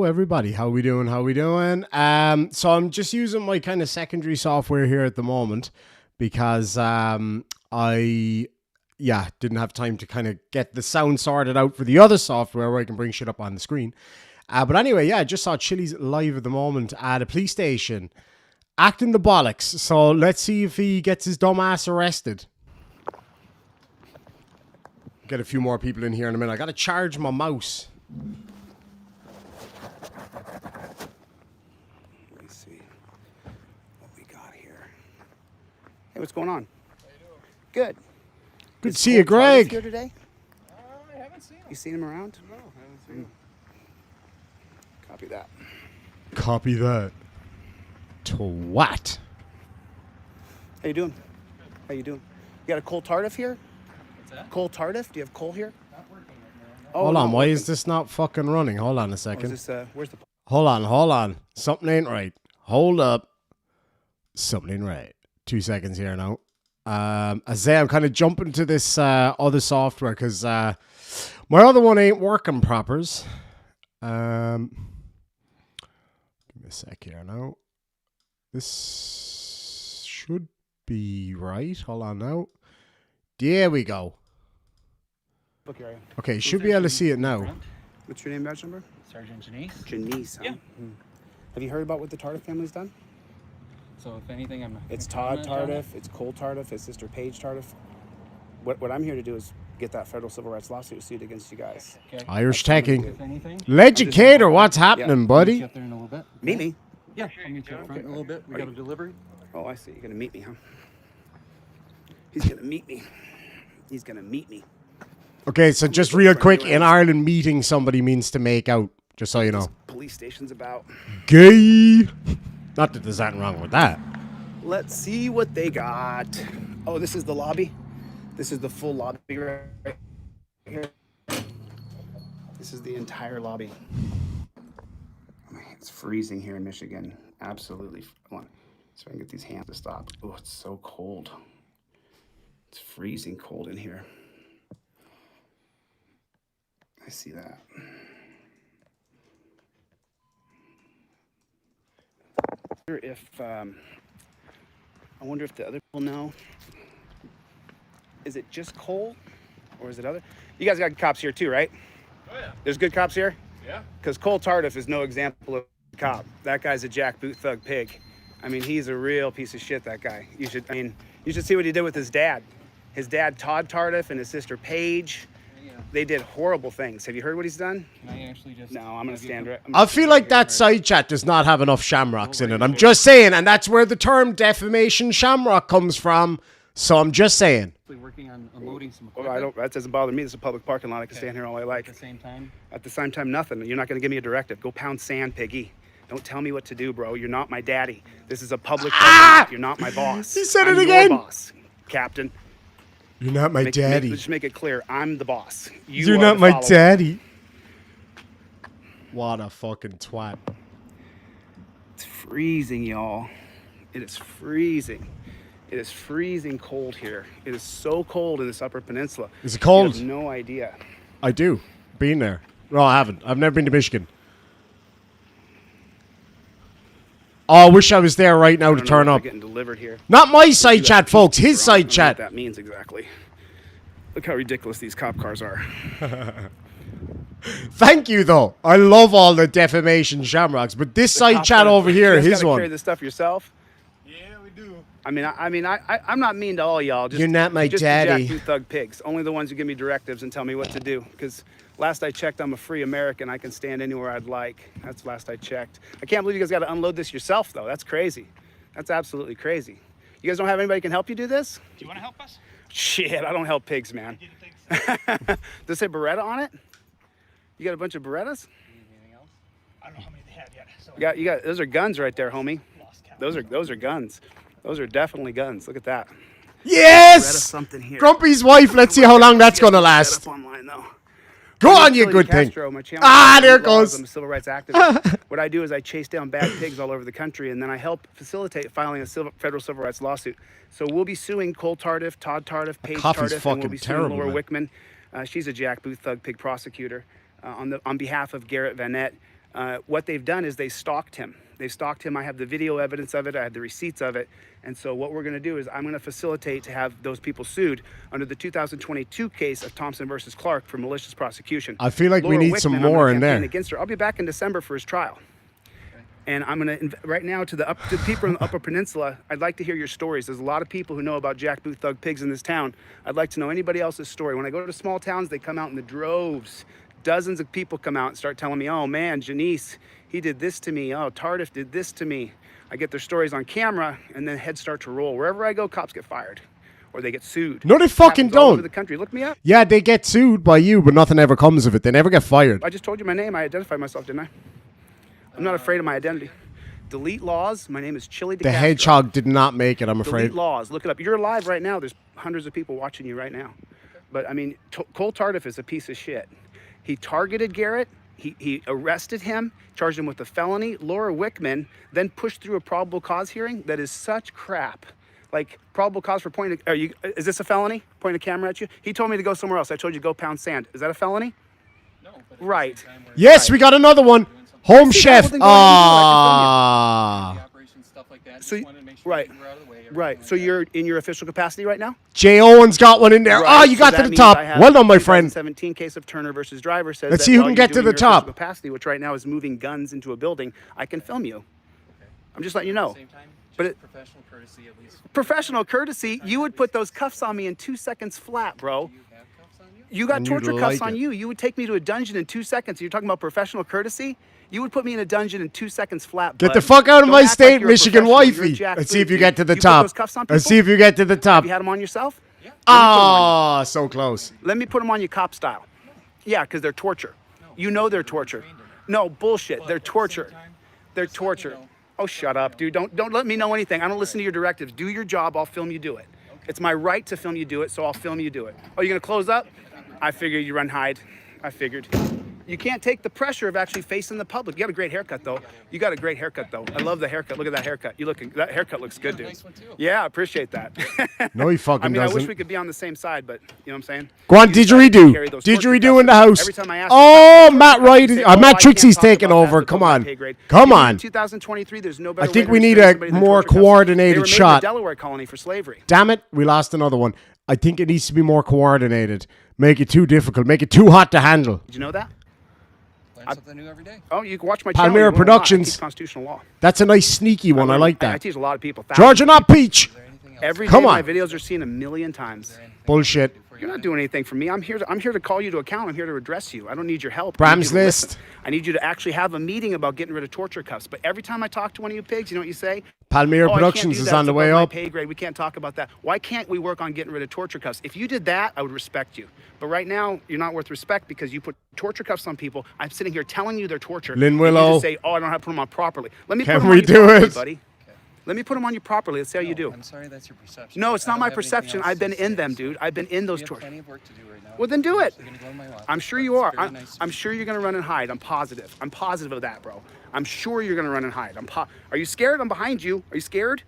everybody. How we doing? How we doing? So I'm just using my kind of secondary software here at the moment because I didn't have time to kind of get the sound sorted out for the other software where I can bring shit up on the screen. But anyway, I just saw Chili's live at the moment at a police station acting the bollocks. So let's see if he gets his dumb ass arrested. Get a few more people in here in a minute. I gotta charge my mouse. Let me see what we got here. Hey, what's going on? How you doing? Good. Good to see you, Greg. Here today? I haven't seen him. You seen him around? No, I haven't seen him. Copy that. Copy that. Twat. How you doing? How you doing? You got a coal Tardif here? What's that? Coal Tardif? Do you have coal here? Not working right now. Oh, Hold on, no, why working. is this not fucking running? Hold on a Oh, second. is this, where's the... Hold on. Something ain't right. Hold up. Something ain't right. 2 seconds here now. As I say, I'm kind of jumping to this other software because my other one ain't working propers. Give me a sec here now. This should be right. Hold on now. There we go. Look here, Okay, you should be able to see it now. what's your name, badge number? Sergeant Janice. Janice, huh? Yeah. Have you heard about what the Tardif family's done? So if anything, I'm. It's I'm Todd comment on it. Tardif, it's Cole Tardif, his sister Paige Tardif. What I'm here to do is get that federal civil rights lawsuit sued against you guys. Okay. Irish That's teching. If anything, Legicator, what's happening, I'll meet buddy? you up there in a little bit. Meet me? Yeah, I'll meet you up front in a little bit. We got a delivery. Oh, I see. You're gonna meet me, huh? He's gonna meet me. He's gonna meet me. Okay, so just real quick, in Ireland, meeting somebody means to make out, just so you know. Police station's about. Gay. Not that there's anything wrong with that. Let's see what they got. Oh, this is the lobby. This is the full lobby right here. This is the entire lobby. It's freezing here in Michigan. Absolutely. Come on. So I can get these hands to stop. Oh, it's so cold. It's freezing cold in here. I see that. I wonder if the other people know. Is it just Cole, or is it other? You guys got cops here too, right? Oh yeah. There's good cops here? Yeah. Because Cole Tardif is no example of a cop. That guy's a jackboot thug pig. I mean, he's a real piece of shit, that guy. You should see what he did with his dad. His dad, Todd Tardif, and his sister Paige. Yeah. They did horrible things. Have you heard what he's done? Can I actually just? No, I'm gonna stand right. I feel like that side chat does not have enough shamrocks in it. I'm just saying, and that's where the term defamation shamrock comes from. So I'm just saying. Working on unloading some Well, equipment. that doesn't bother me. This is a public parking lot. I can stand here all I like. At the same time. At the same time, nothing. You're not gonna give me a directive. Go pound sand, piggy. Don't tell me what to do, bro. You're not my daddy. This is a public parking lot. You're not my boss. He said I'm it again. Your boss, Captain. You're not my daddy. Just make it clear. I'm the boss. You're are not the my follower. daddy. What a fucking twat. It's freezing, y'all. It is freezing. It is freezing cold here. It is so cold in this Upper Peninsula. Is it cold? You have no idea. I do. Been there. No, I haven't. I've never been to Michigan. Oh, I wish I was there right now I to don't know turn what up. they're getting delivered here. Not my side chat, folks. His I side don't know chat. what that means exactly. Look how ridiculous these cop cars are. Thank you, though. I love all the defamation shamrocks, but this side Cop chat car- over here, you guys his gotta one. Carry this stuff yourself. Yeah, we do. I'm not mean to all y'all. Just, You're not my just daddy. The jackboot thug pigs. Only the ones who give me directives and tell me what to do. Because last I checked, I'm a free American. I can stand anywhere I'd like. That's last I checked. I can't believe you guys got to unload this yourself, though. That's crazy. That's absolutely crazy. You guys don't have anybody who can help you do this? Do you want to help us? Shit, I don't help pigs, man. Didn't think so. Does it say Beretta on it? You got a bunch of Berettas? Anything else? I don't know how many they have yet. So You got. Those are guns right there, homie. lost count. Those are guns. Those are definitely guns. Look at that. Beretta Yes! something here. Grumpy's wife. Let's see how long that's going to Set last. up online, though. Go I'm on, you Billy good thing. Castro, my channel Ah, is there it Lawz. goes. I'm a civil rights activist. What I do is I chase down bad pigs all over the country, and then I help facilitate filing a federal civil rights lawsuit. So we'll be suing Cole Tardif, Todd Tardif, Paige coffee's Tardif, and fucking we'll be suing terrible, Laura man. Wickman. She's a jackboot thug pig prosecutor on behalf of Garrett Vanette. What they've done is they stalked him. They stalked him. I have the video evidence of it. I have the receipts of it. And so what we're going to do is I'm going to facilitate to have those people sued under the 2022 case of Thompson versus Clark for malicious prosecution. I feel like we Laura need some Wickman, I'm gonna more in campaign there. Against her. I'll be back in December for his trial. And I'm going to, right now, to the people in the Upper Peninsula, I'd like to hear your stories. There's a lot of people who know about jackboot thug pigs in this town. I'd like to know anybody else's story. When I go to small towns, they come out in the droves. Dozens of people come out and start telling me, oh man, Janice, he did this to me. Oh, Tardif did this to me. I get their stories on camera, and then heads start to roll. Wherever I go, cops get fired. Or they get sued. No, they It fucking happens all over don't. the country. Look me up. Yeah, they get sued by you, but nothing ever comes of it. They never get fired. I just told you my name. I identified myself, didn't I? I'm not afraid of my identity. Delete Lawz. My name is Chili The hedgehog did not make it, I'm afraid. Delete Lawz. Look it up. You're live right now. There's hundreds of people watching you right now. But I mean, Cole Tardif is a piece of shit. He targeted Garrett. He arrested him, charged him with a felony. Laura Wickman then pushed through a probable cause hearing that is such crap. Like, probable cause for pointing. Is this a felony? Pointing a camera at you? He told me to go somewhere else. I told you to go pound sand. Is that a felony? No, but at the Right. same time, we're Yes, we got another one. Home See, chef. that whole thing going on, the Ah. operation, stuff like that. So Just you- wanted to make sure right. things were out of the way. Right. everything So like that. you're in your official capacity right now? Jay Owen's got one in there. Right, Oh, you so got that to the means top. I have Well done, my the friend. 2017 case of Turner versus Driver says Let's that see who while can you're get to doing the your official top. capacity, which right now is moving guns into a building, I can film you. I'm just letting you At know. the same time, But just it- professional courtesy at least. Professional courtesy, you would put those cuffs on me in 2 seconds flat, bro. Do you have cuffs on you? You got And you'd torture cuffs like on it. you. You would take me to a dungeon in 2 seconds. You're talking about professional courtesy? You would put me in a dungeon in 2 seconds flat. Get bud. the fuck out of Don't my act like state, you're a Michigan professional. You're a wifey. jack Let's see if boot, you dude. get to the You put top. those cuffs on Let's people? see if you get to the top. Have you had them on yourself? Yeah. Ah, so close. Let me put them on you cop style. Yeah, because they're torture. You know they're torture. No, bullshit. They're torture. They're let me torture. know. Oh, shut up, dude. Don't let me know anything. I don't listen to your directives. Do your job. I'll film you do it. It's my right to film you do it, so I'll film you do it. Oh, you gonna close up? I figured you run hide. I figured. You can't take the pressure of actually facing the public. You got a great haircut, though. You got a great haircut, though. I love the haircut. Look at that haircut. That haircut looks good, dude. nice one, too. Yeah, I appreciate that. No, he fucking I mean, I doesn't. wish we could be on the same side, but you know what I'm saying? Go on, You decided to carry didgeridoo. those torture Didgeridoo in the cuffs. house. Every time I ask you Oh, about Matt torture cuffs, Wright. you say, Matt "Oh, I can't Trixie's talk taking about that. over. That's Come above my on. pay grade." Come Even on. in 2023, there's no better I think way to we need restrain a somebody than more torture cuffs. coordinated They were made in shot. the Delaware colony for slavery. Damn it, we lost another one. I think it needs to be more coordinated. Make it too difficult. Make it too hot to handle. Did you know that? Learn something new every day. Oh, you can watch my Palmyra channel. You learn a lot. I Productions. teach constitutional law. That's a nice sneaky one. I learn- like I that. teach a lot of people. Georgia, not Peach. Is there anything else? Every Come day on. my videos are seen a million times. Bullshit. You're not doing anything for me. I'm here to call you to account. I'm here to address you. I don't need your help. I Bram's need you to list. listen. I need you to actually have a meeting about getting rid of torture cuffs. But every time I talk to one of you pigs, you know what you say? Palmyra Oh, I can't Productions do is that. on It's the way above my up. pay grade. We can't talk about that. Why can't we work on getting rid of torture cuffs? If you did that, I would respect you. But right now, you're not worth respect because you put torture cuffs on people. I'm sitting here telling you they're torture. Lynn and Willow. You just say, "Oh, I don't have to put them on properly." Let me Can put them we on you do properly, it? buddy. Let me put them on you properly. Let's see how you do. I'm sorry, that's your perception. No, it's I not don't my have anything perception. else I've been to in say, them, so dude. I've been in those We have torture. plenty of work to do right now. Well, then do it. I'm gonna go in my office, I'm sure but you it's are. very nice to I'm meet sure you. you're gonna run and hide. I'm positive. I'm positive of that, bro. I'm sure you're gonna run and hide. Are you scared? I'm behind you. Are you scared?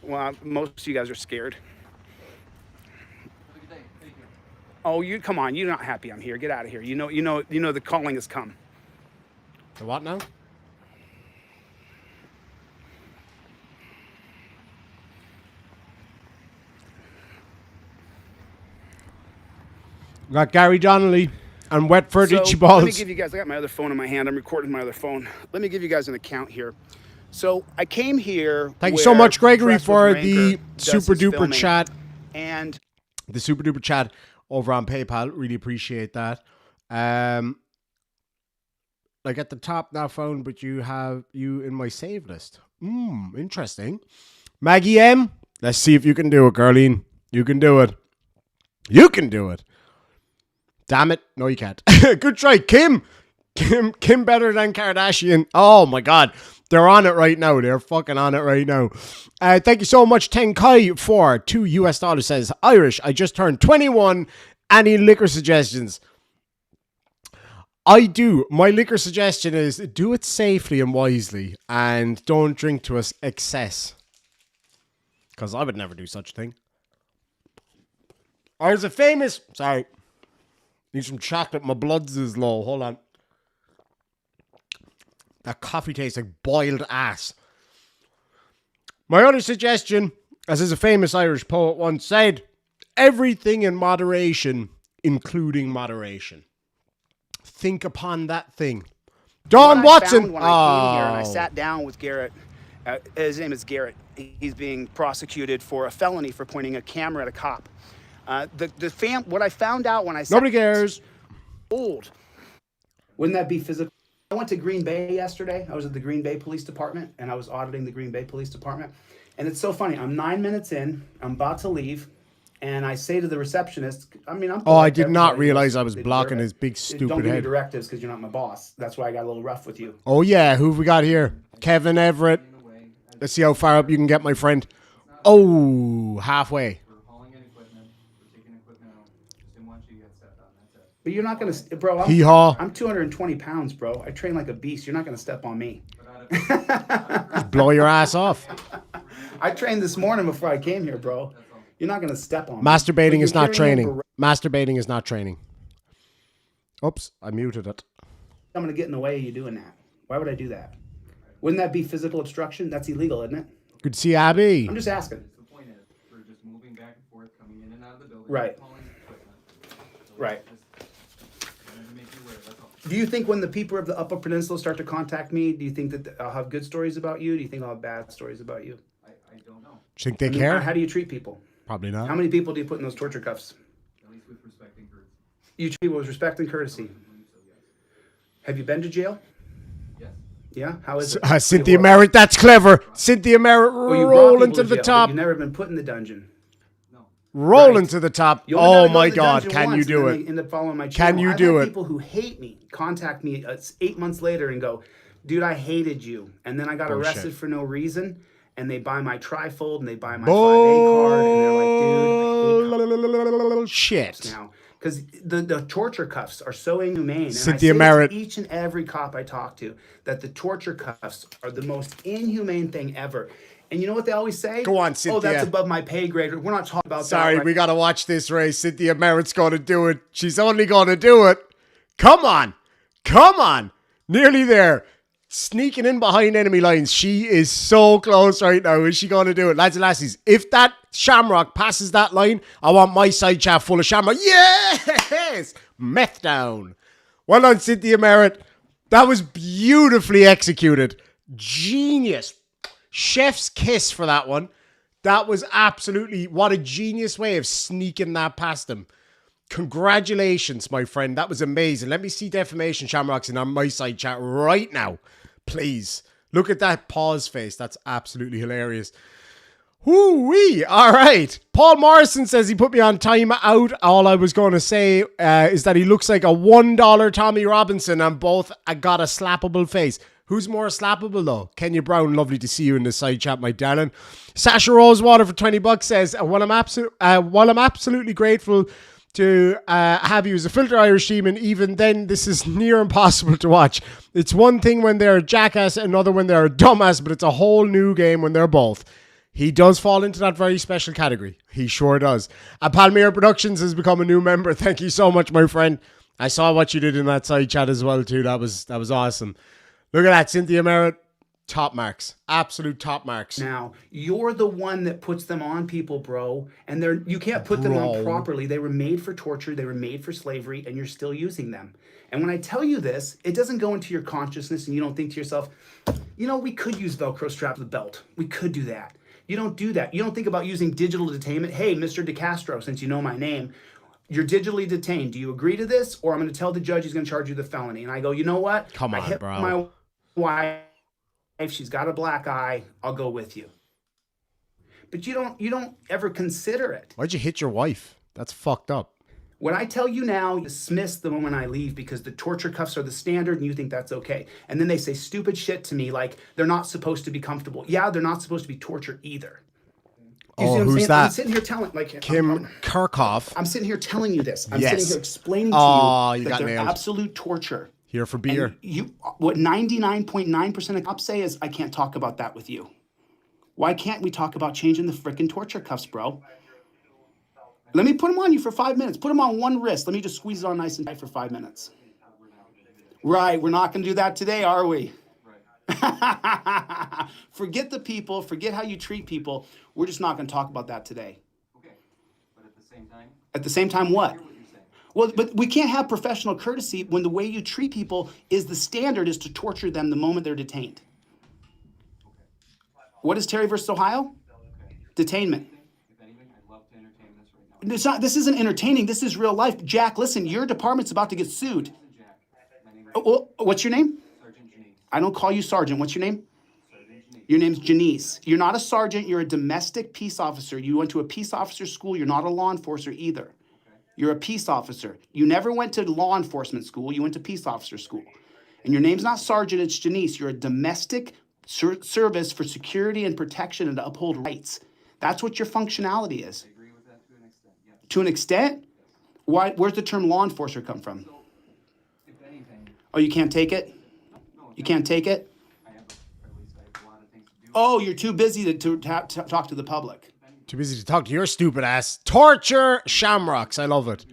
Well, most of you guys are scared. Have a good day. Thank you. Oh, you come on. You're not happy I'm here. Get out of here. You know the calling has come. The what now? We got Gary Donnelly and Wetford Itchy Let me Balls. give you guys. I got my other phone in my hand. I'm recording my other phone. Let me give you guys an account here. So I came here. Thank you so where much, Gregory, Dress with for Ranker the does super his duper filming. chat. And The super duper chat over on PayPal. Really appreciate that. Like at the top, not found, but you have you in my save list. Interesting. Maggie M. Let's see if you can do it, Garlene. You can do it. You can do it. Damn it. No, you can't. Good try. Kim better than Kardashian. Oh my God. They're on it right now. They're fucking on it right now. Thank you so much, Tenkai, for $2 says, Irish, I just turned 21. Any liquor suggestions? I do. My liquor suggestion is do it safely and wisely and don't drink to us excess. Because I would never do such a thing. There's a famous... Sorry. Need some chocolate. My blood's is low. Hold on. That coffee tastes like boiled ass. My other suggestion, as is a famous Irish poet once said, everything in moderation, including moderation. Think upon that thing. Don Watson. When I came here and I sat down with Garrett, his name is Garrett. He's being prosecuted for a felony for pointing a camera at a cop. What I found out when I sat Nobody cares. Old. Wouldn't that be physical? I went to Green Bay yesterday. I was at the Green Bay Police Department, and I was auditing the Green Bay Police Department. And it's so funny. I'm 9 minutes in. I'm about to leave. And I say to the receptionist, I'm I did not realize I was blocking his big stupid Don't give me head. directives because you're not my boss. That's why I got a little rough with you. Oh, yeah. Who have we got here? Kevin Everett. Let's see how far up you can get, my friend. Oh, halfway. We're hauling in equipment. We're taking equipment out. Just didn't want you to get stepped on. That's it. But you're not going to, bro, Hee-haw. I'm 220 pounds, bro. I train like a beast. You're not going to step on me. Just blow your ass off. I trained this morning before I came here, bro. You're not going to step on me. Masturbating is not carrying training. Masturbating is not training. Oops, I muted it. I'm going to get in the way of you doing that. Why would I do that? Wouldn't that be physical obstruction? That's illegal, isn't it? Good to see Abby. I'm just asking. The point is, we're just moving back and forth, coming in and out of the building. Right. Hauling equipment. So Right. just wanted to make you aware, that's all. Do you think when the people of the Upper Peninsula start to contact me, do you think that I'll have good stories about you? Do you think I'll have bad stories about you? I don't know. Do you think they I mean, care? how do you treat people? Probably How not. many people do you put in those torture cuffs? At least with respect and courtesy. You treat people with respect and courtesy. I believe so, yes. Have you been to jail? Yes. Yeah? How is it? Cynthia Well, Merritt, that's clever. Cynthia Merritt you brought rolling people to the jail, but top. You've never been put in the dungeon. No. Rolling Right. to the top. You only gotta Oh go to my the God, dungeon can you once, do and then it? they end up following my Can channel. you I've do had it? people who hate me contact me 8 months later and go, dude, I hated you. And then I got Bullshit. arrested for no reason. And they buy my trifold and they buy my 5A card. And they're like, dude, I hate Shit. now. Because the torture cuffs are so inhumane. And Cynthia I say Merritt. to each and every cop I talk to that the torture cuffs are the most inhumane thing ever. And you know what they always say? Go on, Oh, Cynthia. that's above my pay grade. We're not talking about Sorry, that. we got to watch this race. Cynthia Merritt's going to do it. She's only going to do it. Come on. Come on. Nearly there. Sneaking in behind enemy lines. She is so close right now. Is she going to do it? Lads and lassies, if that Shamrock passes that line, I want my side chat full of Shamrock. Yes! Meth down. Well done, Cynthia Merritt. That was beautifully executed. Genius. Chef's kiss for that one. That was absolutely, what a genius way of sneaking that past him. Congratulations, my friend. That was amazing. Let me see defamation Shamrocks in on my side chat right now. Please. Look at that pause face. That's absolutely hilarious. Whoo-wee. All right. Paul Morrison says he put me on time out. All I was going to say is that he looks like a $1 Tommy Robinson and both got a slappable face. Who's more slappable though? Kenya Brown, lovely to see you in the side chat, my darling. Sasha Rosewater for $20 says, while I'm absolutely grateful to have you as a filter Irish team, and even then this is near impossible to watch. It's one thing when they're a jackass, another when they're a dumbass, but it's a whole new game when they're both. He does fall into that very special category. He sure does. Palmyra Productions has become a new member. Thank you so much, my friend. I saw what you did in that side chat as well too. That was awesome. Look at that, Cynthia Merritt. Top marks. Absolute top marks. Now, you're the one that puts them on people, bro. And you can't put them on properly. They were made for torture. They were made for slavery, and you're still using them. And when I tell you this, it doesn't go into your consciousness, and you don't think to yourself, you know, we could use Velcro strap to the belt. We could do that. You don't do that. You don't think about using digital detainment. Hey, Mr. DeCastro, since you know my name, you're digitally detained. Do you agree to this? Or I'm going to tell the judge he's going to charge you the felony. And I go, you know what? Come on, I hit bro. my wife. If she's got a black eye, I'll go with you. But you don't ever consider it. Why'd you hit your wife? That's fucked up. When I tell you now, you dismiss the moment I leave because the torture cuffs are the standard and you think that's okay. And then they say stupid shit to me like they're not supposed to be comfortable. Yeah, they're not supposed to be torture either. You see what I'm who's saying? that? I'm sitting here telling, like, Kim Kirchhoff. I'm sitting here telling you this. I'm Yes. sitting here explaining to Oh, you you that got they're nailed. absolute torture. Here for beer. And what 99.9% of cops say is, I can't talk about that with you. Why can't we talk about changing the frickin' torture cuffs, bro? Let me put them on you for 5 minutes. Put them on one wrist. Let me just squeeze it on nice and tight for 5 minutes. Right, we're not going to do that today, are we? Forget the people. Forget how you treat people. We're just not going to talk about that today. Okay. But at the same time, At the same time, what? I hear what you're saying. Well, but we can't have professional courtesy when the way you treat people is the standard is to torture them the moment they're detained. What is Terry versus Ohio? Detainment. If anything, I'd love to entertain this right now. It's not. This isn't entertaining. This is real life. Jack, listen. Your department's about to get sued. Jack, my name is What's your name? Sergeant Janice. I don't call you sergeant. What's your name? Sergeant Janice. Your name's Janice. You're not a sergeant. You're a domestic peace officer. You went to a peace officer school. You're not a law enforcer either. You're a peace officer. You never went to law enforcement school. You went to peace officer school. And your name's not sergeant. It's Janice. You're a domestic service for security and protection and to uphold rights. That's what your functionality is. I agree with that to an extent, yes. To an extent? Why? Where's the term law enforcer come from? So, if anything, Oh, you can't take it? no, You can't take it? I have, at least I have a lot of things to do. Oh, you're too busy to talk to the public. Too busy to talk to your stupid ass. Torture shamrocks. I love it.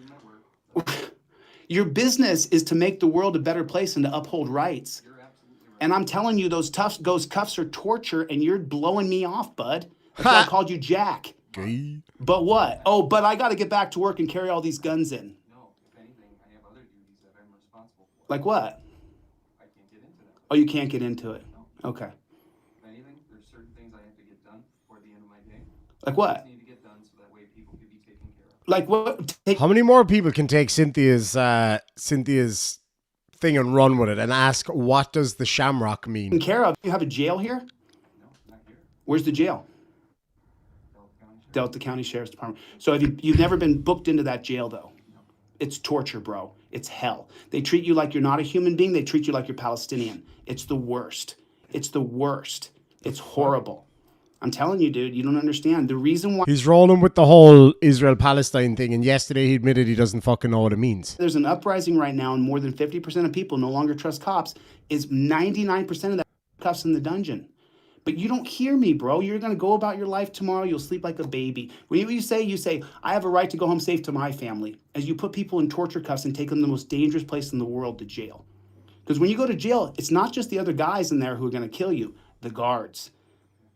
Your business is to make the world a better place and to uphold rights. You're absolutely right. And I'm telling you, those cuffs are torture, and you're blowing me off, bud. That's why I called you Jack. Gay. But what? Oh, but I got to get back to work and carry all these guns in. No, if anything, I have other duties that I'm responsible for. Like what? I can't get into that. Oh, you can't get into it. Okay. If anything, there's certain things I have to get done before the end of my day. Like what? I need to get done so that way people can be taken care of. Like what? Take How many more people can take Cynthia's thing and run with it and ask, what does the shamrock mean? care of. You have a jail here? No, not here. Where's the jail? Delta County Sheriff. Delta County Sheriff's Department. So have you've never been booked into that jail though? It's torture, bro. It's hell. They treat you like you're not a human being. They treat you like you're Palestinian. It's the worst. It's the worst. It's horrible. I'm telling you, dude, you don't understand. The reason why He's rolling with the whole Israel-Palestine thing, and yesterday he admitted he doesn't fucking know what it means. there's an uprising right now and more than 50% of people no longer trust cops is 99% of that cuffs in the dungeon. But you don't hear me, bro. You're going to go about your life tomorrow. You'll sleep like a baby. When you say, I have a right to go home safe to my family, as you put people in torture cuffs and take them to the most dangerous place in the world, to jail. Because when you go to jail, it's not just the other guys in there who are going to kill you, the guards.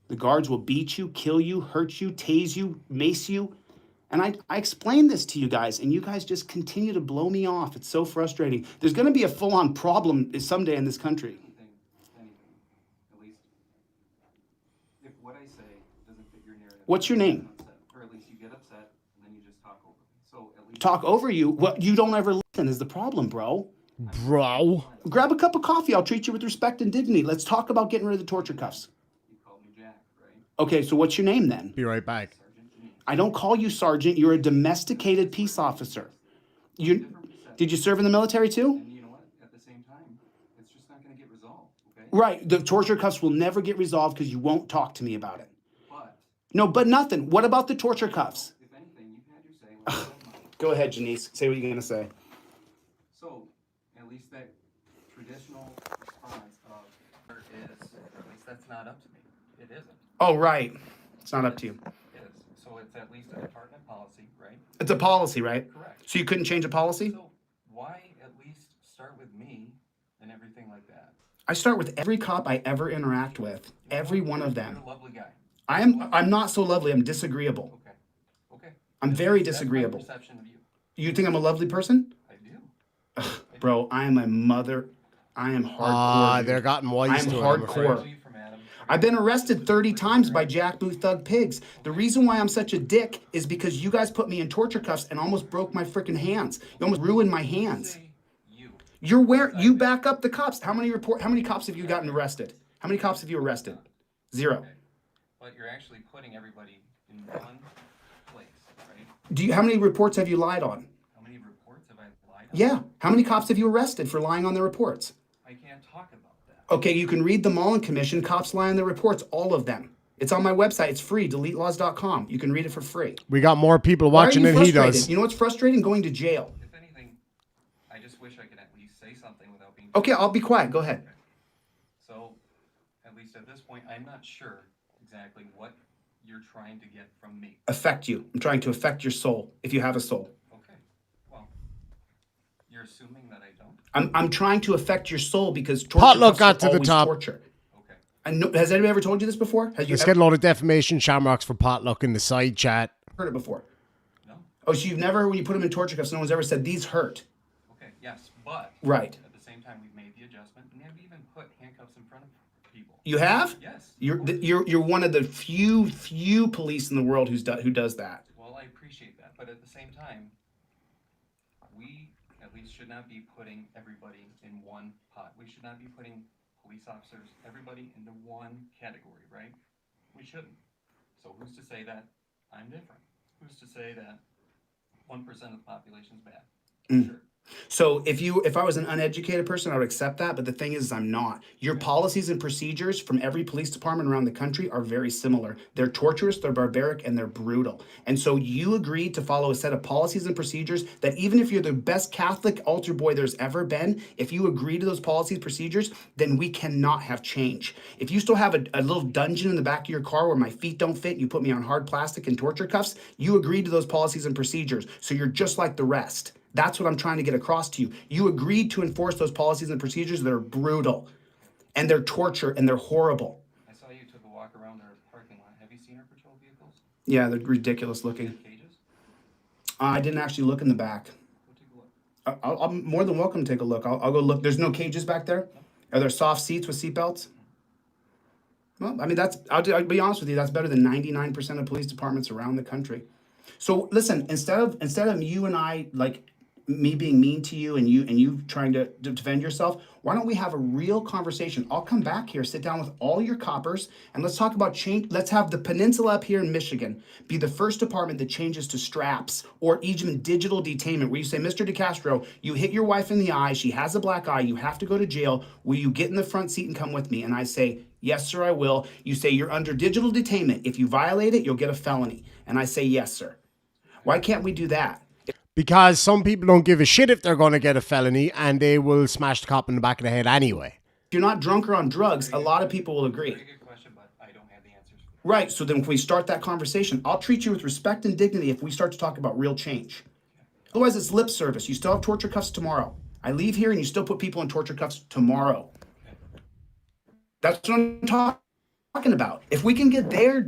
The guards will beat you, kill you, hurt you, tase you, mace you. And I explained this to you guys, and you guys just continue to blow me off. It's so frustrating. There's going to be a full-on problem someday in this country. Anything. At least, if what I say doesn't fit your narrative. What's your name? Upset, or at least you get upset and then you just talk over me. So at least Talk over you. What you don't ever listen is the problem, bro. Bro. Grab a cup of coffee. I'll treat you with respect and dignity. Let's talk about getting rid of the torture cuffs. you called me Jack, right? Okay, so what's your name then? Be right back. Sergeant Janice. I don't call you sergeant. You're a domesticated peace officer. Did you serve in the military too? And you know what? At the same time, it's just not going to get resolved, okay? Right. The torture cuffs will never get resolved because you won't talk to me about it. But No, but nothing. What about the torture cuffs? if anything, you've had your say. Like, I don't mind. Go ahead, Janice. Say what you're going to say. So, at least that traditional response of there is, at least that's not up to me. It isn't. Oh, right. It's not up to you. It is. So it's at least a department policy, right? It's a policy, right? Correct. So you couldn't change a policy? So why at least start with me and everything like that? I start with every cop I ever interact with. Every one of them. You're a lovely guy. I'm not so lovely. I'm disagreeable. Okay. Okay. I'm very That's my disagreeable. perception of you. You think I'm a lovely person? I do. Bro, I am a mother. I am hardcore. dude. They're gotten wise I'm to it, I'm afraid. hardcore. You from Adam. I've been arrested 30 times by jackboot thug pigs. The reason why I'm such a dick is because you guys put me in torture cuffs and almost broke my freaking hands. You almost ruined my hands. Say you. You back up the cops. How many cops have you gotten arrested? How many cops have you arrested? 0. But you're actually putting everybody in one place, right? How many reports have you lied on? How many reports have I lied on? Yeah. How many cops have you arrested for lying on their reports? I can't talk about that. Okay, you can read the Mullen Commission. Cops lie on their reports, all of them. It's on my website. It's free, DeleteLawz.com. You can read it for free. We got more people Why are watching you than he frustrated? does. You know what's frustrating? Going to jail. If anything, I just wish I could at least say something without being. Okay, I'll be quiet. Go ahead. So, at least at this point, I'm not sure exactly what you're trying to get from me. Affect you. I'm trying to affect your soul, if you have a soul. Okay. Well, you're assuming that I don't. I'm trying to affect your soul because torture Potluck cuffs got are to the always top. torture. I know, has anybody ever told you this before? Has you Let's ever get a lot of defamation shamrocks for potluck in the side chat. heard it before? No? Oh, so you've never, when you put them in torture cuffs, no one's ever said, these hurt. Okay, yes, but Right. at the same time, we've made the adjustment and have even put handcuffs in front of people. You have? Yes. You're one of the few police in the world who does that. Well, I appreciate that, but at the same time, we at least should not be putting everybody in one pot. We should not be putting police officers, everybody into one category, right? We shouldn't. So who's to say that I'm different? Who's to say that 1% of the population is bad? Sure. So if I was an uneducated person, I would accept that. But the thing is, I'm not. Your policies and procedures from every police department around the country are very similar. They're torturous, they're barbaric, and they're brutal. And so you agreed to follow a set of policies and procedures that even if you're the best Catholic altar boy there's ever been, if you agree to those policies, procedures, then we cannot have change. If you still have a little dungeon in the back of your car where my feet don't fit, and you put me on hard plastic and torture cuffs, you agreed to those policies and procedures. So you're just like the rest. That's what I'm trying to get across to you. You agreed to enforce those policies and procedures that are brutal, and they're torture, and they're horrible. I saw you took a walk around our parking lot. Have you seen our patrol vehicles? Yeah, they're ridiculous looking. Cages? I didn't actually look in the back. Go take a look. I'm more than welcome to take a look. I'll go look. There's no cages back there? Are there soft seats with seatbelts? Well, I mean, I'll be honest with you, that's better than 99% of police departments around the country. So listen, instead of you and I, like, me being mean to you and you trying to defend yourself, why don't we have a real conversation? I'll come back here, sit down with all your coppers, and let's talk about change. Let's have the peninsula up here in Michigan be the first department that changes to straps or even digital detainment, where you say, Mr. DeCastro, you hit your wife in the eye, she has a black eye, you have to go to jail, will you get in the front seat and come with me? And I say, yes, sir, I will. You say, you're under digital detainment. If you violate it, you'll get a felony. And I say, yes, sir. Why can't we do that? Because some people don't give a shit if they're going to get a felony, and they will smash the cop in the back of the head anyway. If you're not drunk or on drugs, a lot of people will agree. Very good question, but I don't have the answers. Right, so then if we start that conversation, I'll treat you with respect and dignity if we start to talk about real change. Otherwise, it's lip service. You still have torture cuffs tomorrow. I leave here and you still put people in torture cuffs tomorrow. That's what I'm talking about. If we can get there,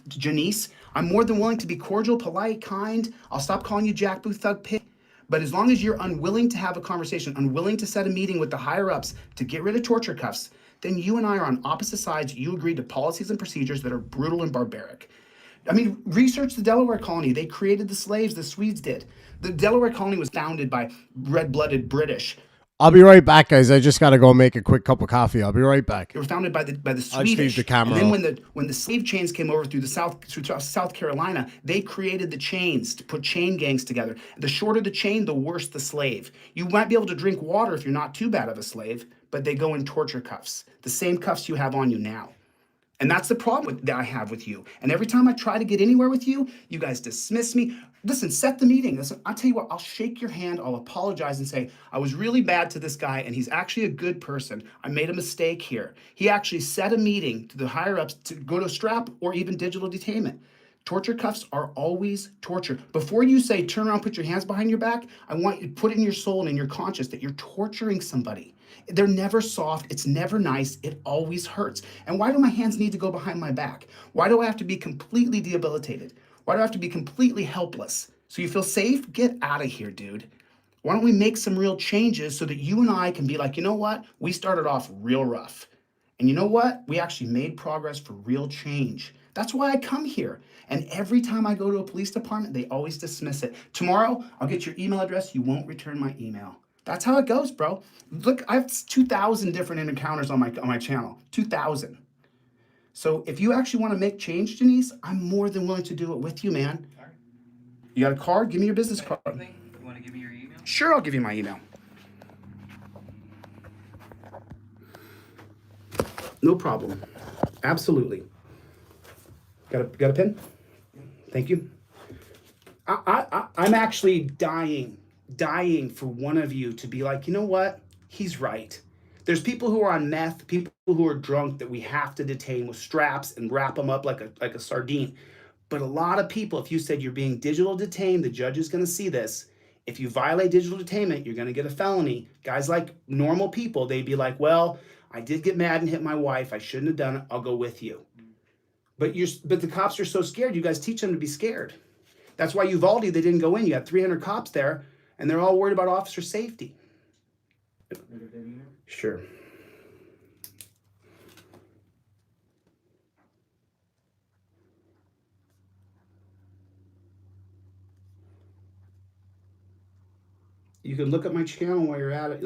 Janice, I'm more than willing to be cordial, polite, kind. I'll stop calling you Jack Booth Thug Pig. But as long as you're unwilling to have a conversation, unwilling to set a meeting with the higher ups to get rid of torture cuffs, then you and I are on opposite sides. You agreed to policies and procedures that are brutal and barbaric. I mean, research the Delaware colony. They created the slaves, the Swedes did. The Delaware colony was founded by red-blooded British. I'll be right back, guys. I just got to go make a quick cup of coffee. I'll be right back. They were founded by the I'll just Swedish. leave the camera And on. then when the slave chains came over through South Carolina, they created the chains to put chain gangs together. The shorter the chain, the worse the slave. You might be able to drink water if you're not too bad of a slave, but they go in torture cuffs, the same cuffs you have on you now. And that's the problem that I have with you. And every time I try to get anywhere with you, you guys dismiss me. Listen, set the meeting. Listen, I'll tell you what, I'll shake your hand, I'll apologize and say, I was really bad to this guy and he's actually a good person. I made a mistake here. He actually set a meeting to the higher ups to go to strap or even digital detainment. Torture cuffs are always torture. Before you say, turn around, put your hands behind your back, I want you to put it in your soul and in your conscience that you're torturing somebody. They're never soft. It's never nice. It always hurts. And why do my hands need to go behind my back? Why do I have to be completely debilitated? Why do I have to be completely helpless? So you feel safe? Get out of here, dude. Why don't we make some real changes so that you and I can be like, you know what? We started off real rough. And you know what? We actually made progress for real change. That's why I come here. And every time I go to a police department, they always dismiss it. Tomorrow, I'll get your email address. You won't return my email. That's how it goes, bro. Look, I have 2,000 different encounters on my channel. 2,000. So if you actually want to make change, Janice, I'm more than willing to do it with you, man. All right. You got a card? Give me your business card. You want to give me your email? Sure, I'll give you my email. No problem. Absolutely. Got a pen? Thank you. I'm actually dying for one of you to be like, you know what? He's right. There's people who are on meth, people who are drunk that we have to detain with straps and wrap them up like a sardine. But a lot of people, if you said you're being digital detained, the judge is going to see this. If you violate digital detainment, you're going to get a felony. Guys like normal people, they'd be like, well, I did get mad and hit my wife. I shouldn't have done it. I'll go with you. But the cops are so scared. You guys teach them to be scared. That's why Uvalde, they didn't go in. You had 300 cops there, and they're all worried about officer safety. Sure. You can look at my channel while you're at it.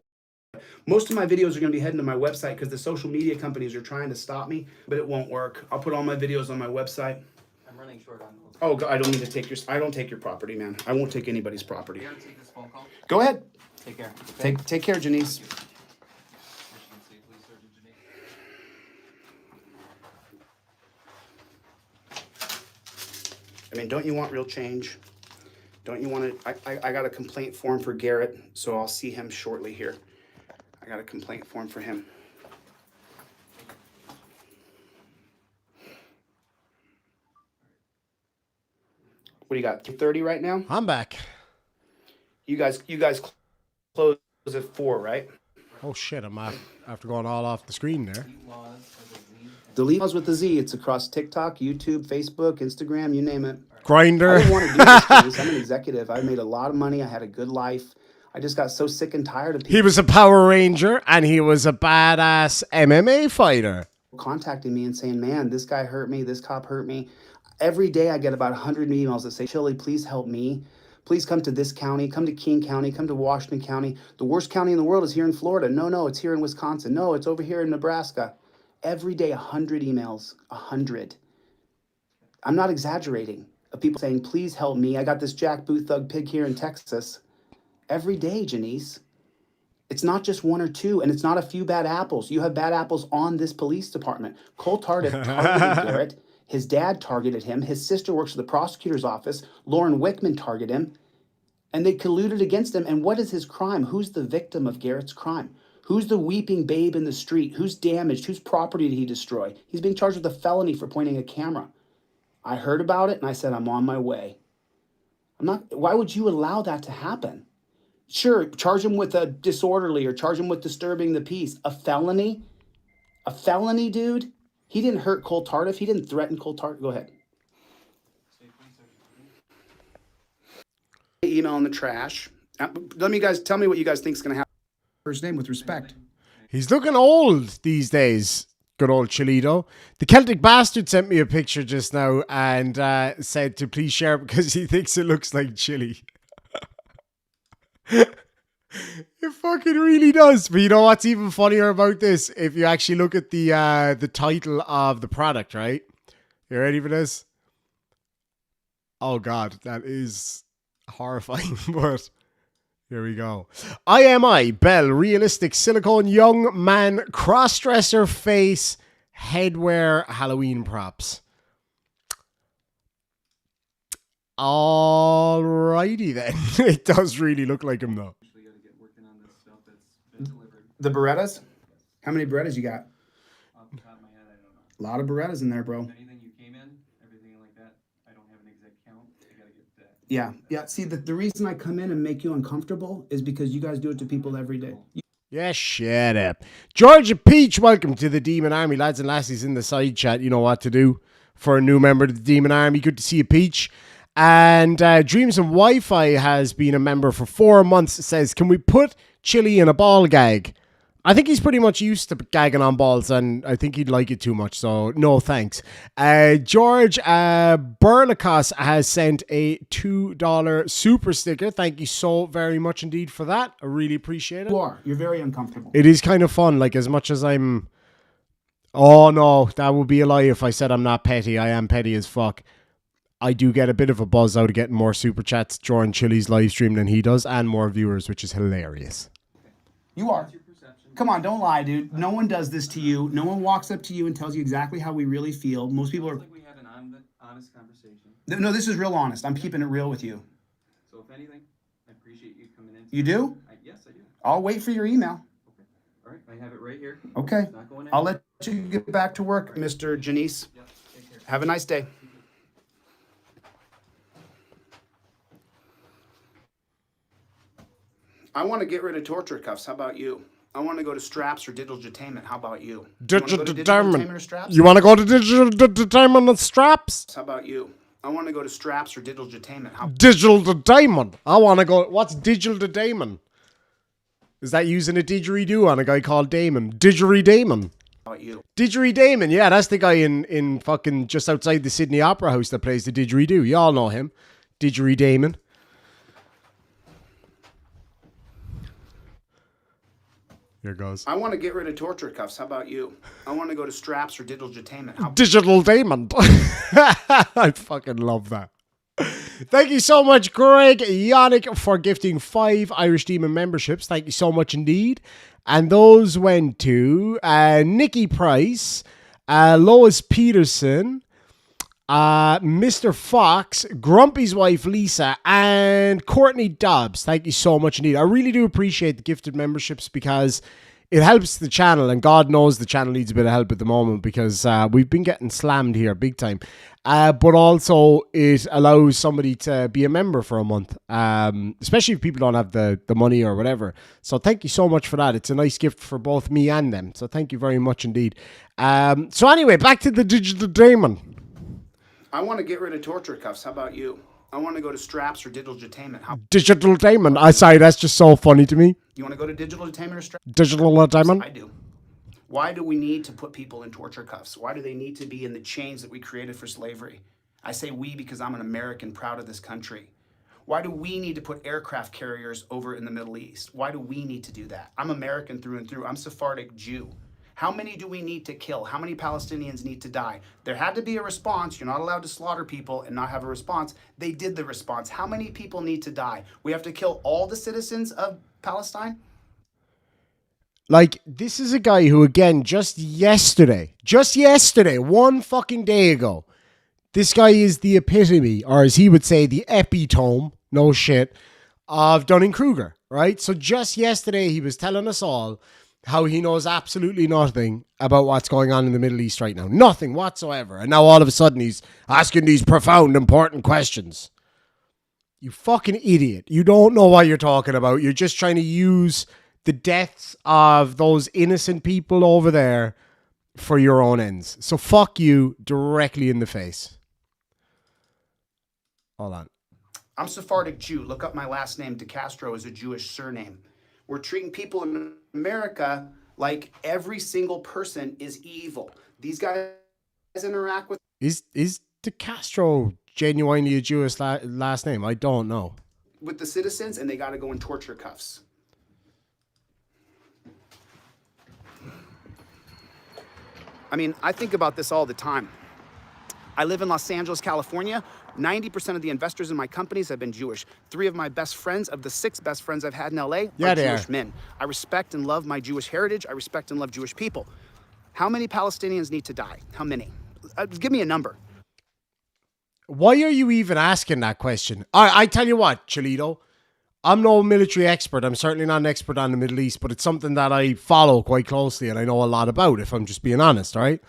Most of my videos are going to be heading to my website because the social media companies are trying to stop me, but it won't work. I'll put all my videos on my website. I'm running short on those. Oh, God, I don't need to take I don't take your property, man. I won't take anybody's property. You gotta take this phone call. Go ahead. Take care. Take care, Janice. Michigan State Police Sergeant Janine. I mean, don't you want real change? Don't you want to? I got a complaint form for Garrett, so I'll see him shortly here. I got a complaint form for him. What do you got? 3:30 right now? I'm back. You guys close at 4, right? Oh shit, I'm after going all off the screen there. The Lawz with the Z. It's across TikTok, YouTube, Facebook, Instagram, you name it. I Grinder. didn't want to do this, James. I'm an executive. I made a lot of money. I had a good life. I just got so sick and tired of He people was a Power Ranger and he was a badass MMA fighter. contacting me and saying, man, this guy hurt me. This cop hurt me. Every day I get about 100 emails that say, Chili, please help me. Please come to this county. Come to King County. Come to Washington County. The worst county in the world is here in Florida. No, it's here in Wisconsin. No, it's over here in Nebraska. Every day, 100 emails. 100. I'm not exaggerating. Of people saying, please help me. I got this jackboot thug pig here in Texas. Every day, Janice. It's not just one or two, and it's not a few bad apples. You have bad apples on this police department. Cole Tardif targeted Garrett. His dad targeted him. His sister works for the prosecutor's office. Lauren Wickman targeted him. And they colluded against him. And what is his crime? Who's the victim of Garrett's crime? Who's the weeping babe in the street? Who's damaged? Whose property did he destroy? He's being charged with a felony for pointing a camera. I heard about it and I said, I'm on my way. Why would you allow that to happen? Sure, charge him with a disorderly or charge him with disturbing the peace. A felony? A felony, dude? He didn't hurt Cole Tardif. He didn't threaten Cole Tardif. Go ahead. Email in the trash. Tell me what you guys think is going to happen. First name with respect. He's looking old these days. Good old Chilito. The Celtic Bastard sent me a picture just now and said to please share it because he thinks it looks like chili. It fucking really does. But you know what's even funnier about this? If you actually look at the title of the product, right? You ready for this? Oh God, that is horrifying, but here we go. IMI Bell Realistic Silicone Young Man Crossdresser Face Headwear Halloween Props. Alrighty then. It does really look like him though. The Berettas? How many Berettas you got? Off the top of my head, I don't know. A lot of Berettas in there, bro. Anything you came in, everything like that, I don't have an exact count. I gotta get that. Yeah. See, the reason I come in and make you uncomfortable is because you guys do it to people every day. Yeah, shut up. Georgia Peach, welcome to the Demon Army. Lads and lassies in the side chat, you know what to do for a new member of the Demon Army. Good to see you, Peach. And Dreams and Wi-Fi has been a member for 4 months. It says, can we put Chili in a ball gag? I think he's pretty much used to gagging on balls, and I think he'd like it too much, so no thanks. George Burlicos has sent a $2 super sticker. Thank you so very much indeed for that. I really appreciate it. You are. You're very uncomfortable. It is kind of fun, like as much as I'm... Oh no, that would be a lie if I said I'm not petty. I am petty as fuck. I do get a bit of a buzz out of getting more super chats during Chili's live stream than he does, and more viewers, which is hilarious. You are. Come on, don't lie, dude. No one does this to you. No one walks up to you and tells you exactly how we really feel. Most people are... I think we had an honest conversation. No, this is real honest. I'm keeping it real with you. So if anything, I appreciate you coming in. You do? Yes, I do. I'll wait for your email. Okay. All right, I have it right here. Okay. It's not going I'll let you get back to work, Mr. Janice. Yep, take care. Have a nice day. I want to get rid of torture cuffs. How about you? I want to go to Straps or Digital Entertainment. How about you? Digital Entertainment or Straps? You want to go to Digital Entertainment and Straps? How about you? I want to go to Straps or Digital Entertainment. Digital Entertainment. I want to go. What's Digital Entertainment? Is that using a didgeridoo on a guy called Damon? Didgeridoo. How about you? Didgeridoo, yeah, that's the guy in fucking just outside the Sydney Opera House that plays the didgeridoo. You all know him. Didgeridoo. Here goes. I want to get rid of torture cuffs. How about you? I want to go to Straps or Digital Entertainment. Digital Damon. I fucking love that. Thank you so much, Greg Yannick, for gifting 5 Irish Demon memberships. Thank you so much indeed. And those went to Nikki Price, Lois Peterson, Mr. Fox, Grumpy's wife Lisa, and Courtney Dobbs. Thank you so much indeed. I really do appreciate the gifted memberships because it helps the channel, and God knows the channel needs a bit of help at the moment because we've been getting slammed here big time. But also it allows somebody to be a member for a month, especially if people don't have the money or whatever. So thank you so much for that. It's a nice gift for both me and them. So thank you very much indeed. So anyway, back to the Digital Damon. I want to get rid of torture cuffs. How about you? I want to go to Straps or Digital Entertainment. Digital Entertainment. Sorry, that's just so funny to me. You want to go to Digital Entertainment or Straps? Digital Entertainment? I do. Why do we need to put people in torture cuffs? Why do they need to be in the chains that we created for slavery? I say we because I'm an American proud of this country. Why do we need to put aircraft carriers over in the Middle East? Why do we need to do that? I'm American through and through. I'm Sephardic Jew. How many do we need to kill? How many Palestinians need to die? There had to be a response. You're not allowed to slaughter people and not have a response. They did the response. How many people need to die? We have to kill all the citizens of Palestine? Like, this is a guy who, again, just yesterday, one fucking day ago, this guy is the epitome, or as he would say, the epitome, no shit, of Dunning-Kruger, right? So just yesterday, he was telling us all how he knows absolutely nothing about what's going on in the Middle East right now. Nothing whatsoever. And now all of a sudden he's asking these profound, important questions. You fucking idiot. You don't know what you're talking about. You're just trying to use the deaths of those innocent people over there for your own ends. So fuck you directly in the face. Hold on. I'm Sephardic Jew. Look up my last name. DeCastro is a Jewish surname. We're treating people in America like every single person is evil. These guys interact with... Is De Castro genuinely a Jewish last name? I don't know. With the citizens, and they got to go in torture cuffs. I mean, I think about this all the time. I live in Los Angeles, California. 90% of the investors in my companies have been Jewish. 3 of my best friends, of the 6 best friends I've had in LA, are Jewish men. I respect and love my Jewish heritage. I respect and love Jewish people. How many Palestinians need to die? How many? Give me a number. Why are you even asking that question? I tell you what, Cholito, I'm no military expert. I'm certainly not an expert on the Middle East, but it's something that I follow quite closely and I know a lot about, if I'm just being honest, all right?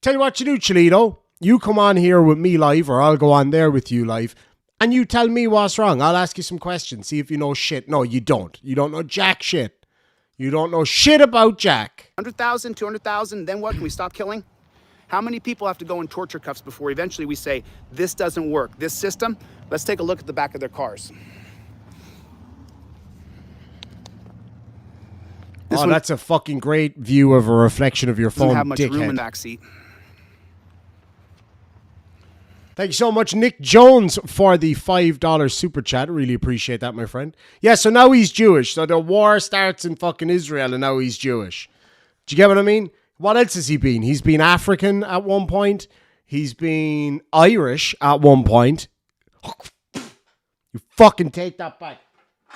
Tell you what you do, Cholito. You come on here with me live, or I'll go on there with you live, and you tell me what's wrong. I'll ask you some questions, see if you know shit. No, you don't. You don't know jack shit. You don't know shit about Jack. 100,000, 200,000, then what? Can we stop killing? How many people have to go in torture cuffs before eventually we say, this doesn't work? This system, let's take a look at the back of their cars. That's a fucking great view of a reflection of your phone, doesn't have much dickhead. room in the back seat. Thank you so much, Nick Jones, for the $5 super chat. Really appreciate that, my friend. Yeah, so now he's Jewish. So the war starts in fucking Israel, and now he's Jewish. Do you get what I mean? What else has he been? He's been African at one point. He's been Irish at one point. You fucking take that back.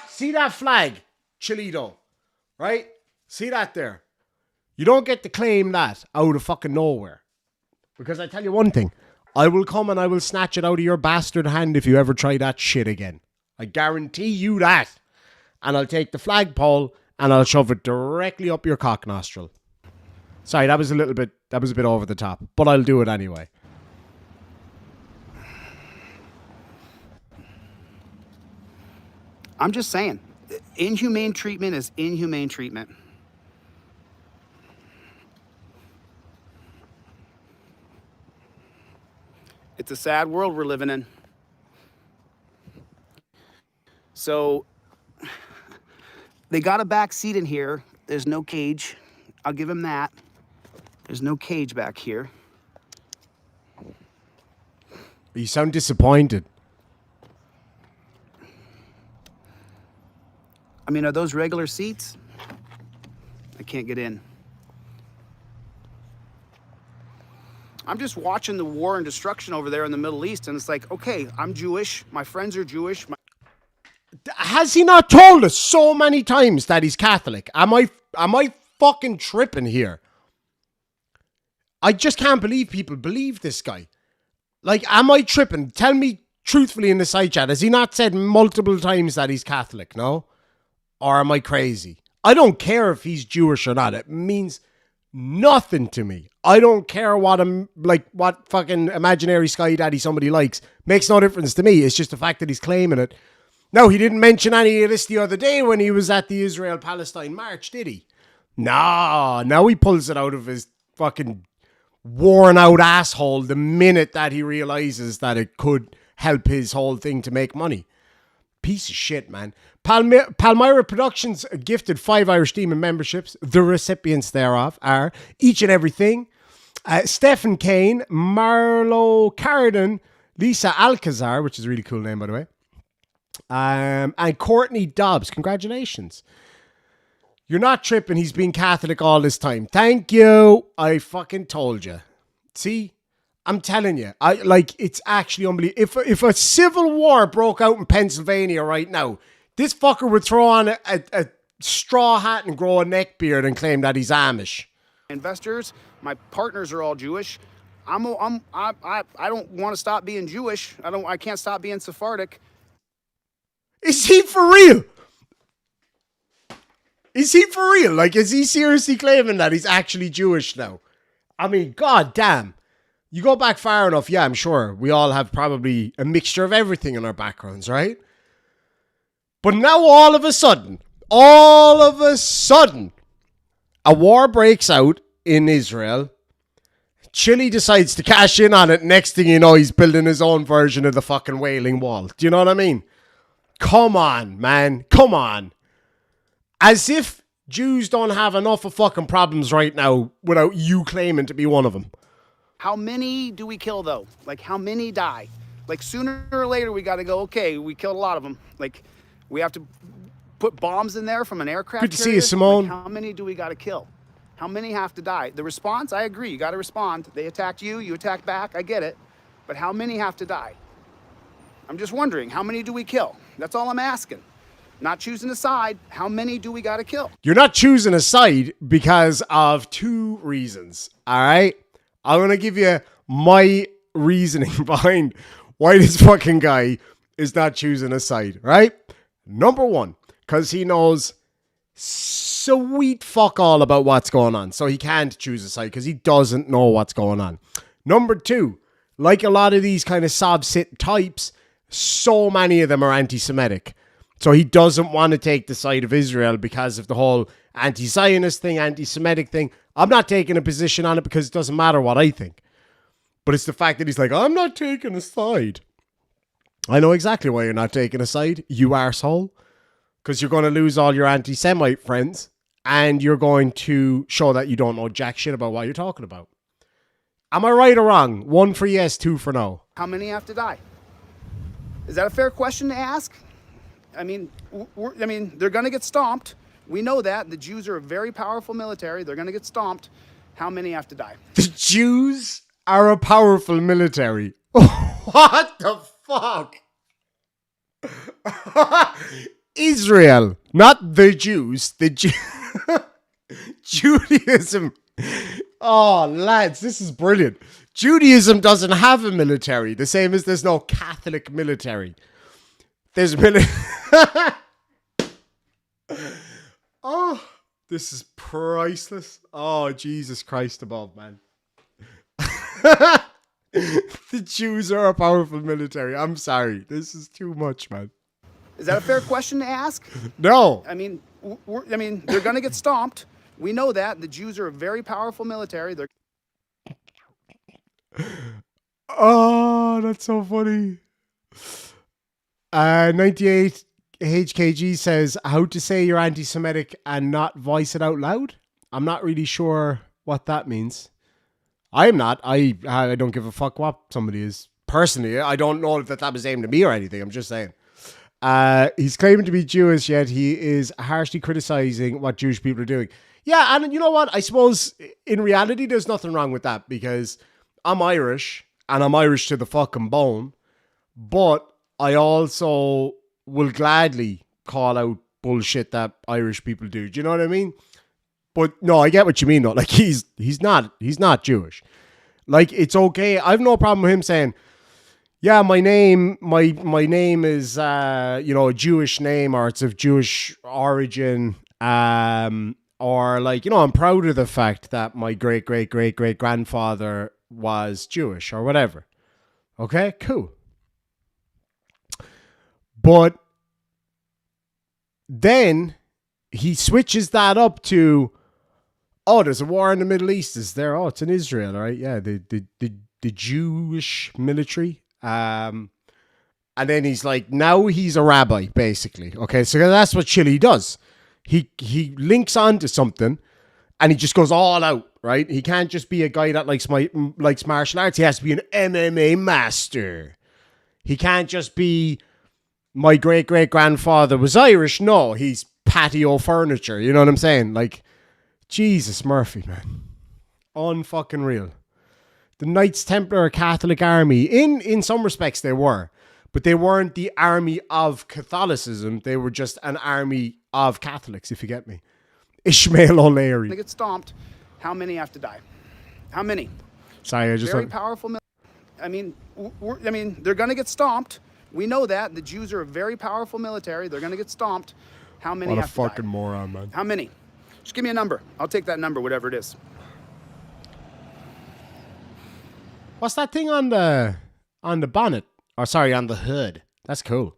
See that flag, Cholito, right? See that there? You don't get to claim that out of fucking nowhere. Because I tell you one thing. I will come and I will snatch it out of your bastard hand if you ever try that shit again. I guarantee you that. And I'll take the flagpole and I'll shove it directly up your cock nostril. Sorry, that was a bit over the top, but I'll do it anyway. I'm just saying, inhumane treatment is inhumane treatment. It's a sad world we're living in. So they got a back seat in here. There's no cage. I'll give him that. There's no cage back here. You sound disappointed. I mean, are those regular seats? I can't get in. I'm just watching the war and destruction over there in the Middle East, and it's like, okay, I'm Jewish. My friends are Jewish. Has he not told us so many times that he's Catholic? Am I fucking tripping here? I just can't believe people believe this guy. Like, am I tripping? Tell me truthfully in the side chat. Has he not said multiple times that he's Catholic? No? Or am I crazy? I don't care if he's Jewish or not. It means nothing to me. I don't care what fucking imaginary sky daddy somebody likes. Makes no difference to me. It's just the fact that he's claiming it. No, he didn't mention any of this the other day when he was at the Israel-Palestine march, did he? No, now he pulls it out of his fucking worn out asshole the minute that he realizes that it could help his whole thing to make money. Piece of shit, man. Palmyra Productions gifted 5 Irish Demon memberships. The recipients thereof are each and everything. Stephen Kane, Marlo Carden, Lisa Alcazar, which is a really cool name, by the way. And Courtney Dobbs. Congratulations. You're not tripping. He's been Catholic all this time. Thank you. I fucking told you. See? I'm telling you. It's actually unbelievable. If a civil war broke out in Pennsylvania right now, this fucker would throw on a straw hat and grow a neck beard and claim that he's Amish. Investors, my partners are all Jewish. I don't want to stop being Jewish. I can't stop being Sephardic. Is he for real? Is he for real? Like, is he seriously claiming that he's actually Jewish now? I mean, god damn. You go back far enough, yeah, I'm sure we all have probably a mixture of everything in our backgrounds, right? But now all of a sudden, a war breaks out in Israel. Chile decides to cash in on it. Next thing you know, he's building his own version of the fucking Wailing Wall. Do you know what I mean? Come on, man. Come on. As if Jews don't have enough of fucking problems right now without you claiming to be one of them. How many do we kill, though? Like, how many die? Like, sooner or later, we got to go, okay, we killed a lot of them. Like, we have to put bombs in there from an aircraft Good to see you, Simone. Like, how many do we got to kill? How many have to die? The response, I agree. You got to respond. They attacked you. You attacked back. I get it. But how many have to die? I'm just wondering, how many do we kill? That's all I'm asking. Not choosing a side. How many do we got to kill? You're not choosing a side because of 2 reasons. All right? I'm going to give you my reasoning behind why this fucking guy is not choosing a side, right? Number 1, because he knows sweet fuck all about what's going on. So he can't choose a side because he doesn't know what's going on. Number 2, like a lot of these kind of sob-sit types, so many of them are anti-Semitic. So he doesn't want to take the side of Israel because of the whole anti-Zionist thing, anti-Semitic thing. I'm not taking a position on it because it doesn't matter what I think. But it's the fact that he's like, I'm not taking a side. I know exactly why you're not taking a side, you arsehole. Because you're going to lose all your anti-Semite friends and you're going to show that you don't know jack shit about what you're talking about. Am I right or wrong? 1 for yes, 2 for no. How many have to die? Is that a fair question to ask? I mean, they're going to get stomped. We know that. The Jews are a very powerful military. They're going to get stomped. How many have to die? The Jews are a powerful military. What the fuck? Israel, not the Jews. Judaism. Oh, lads, this is brilliant. Judaism doesn't have a military, the same as there's no Catholic military. There's Oh, this is priceless. Oh, Jesus Christ above, man. The Jews are a powerful military. I'm sorry. This is too much, man. Is that a fair question to ask? No. I mean, they're going to get stomped. We know that. The Jews are a very powerful military. Oh, that's so funny. 98 HKG says, how to say you're anti-Semitic and not voice it out loud? I'm not really sure what that means. I'm not. I don't give a fuck what somebody is. Personally, I don't know if that was aimed at me or anything. I'm just saying. He's claiming to be Jewish, yet he is harshly criticizing what Jewish people are doing. Yeah, and you know what? I suppose in reality, there's nothing wrong with that because I'm Irish and I'm Irish to the fucking bone. But I also will gladly call out bullshit that Irish people do. Do you know what I mean? But no, I get what you mean though. Like he's not Jewish. Like it's okay. I have no problem with him saying, yeah, my name is a Jewish name or it's of Jewish origin. Or like, I'm proud of the fact that my great grandfather was Jewish or whatever. Okay, cool. But then he switches that up to, oh, there's a war in the Middle East. Is there? Oh, it's in Israel, right? Yeah, the Jewish military. And then he's like, now he's a rabbi, basically. Okay, so that's what Chili does. He links onto something, and he just goes all out, right? He can't just be a guy that likes martial arts. He has to be an MMA master. He can't just be my great grandfather was Irish. No, he's patio furniture. You know what I'm saying? Like, Jesus Murphy, man, unfucking real. The Knights Templar Catholic Army, in some respects they were, but they weren't the army of Catholicism. They were just an army of Catholics, if you get me. Ishmael O'Leary. They get stomped. How many have to die? How many? Sorry, I just very powerful. I mean, they're going to get stomped. We know that the Jews are a very powerful military. They're going to get stomped. How many? What a have to die? fucking moron, man. How many? Just give me a number. I'll take that number, whatever it is. What's that thing on the bonnet? Or sorry, on the hood. That's cool.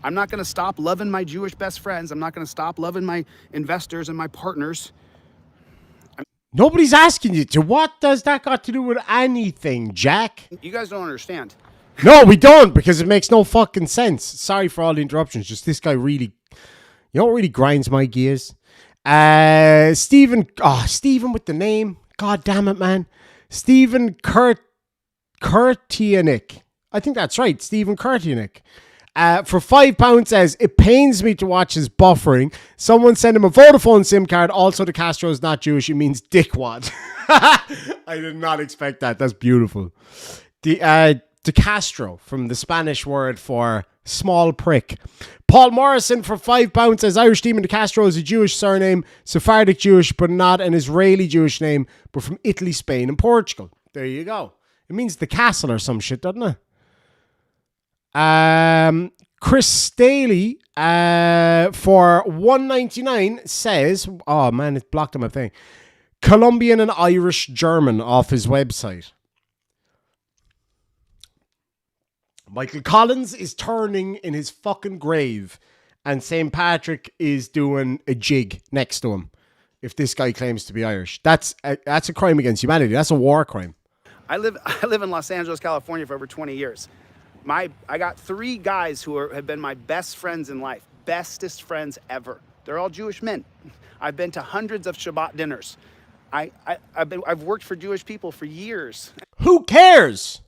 I'm not going to stop loving my Jewish best friends. I'm not going to stop loving my investors and my partners. Nobody's asking you to. What does that got to do with anything, Jack? You guys don't understand. No, we don't, because it makes no fucking sense. Sorry for all the interruptions. Just this guy really, really grinds my gears. Stephen with the name. God damn it, man. Stephen Kurtianik. I think that's right. Stephen Kurtianik. For £5 says, it pains me to watch his buffering. Someone sent him a Vodafone SIM card. Also, De Castro is not Jewish. It means dickwad. I did not expect that. That's beautiful. De Castro, from the Spanish word for small prick. Paul Morrison for £5 says, Irish Demon De Castro is a Jewish surname, Sephardic Jewish, but not an Israeli Jewish name, but from Italy, Spain, and Portugal. There you go. It means the castle or some shit, doesn't it? Chris Staley for $1.99 says, oh man, it blocked on my thing. Colombian and Irish German off his website. Michael Collins is turning in his fucking grave, and St. Patrick is doing a jig next to him. If this guy claims to be Irish, that's a crime against humanity. That's a war crime. I live in Los Angeles, California for over 20 years. I got 3 guys who have been my best friends in life, bestest friends ever. They're all Jewish men. I've been to hundreds of Shabbat dinners. I've worked for Jewish people for years. Who cares?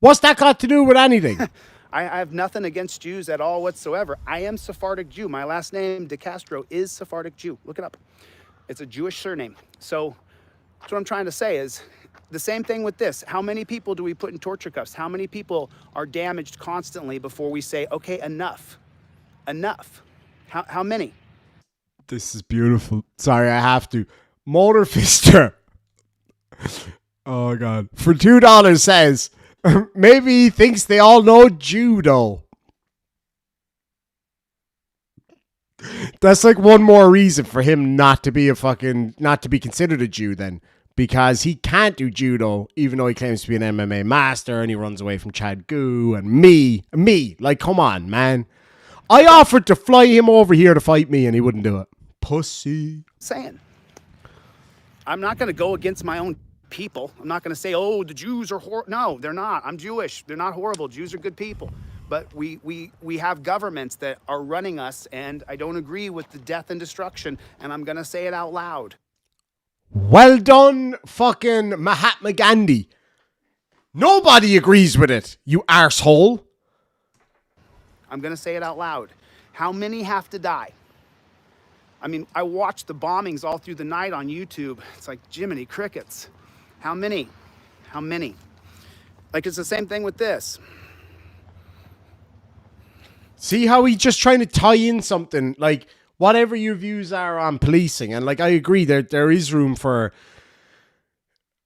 What's that got to do with anything? I have nothing against Jews at all whatsoever. I am Sephardic Jew. My last name, De Castro, is Sephardic Jew. Look it up. It's a Jewish surname. So that's what I'm trying to say is the same thing with this. How many people do we put in torture cuffs? How many people are damaged constantly before we say, okay, enough? Enough. How many? This is beautiful. Sorry, I have to. Motor Fister. Oh, God. For $2 says, maybe he thinks they all know judo. That's like one more reason for him not to be considered a Jew then. Because he can't do judo, even though he claims to be an MMA master, and he runs away from Chad Gu and me. Like, come on, man. I offered to fly him over here to fight me, and he wouldn't do it. Pussy. Saying. I'm not going to go against my own people. I'm not going to say, oh, the Jews are horrible. No, they're not. I'm Jewish. They're not horrible. Jews are good people. But we have governments that are running us, and I don't agree with the death and destruction, and I'm going to say it out loud. Well done, fucking Mahatma Gandhi. Nobody agrees with it, you arsehole. I'm going to say it out loud. How many have to die? I mean, I watched the bombings all through the night on YouTube. It's like Jiminy Crickets. How many? How many? Like, it's the same thing with this. See how he's just trying to tie in something, like, whatever your views are on policing. And, like, I agree, there is room for...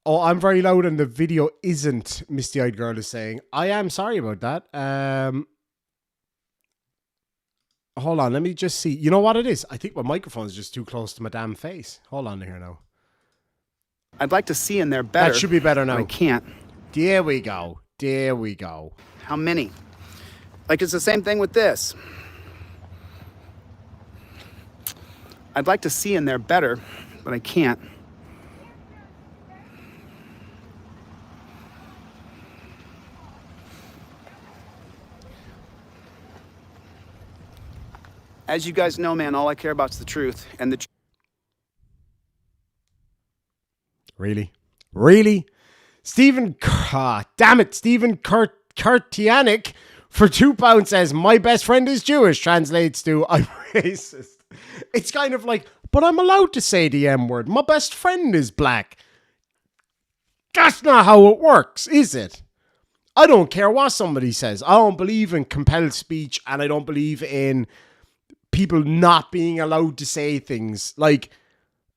Oh, I'm very loud and the video isn't, Misty Eyed Girl is saying. I am sorry about that. Hold on, let me just see. You know what it is? I think my microphone's just too close to my damn face. Hold on here now. I'd like to see in there better. That should be better now. I can't. There we go. There we go. How many? Like, it's the same thing with this. I'd like to see in there better, but I can't. As you guys know, man, all I care about is the truth. And the Really? Really? Stephen, damn it, Stephen Kurtianik for £2 says, my best friend is Jewish, translates to, I'm racist. It's kind of like, but I'm allowed to say the M word. My best friend is black. That's not how it works, is it? I don't care what somebody says. I don't believe in compelled speech, and I don't believe in people not being allowed to say things. Like,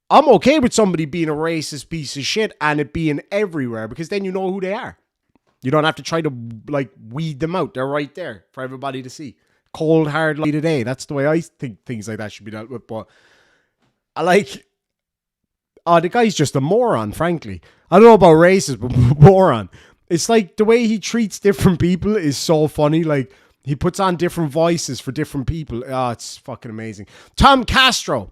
I'm okay with somebody being a racist piece of shit and it being everywhere, because then you know who they are. You don't have to try to, like, weed them out. They're right there for everybody to see. Cold, hard light today. That's the way I think things like that should be dealt with. But I like... Oh, the guy's just a moron, frankly. I don't know about racist, but moron. It's like the way he treats different people is so funny. Like, he puts on different voices for different people. Oh, it's fucking amazing. Tom Castro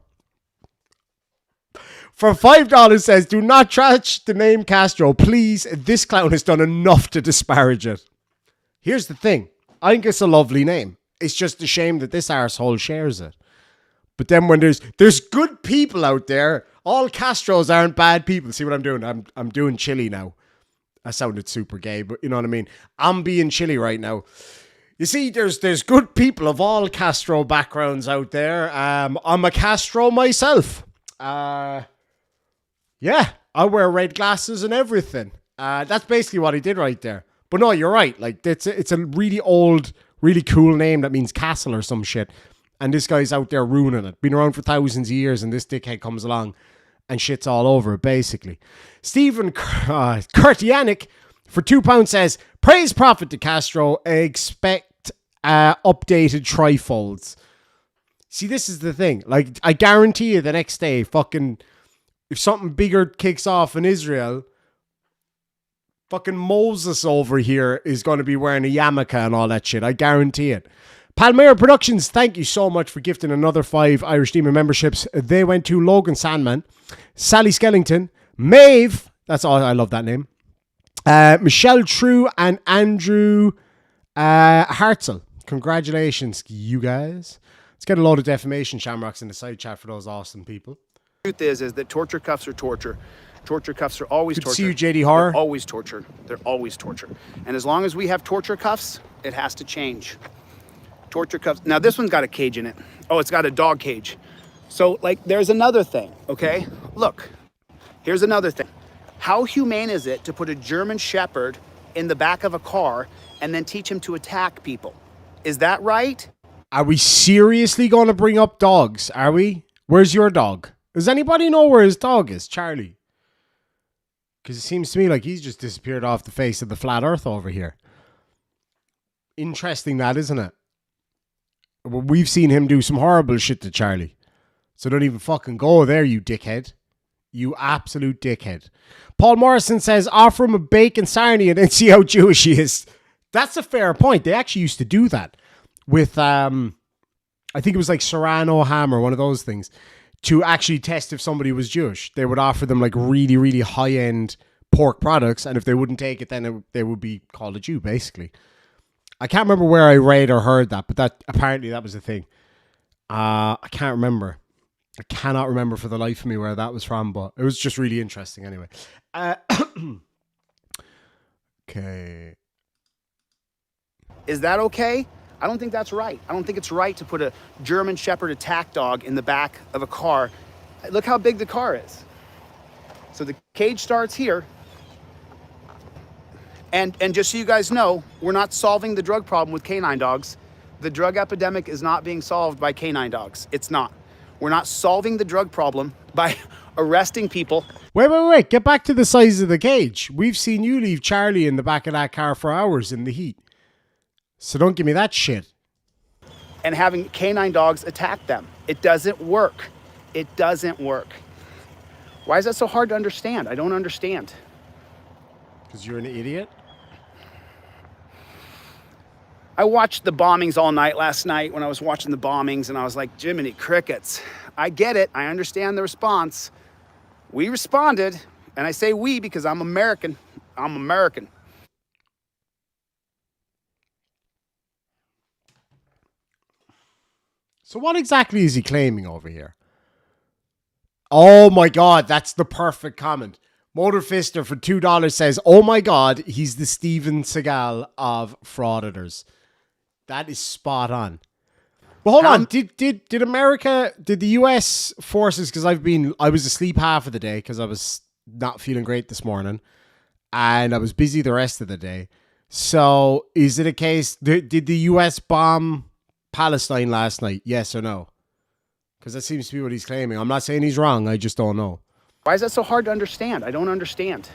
for $5 says, do not trash the name Castro. Please, this clown has done enough to disparage it. Here's the thing. I think it's a lovely name. It's just a shame that this arsehole shares it. But then when there's good people out there, all Castros aren't bad people. See what I'm doing? I'm doing chili now. That sounded super gay, but you know what I mean? I'm being chili right now. You see, there's good people of all Castro backgrounds out there. I'm a Castro myself. Yeah, I wear red glasses and everything. That's basically what he did right there. But no, you're right. Like, it's a really old, really cool name that means castle or some shit. And this guy's out there ruining it. Been around for thousands of years, and this dickhead comes along and shit's all over it, basically. Stephen Kurtianik for £2 says, praise prophet to Castro, expect updated trifolds. See, this is the thing. Like, I guarantee you the next day, fucking, if something bigger kicks off in Israel, fucking Moses over here is going to be wearing a yarmulke and all that shit. I guarantee it. Palmyra Productions, thank you so much for gifting another 5 Irish Demon memberships. They went to Logan Sandman, Sally Skellington, Maeve, that's all, I love that name, Michelle True, and Andrew Hartzell. Congratulations, you guys. Let's get a load of defamation shamrocks in the side chat for those awesome people. truth is that torture cuffs are torture. Torture cuffs are always Good to torture. see you, JD Horror. They're always torture. They're always torture. And as long as we have torture cuffs, it has to change. Torture cuffs. Now, this one's got a cage in it. Oh, it's got a dog cage. So, like, there's another thing, okay? Look, here's another thing. How humane is it to put a German Shepherd in the back of a car and then teach him to attack people? Is that right? Are we seriously going to bring up dogs? Are we? Where's your dog? Does anybody know where his dog is? Charlie. Because it seems to me like he's just disappeared off the face of the flat earth over here. Interesting that, isn't it? We've seen him do some horrible shit to Charlie. So don't even fucking go there, you dickhead. You absolute dickhead. Paul Morrison says, offer him a bacon sarnie and then see how Jewish he is. That's a fair point. They actually used to do that with, I think it was like Serrano ham or one of those things. to actually test if somebody was Jewish. They would offer them like really, really high-end pork products, and if they wouldn't take it, then they would be called a Jew, basically. I can't remember where I read or heard that, but that apparently that was the thing. I can't remember. I cannot remember for the life of me where that was from, but it was just really interesting anyway. Okay. Is that okay? I don't think that's right. I don't think it's right to put a German Shepherd attack dog in the back of a car. Look how big the car is. So the cage starts here. And just so you guys know, we're not solving the drug problem with canine dogs. The drug epidemic is not being solved by canine dogs. It's not. We're not solving the drug problem by arresting people. Wait. Get back to the size of the cage. We've seen you leave Charlie in the back of that car for hours in the heat. So don't give me that shit. And having canine dogs attack them. It doesn't work. It doesn't work. Why is that so hard to understand? I don't understand. Because you're an idiot? I watched the bombings all night last night when I was watching the bombings, and I was like, Jiminy Crickets. I get it. I understand the response. We responded, and I say we because I'm American. I'm American. So what exactly is he claiming over here? Oh my God, that's the perfect comment. Motor Fister for $2 says, oh my God, he's the Steven Seagal of frauditors. That is spot on. But hold on, did America, did the US forces, because I was asleep half of the day because I was not feeling great this morning and I was busy the rest of the day. So is it a case, did the US bomb Palestine last night? Yes or no? Because that seems to be what he's claiming. I'm not saying he's wrong, I just don't know. Why is that so hard to understand? I don't understand.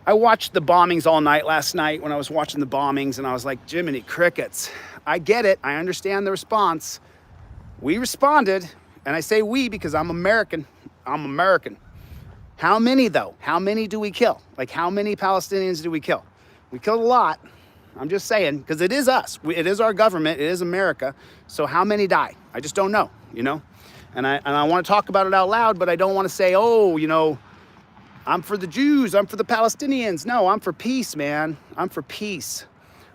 I watched the bombings all night last night when I was watching the bombings, and I was like, Jiminy Crickets. I get it. I understand the response. We responded, and I say we because I'm American. I'm American. How many, though? How many do we kill? Like, how many Palestinians do we kill? We killed a lot. I'm just saying, because it is us. It is our government. It is America. So how many die? I just don't know, you know? And I want to talk about it out loud, but I don't want to say, oh, you know, I'm for the Jews, I'm for the Palestinians. No, I'm for peace, man. I'm for peace.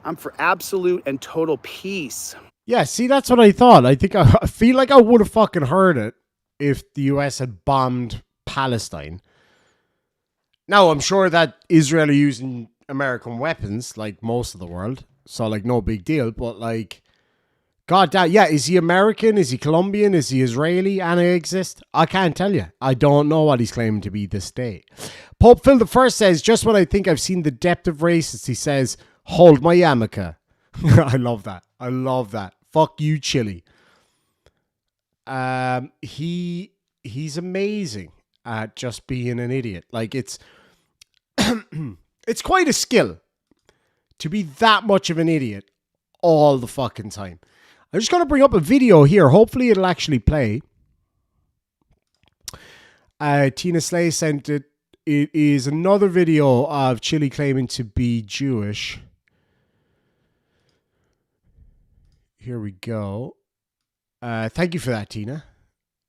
I'm for absolute and total peace. Yeah, see, that's what I thought. I feel like I would have fucking heard it if the US had bombed Palestine. Now, I'm sure that Israel are using American weapons, like most of the world. So, like, no big deal. But, like, God damn, yeah, is he American? Is he Colombian? Is he Israeli? Anna-exist? I can't tell you. I don't know what he's claiming to be this day. Pope Phil I says, just when I think I've seen the depth of racists, he says, hold my yarmulke. I love that. I love that. Fuck you, Chile. He's amazing at just being an idiot. Like, it's it's quite a skill to be that much of an idiot all the fucking time. I'm just going to bring up a video here. Hopefully it'll actually play. Tina Slay sent it. It is another video of Chile claiming to be Jewish. Here we go. Thank you for that, Tina.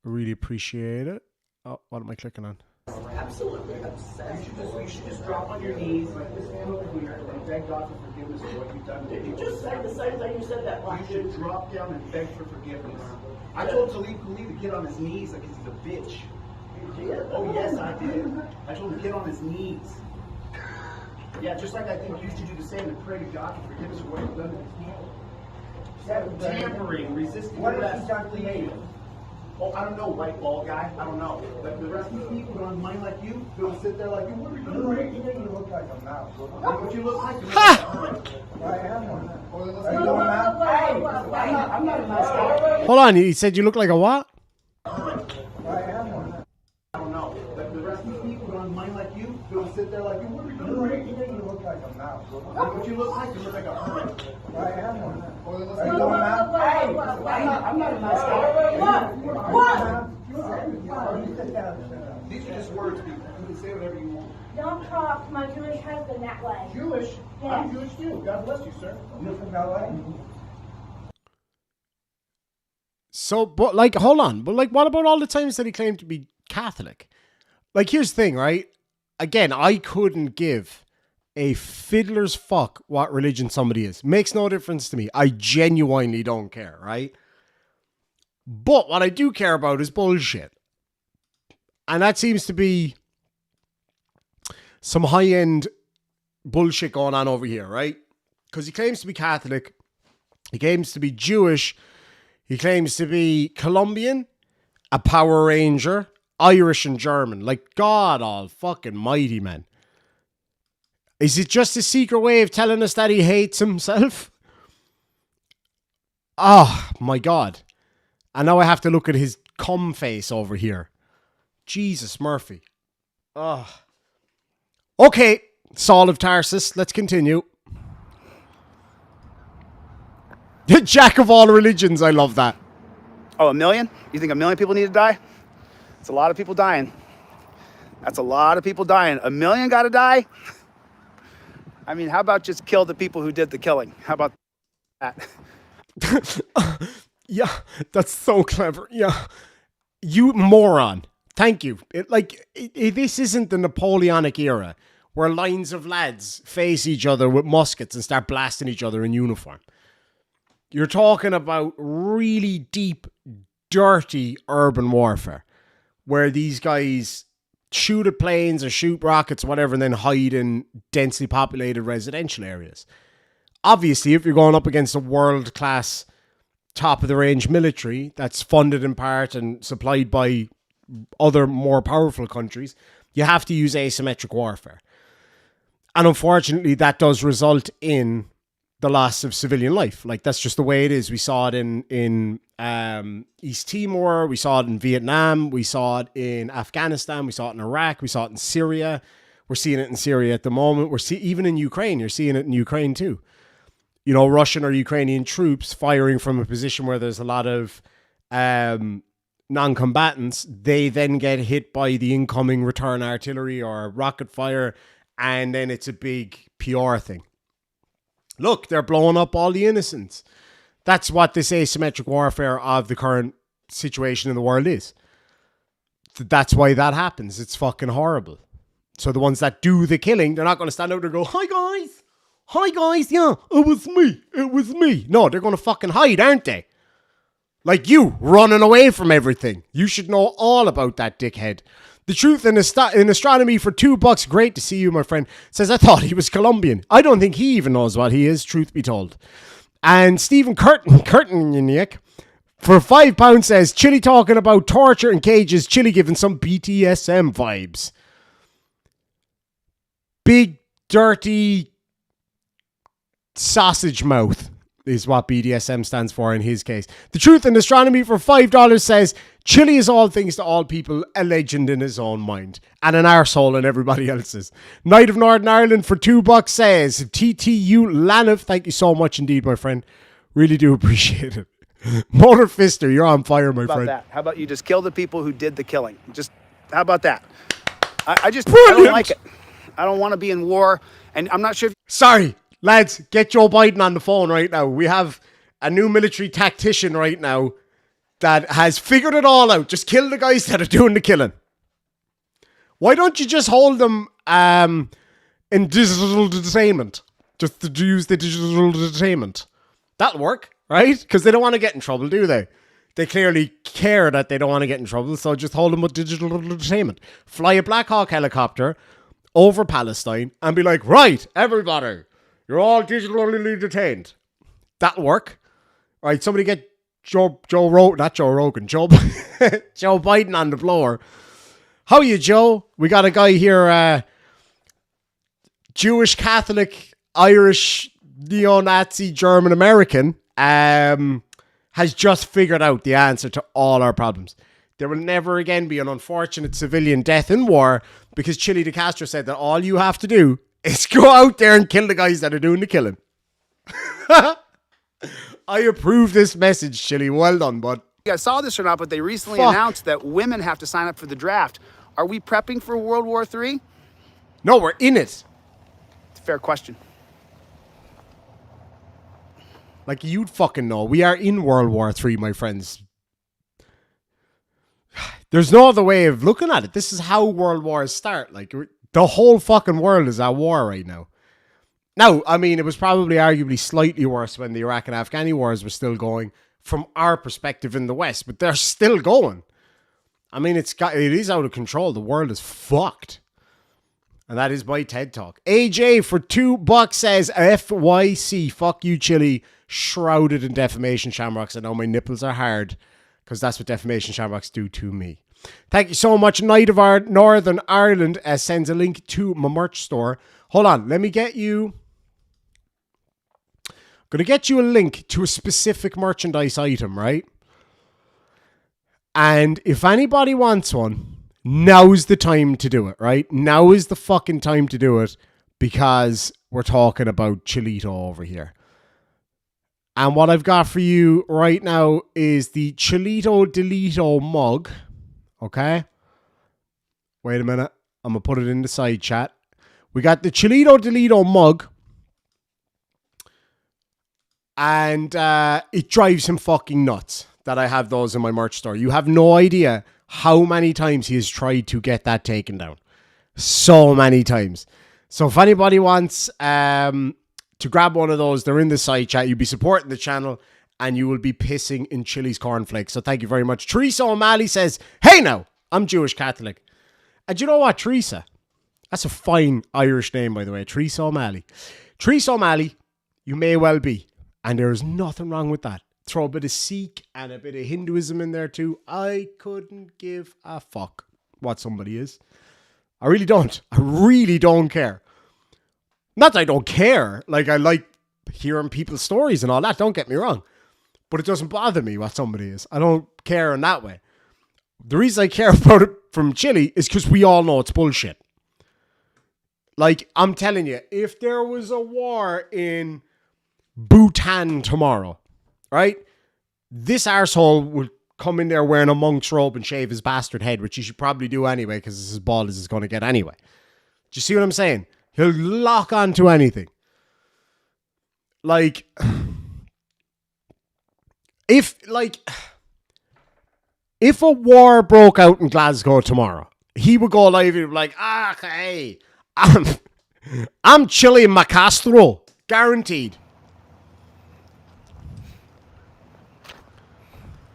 I really appreciate it. Oh, what am I clicking on? Absolutely upset. You should just drop on your knees like this man over here and beg God for forgiveness for what you've done. Did you just say the same thing you said that last year? You should drop down and beg for forgiveness. I told Talib Khalid to get on his knees like he's a bitch. You did? Oh, yes, I did. I told him to get on his knees. Yeah, just like I think you should do the same and pray to God for forgiveness for what you've done to his people. Tampering, resisting arrest, fleeing. Oh, I don't know, white ball guy. I don't know. But the rest of these people don't mind like you. They'll sit there like you. What are you doing? You make me look like a mouse. What you look like? I am one. Are you doing that? I'm not a nice guy. Hold on, he said you look like a what? I am one. I don't know. But the rest of these people don't mind like you. They'll sit there like you. What are you doing? You make me look like a mouse. What you look like? You look like a hermit. I am one. Are you doing that? I'm not a nice guy. What? These are just words, people. You can say whatever you want. Don't talk to my Jewish husband that way. Jewish? Yes. I'm Jewish too. God bless you, sir. You're from LA? So, but like, hold on. But like, what about all the times that he claimed to be Catholic? Like, here's the thing, right? Again, I couldn't give a fiddler's fuck what religion somebody is. Makes no difference to me. I genuinely don't care, right? But what I do care about is bullshit. And that seems to be some high-end bullshit going on over here, right? Because he claims to be Catholic. He claims to be Jewish. He claims to be Colombian, a Power Ranger, Irish and German. Like, God all fucking mighty, man. Is it just a secret way of telling us that he hates himself? Oh, my God. And now I have to look at his cum face over here. Jesus Murphy. Oh. Okay, Saul of Tarsus, let's continue. Jack of all religions, I love that. Oh, 1 million? You think 1 million people need to die? It's a lot of people dying. That's a lot of people dying. 1 million got to die? I mean, how about just kill the people who did the killing? How about that? Yeah, that's so clever. Yeah. You moron. Thank you. This isn't the Napoleonic era where lines of lads face each other with muskets and start blasting each other in uniform. You're talking about really deep, dirty urban warfare where these guys shoot at planes or shoot rockets, whatever, and then hide in densely populated residential areas. Obviously, if you're going up against a world-class, top-of-the-range military that's funded in part and supplied by other more powerful countries, you have to use asymmetric warfare. And unfortunately, that does result in the loss of civilian life. Like, that's just the way it is. We saw it in East Timor, we saw it in Vietnam, we saw it in Afghanistan, we saw it in Iraq, we saw it in Syria. We're seeing it in Syria at the moment. Even in Ukraine, you're seeing it in Ukraine too. You know, Russian or Ukrainian troops firing from a position where there's a lot of non-combatants, they then get hit by the incoming return artillery or rocket fire, and then it's a big PR thing. Look, they're blowing up all the innocents. That's what this asymmetric warfare of the current situation in the world is. That's why that happens. It's fucking horrible. So the ones that do the killing, they're not going to stand out and go, hi guys, yeah, it was me. No, they're going to fucking hide, aren't they? Like you, running away from everything. You should know all about that, dickhead. The Truth in Astronomy for $2. Great to see you, my friend. Says, I thought he was Colombian. I don't think he even knows what he is, truth be told. And Stephen Curtin, for £5 says, Chili talking about torture and cages, Chili giving some BTSM vibes. Big, dirty sausage mouth is what BDSM stands for in his case. The Truth in Astronomy for $5 says, Chili is all things to all people, a legend in his own mind, and an arsehole in everybody else's. Knight of Northern Ireland for $2 says, TTU Laniv, thank you so much indeed, my friend. Really do appreciate it. Motor Fister, you're on fire, my friend. That? How about you just kill the people who did the killing? Just, how about that? I don't like it. I don't want to be in war, and I'm not sure if... Sorry, lads, get Joe Biden on the phone right now. We have a new military tactician right now that has figured it all out. Just kill the guys that are doing the killing. Why don't you just hold them in digital detainment? Just to use the digital detainment. That'll work, right? Because they don't want to get in trouble, do they? They clearly care that they don't want to get in trouble, so just hold them with digital detainment. Fly a Black Hawk helicopter over Palestine and be like, right, everybody, you're all digitally detained. That'll work. Right, somebody get Joe Biden on the floor. How are you, Joe? We got a guy here, Jewish, Catholic, Irish, neo-Nazi, German, American, has just figured out the answer to all our problems. There will never again be an unfortunate civilian death in war because Chili de Castro said that all you have to do is go out there and kill the guys that are doing the killing. I approve this message, Chili. Well done, bud. You guys saw this or not, but they recently announced that women have to sign up for the draft. Are we prepping for World War III? No, we're in it. It's a fair question. Like, you'd fucking know. We are in World War III, my friends. There's no other way of looking at it. This is how world wars start. Like, the whole fucking world is at war right now. Now, I mean, it was probably arguably slightly worse when the Iraq and Afghani wars were still going from our perspective in the West, but they're still going. I mean, it is out of control. The world is fucked. And that is my TED Talk. AJ for $2 says, FYC, fuck you, Chile, shrouded in defamation shamrocks. I know my nipples are hard because that's what defamation shamrocks do to me. Thank you so much. Knight of our Northern Ireland sends a link to my merch store. Hold on, let me get you. I'm going to get you a link to a specific merchandise item, right? And if anybody wants one, now's the time to do it, right? Now is the fucking time to do it because we're talking about Chilito over here. And what I've got for you right now is the Chilito Delito mug. Okay? Wait a minute. I'm going to put it in the side chat. We got the Chilito Delito mug. And it drives him fucking nuts that I have those in my merch store. You have no idea how many times he has tried to get that taken down. So many times. So if anybody wants to grab one of those, they're in the side chat. You'll be supporting the channel and you will be pissing in Chili's cornflakes. So thank you very much. Teresa O'Malley says, hey now, I'm Jewish Catholic. And you know what, Teresa? That's a fine Irish name, by the way. Teresa O'Malley. Teresa O'Malley, you may well be. And there is nothing wrong with that. Throw a bit of Sikh and a bit of Hinduism in there too. I couldn't give a fuck what somebody is. I really don't. I really don't care. Not that I don't care. Like, I like hearing people's stories and all that. Don't get me wrong. But it doesn't bother me what somebody is. I don't care in that way. The reason I care about it from Chile is because we all know it's bullshit. Like, I'm telling you, if there was a war in Bhutan tomorrow, right? This arsehole would come in there wearing a monk's robe and shave his bastard head, which he should probably do anyway because it's as bald as it's going to get anyway. Do you see what I'm saying? He'll lock on to anything. Like, if a war broke out in Glasgow tomorrow, he would go live and be like, hey, I'm Chile Macastro. Guaranteed.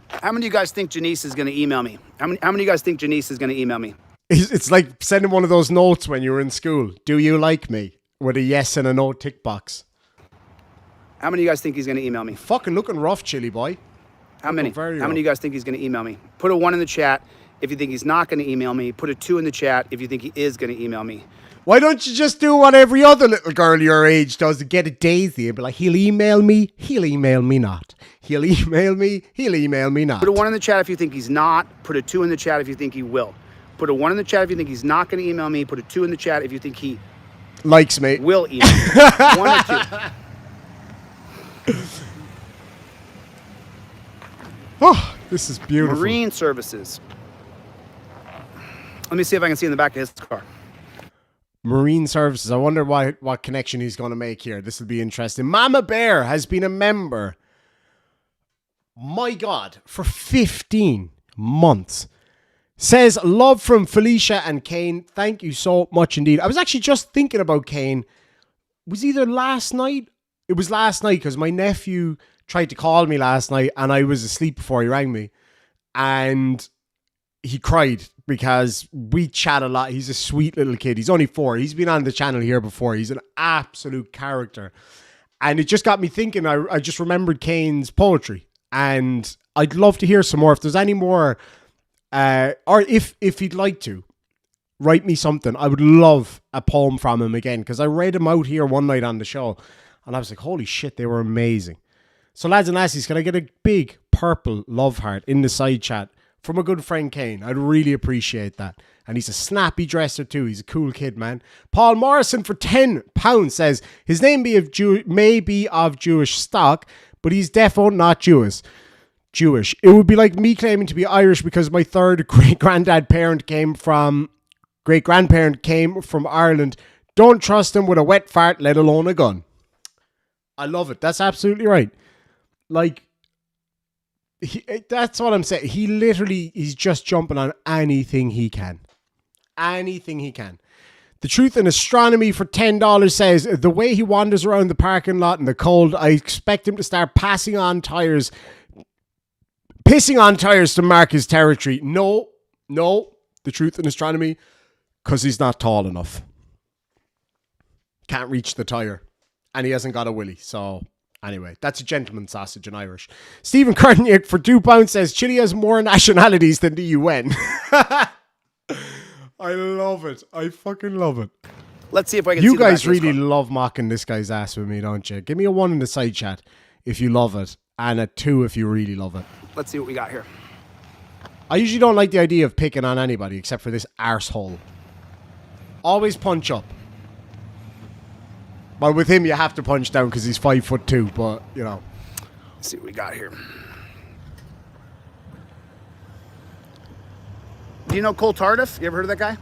How many of you guys think Janice is going to email me? How many of you guys think Janice is going to email me? It's like sending one of those notes when you were in school. Do you like me? With a yes and a no tick box. How many of you guys think he's going to email me? Fucking looking rough, Chili boy. How many? How many of you guys think he's going to email me? Put a 1 in the chat if you think he's not going to email me. Put a 2 in the chat if you think he is going to email me. Why don't you just do what every other little girl your age does and get a daisy and be like, he'll email me not. He'll email me not. Put a 1 in the chat if you think he's not. Put a 2 in the chat if you think he will. Put a 1 in the chat if you think he's not going to email me. Put a 2 in the chat if you think he likes me. Will email me. 1 or 2. Oh, this is beautiful. Marine Services. Let me see if I can see in the back of his car. Marine Services. I wonder what connection he's going to make here. This will be interesting. Mama Bear has been a member, my God, for 15 months. Says, love from Felicia and Kane. Thank you so much indeed. I was actually just thinking about Kane. It was either last night. It was last night because my nephew tried to call me last night and I was asleep before he rang me. And he cried because we chat a lot. He's a sweet little kid. He's only 4. He's been on the channel here before. He's an absolute character. And it just got me thinking. I just remembered Kane's poetry. And I'd love to hear some more. If there's any more, or if he'd like to, write me something. I would love a poem from him again. Because I read him out here one night on the show. And I was like, holy shit, they were amazing. So lads and lassies, can I get a big purple love heart in the side chat from a good friend Kane? I'd really appreciate that. And he's a snappy dresser too. He's a cool kid, man. Paul Morrison for £10 says, his name may be of Jewish stock, but he's defo not Jewish. It would be like me claiming to be Irish because my third great-grandparent came from Ireland. Don't trust him with a wet fart, let alone a gun. I love it. That's absolutely right. Like, That's what I'm saying. He's just jumping on anything he can. Anything he can. The Truth in Astronomy for $10 says, the way he wanders around the parking lot in the cold, I expect him to start pissing on tires to mark his territory. No. The Truth in Astronomy, because he's not tall enough. Can't reach the tire. And he hasn't got a willy, so... Anyway, that's a gentleman's sausage in Irish. Stephen Kernick for £2 says Chile has more nationalities than the UN. I love it. I fucking love it. Let's see if I can. You see the back guys of this really car. love mocking this guy's ass with me, don't you? Give me a 1 in the side chat if you love it, and a 2 if you really love it. Let's see what we got here. I usually don't like the idea of picking on anybody except for this arsehole. Always punch up. Well, with him, you have to punch down because he's 5'2", but, you know. Let's see what we got here. Do you know Cole Tardif? You ever heard of that guy?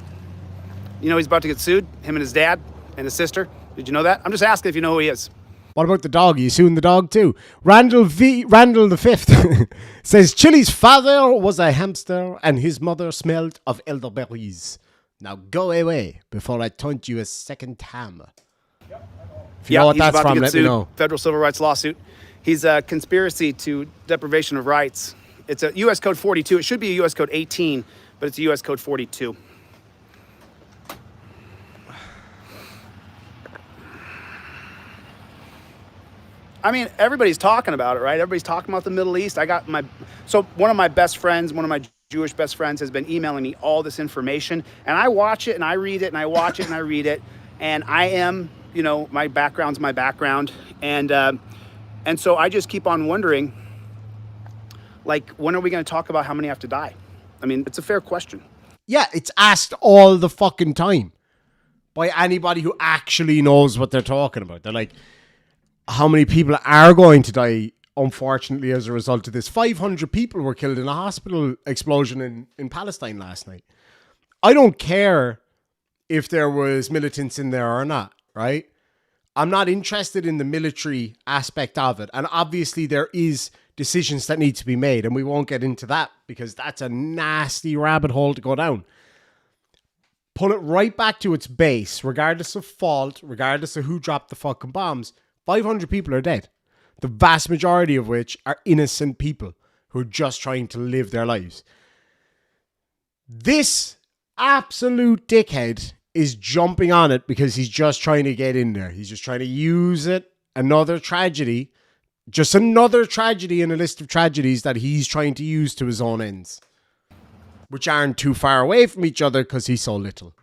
You know he's about to get sued? Him and his dad and his sister. Did you know that? I'm just asking if you know who he is. What about the dog? Are you suing the dog too? Randall the Fifth says Chile's father was a hamster and his mother smelled of elderberries. Now go away before I taunt you a second time. If you know what he's that's about to from, get let me sued. know. Federal civil rights lawsuit. He's a conspiracy to deprivation of rights. It's a U.S. Code 42. It should be a U.S. Code 18, but it's a U.S. Code 42. I mean, everybody's talking about it, right? Everybody's talking about the Middle East. So one of my best friends, one of my Jewish best friends has been emailing me all this information, and I watch it and I read it and I watch it and I read it, and I am, my background's my background, and so I just keep on wondering, like, when are we going to talk about how many have to die? I mean, it's a fair question. Yeah, it's asked all the fucking time by anybody who actually knows what they're talking about. They're like, how many people are going to die, unfortunately, as a result of this? 500 people were killed in a hospital explosion in Palestine last night. I don't care if there was militants in there or not, right? I'm not interested in the military aspect of it. And obviously there is decisions that need to be made, and we won't get into that because that's a nasty rabbit hole to go down. Pull it right back to its base, regardless of fault, regardless of who dropped the fucking bombs. 500 people are dead. The vast majority of which are innocent people who are just trying to live their lives. This absolute dickhead is jumping on it because he's just trying to get in there. He's just trying to use it. Another tragedy. Just another tragedy in a list of tragedies that he's trying to use to his own ends. Which aren't too far away from each other because he's so little.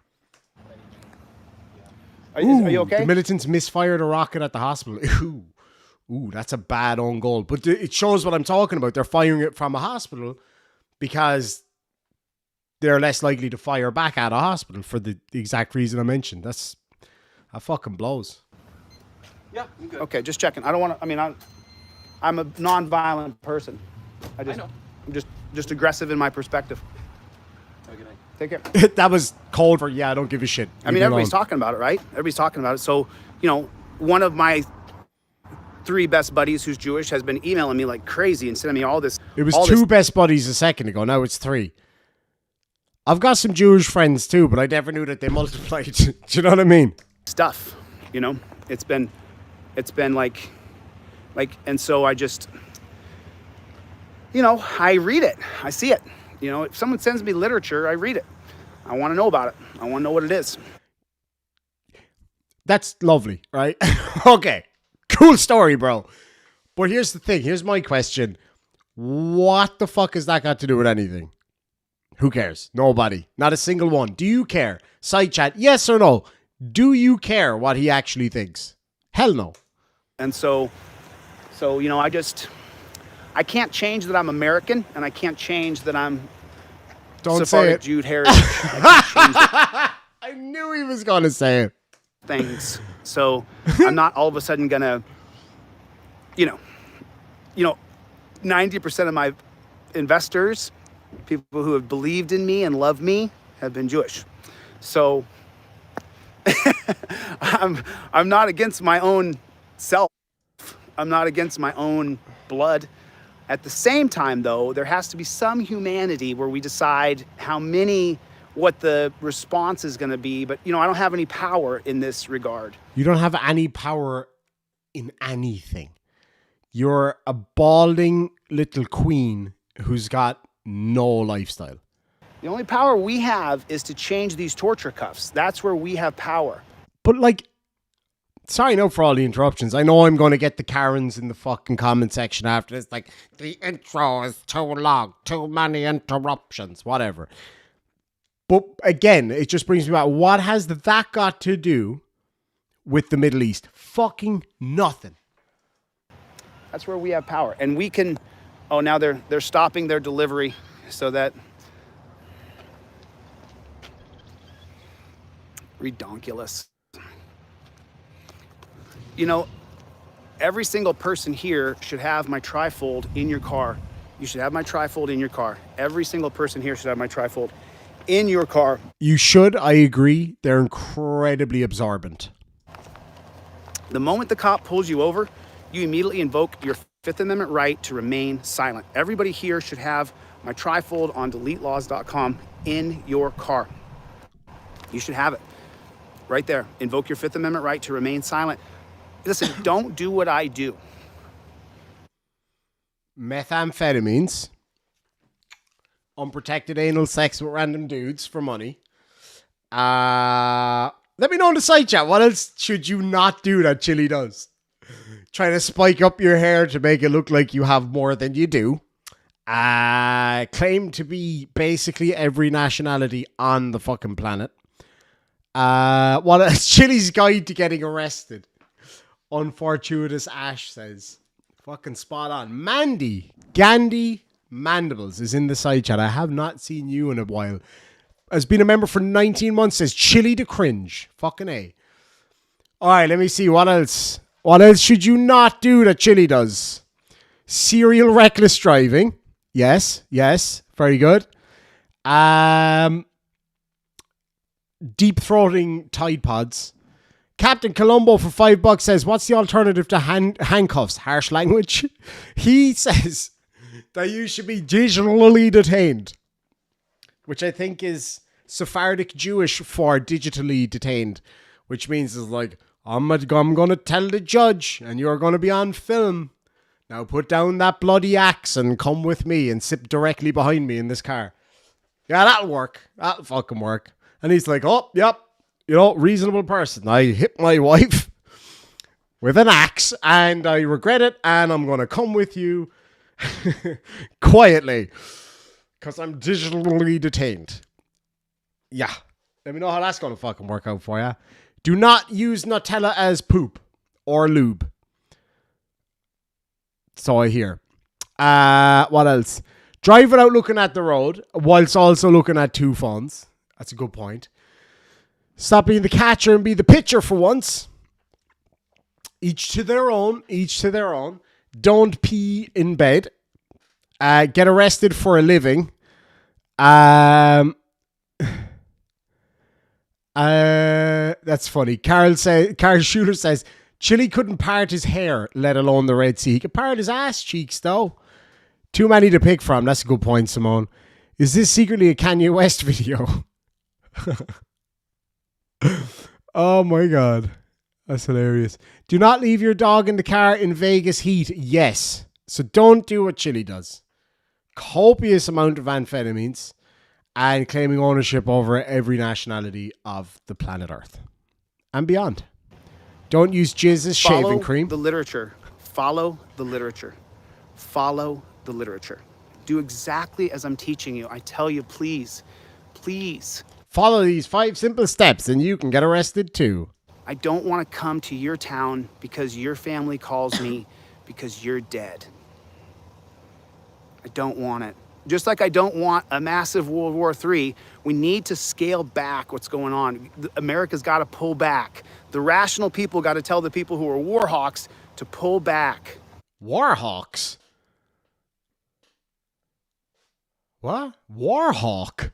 Are you okay? The militants misfired a rocket at the hospital. Ooh, that's a bad own goal. But it shows what I'm talking about. They're firing it from a hospital because they're less likely to fire back at a hospital for the exact reason I mentioned. That fucking blows. Yeah, I'm good. Okay, just checking. I don't want to, I'm a non-violent person. I know. I'm just aggressive in my perspective. Have a good night. Take care. That was cold for, I don't give a shit. I mean, everybody's talking about it, right? Everybody's talking about it. So, one of my 3 best buddies who's Jewish has been emailing me like crazy and sending me all this. It was 2 best buddies a second ago. Now it's 3. I've got some Jewish friends too, but I never knew that they multiplied. Do you know what I mean? Stuff, it's been like, and so I just, I read it. I see it. If someone sends me literature, I read it. I want to know about it. I want to know what it is. That's lovely, right? Okay. Cool story, bro. But here's the thing. Here's my question. What the fuck has that got to do with anything? Who cares? Nobody. Not a single one. Do you care? Side chat, yes or no? Do you care what he actually thinks? Hell no. And so, I can't change that I'm American, and I can't change that I'm Don't say Sephardic it. Jude heritage. I can't change I knew he was going to say it. things. So I'm not all of a sudden gonna, 90% of my investors, people who have believed in me and love me, have been Jewish. So I'm not against my own self. I'm not against my own blood. At the same time, though, there has to be some humanity where we decide what the response is going to be. But, I don't have any power in this regard. You don't have any power in anything. You're a balding little queen who's got no lifestyle. The only power we have is to change these torture cuffs. That's where we have power. But like, sorry no for all the interruptions. I know I'm going to get the Karens in the fucking comment section after this. Like, the intro is too long, too many interruptions, whatever. But again, it just brings me back. What has that got to do with the Middle East? Fucking nothing. That's where we have power. And we can... Oh, now they're stopping their delivery so that... Redonkulous. Every single person here should have my trifold in your car. You should have my trifold in your car. Every single person here should have my trifold in your car. You should, I agree. They're incredibly absorbent. The moment the cop pulls you over, you immediately invoke your Fifth Amendment right to remain silent. Everybody here should have my trifold on DeleteLawz.com in your car. You should have it. Right there. Invoke your Fifth Amendment right to remain silent. Listen, don't do what I do. Methamphetamines. Unprotected anal sex with random dudes for money. Let me know in the side chat. What else should you not do that Chili does? Trying to spike up your hair to make it look like you have more than you do. Claim to be basically every nationality on the fucking planet. What else? Chili's guide to getting arrested. Unfortuitous Ash says. Fucking spot on. Mandy. Gandhi Mandibles is in the side chat. I have not seen you in a while. Has been a member for 19 months. Says Chili to cringe. Fucking A. Alright, let me see. What else? What else should you not do that Chili does? Serial reckless driving. Yes. Very good. Deep throating Tide Pods. Captain Colombo for $5 says, what's the alternative to handcuffs? Harsh language. He says that you should be digitally detained, which I think is Sephardic Jewish for digitally detained, which means it's like, I'm going to tell the judge and you're going to be on film. Now put down that bloody axe and come with me and sit directly behind me in this car. Yeah, that'll work. That'll fucking work. And he's like, oh, yep, reasonable person. I hit my wife with an axe and I regret it and I'm going to come with you quietly because I'm digitally detained. Yeah. Let me know how that's going to fucking work out for you. Do not use Nutella as poop or lube. So I hear. What else? Drive without looking at the road whilst also looking at two phones. That's a good point. Stop being the catcher and be the pitcher for once. Each to their own. Don't pee in bed. Get arrested for a living. That's funny. Carl Shooter says, Chili couldn't part his hair, let alone the Red Sea. He could part his ass cheeks, though. Too many to pick from. That's a good point, Simone. Is this secretly a Kanye West video? Oh my god. That's hilarious. Do not leave your dog in the car in Vegas heat. Yes. So don't do what Chili does. Copious amount of amphetamines and claiming ownership over every nationality of the planet Earth and beyond. Don't use jizz as shaving cream. Follow the literature. Follow the literature. Follow the literature. Do exactly as I'm teaching you. I tell you, please. Follow these 5 simple steps and you can get arrested too. I don't want to come to your town because your family calls me because you're dead. I don't want it. Just like I don't want a massive World War III, we need to scale back what's going on. America's got to pull back. The rational people got to tell the people who are war hawks to pull back. War hawks? What? War hawk?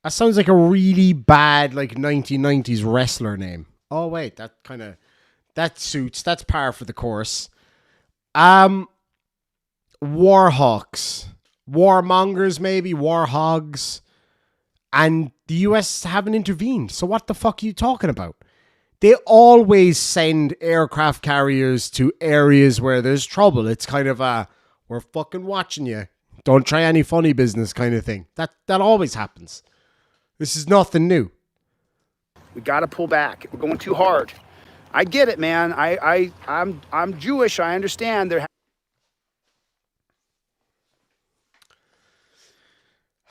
That sounds like a really bad, 1990s wrestler name. Oh, wait, that suits. That's par for the course. warhawks, warmongers, maybe warhogs, and the US haven't intervened. So what the fuck are you talking about? They always send aircraft carriers to areas where there's trouble. It's kind of a, we're fucking watching you. Don't try any funny business kind of thing. That always happens. This is nothing new. We got to pull back. We're going too hard. I get it, man. I'm Jewish. I understand.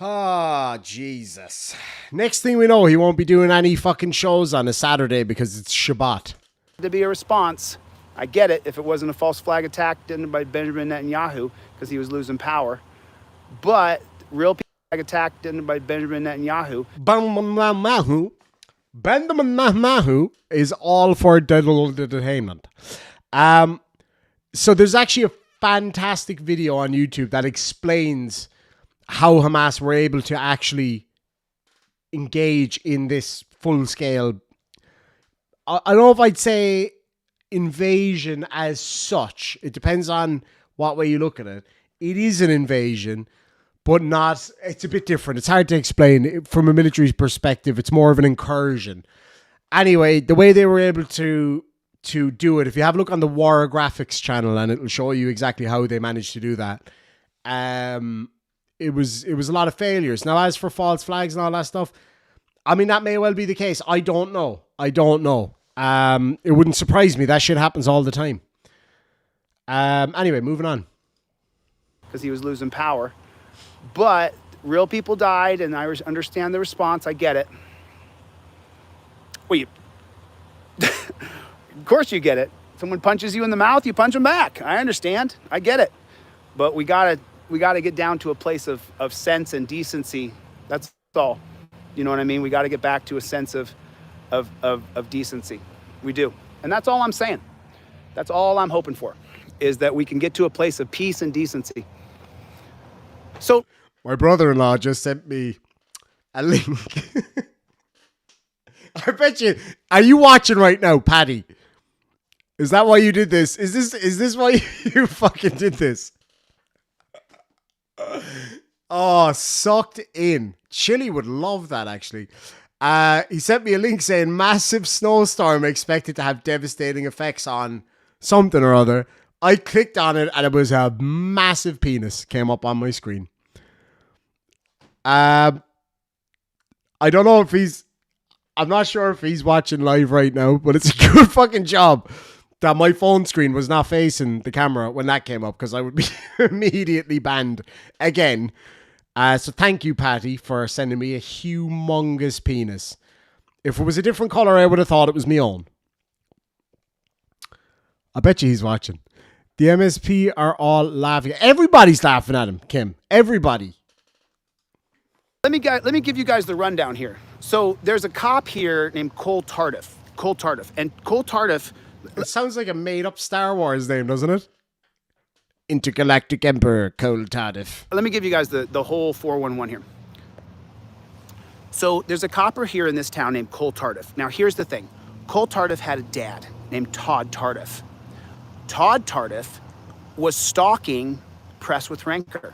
Ah, Jesus. Next thing we know, he won't be doing any fucking shows on a Saturday because it's Shabbat. To be a response. I get it if it wasn't a false flag attack done by Benjamin Netanyahu because he was losing power. But real flag attack done by Benjamin Netanyahu. Benjamin Netanyahu is all for entertainment. So there's actually a fantastic video on YouTube that explains how Hamas were able to actually engage in this full-scale, I don't know if I'd say invasion as such. It depends on what way you look at it. It is an invasion, but not, it's a bit different. It's hard to explain. From a military perspective, it's more of an incursion. Anyway, the way they were able to do it, if you have a look on the War Graphics channel, and it'll show you exactly how they managed to do that. It was a lot of failures. Now, as for false flags and all that stuff, I mean, that may well be the case. I don't know. It wouldn't surprise me. That shit happens all the time. Anyway, moving on. Because he was losing power. But real people died, and I understand the response. I get it. Well, of course you get it. Someone punches you in the mouth, you punch them back. I understand. I get it. But we gotta get down to a place of sense and decency. That's all. You know what I mean? We got to get back to a sense of decency. We do. And that's all I'm saying. That's all I'm hoping for, is that we can get to a place of peace and decency. So my brother-in-law just sent me a link. I bet you, are you watching right now, Paddy? Is that why you did this? Is this why you fucking did this? Oh, sucked in. Chili would love that, actually. He sent me a link saying massive snowstorm expected to have devastating effects on something or other. I clicked on it and it was a massive penis came up on my screen. I don't know if I'm not sure if he's watching live right now, but it's a good fucking job that my phone screen was not facing the camera when that came up, because I would be immediately banned again. So thank you, Patty, for sending me a humongous penis. If it was a different color, I would have thought it was my own. I bet you he's watching. The MSP are all laughing. Everybody's laughing at him, Kim. Everybody. let me give you guys the rundown here. So there's a cop here named Cole Tardif. And Cole Tardif. It sounds like a made-up Star Wars name, doesn't it? Intergalactic Emperor Cole Tardif. Let me give you guys the whole 411 here. So there's a copper here in this town named Cole Tardif. Now here's the thing. Cole Tardif had a dad named Todd Tardif. Todd Tardif was stalking Press with Rancor.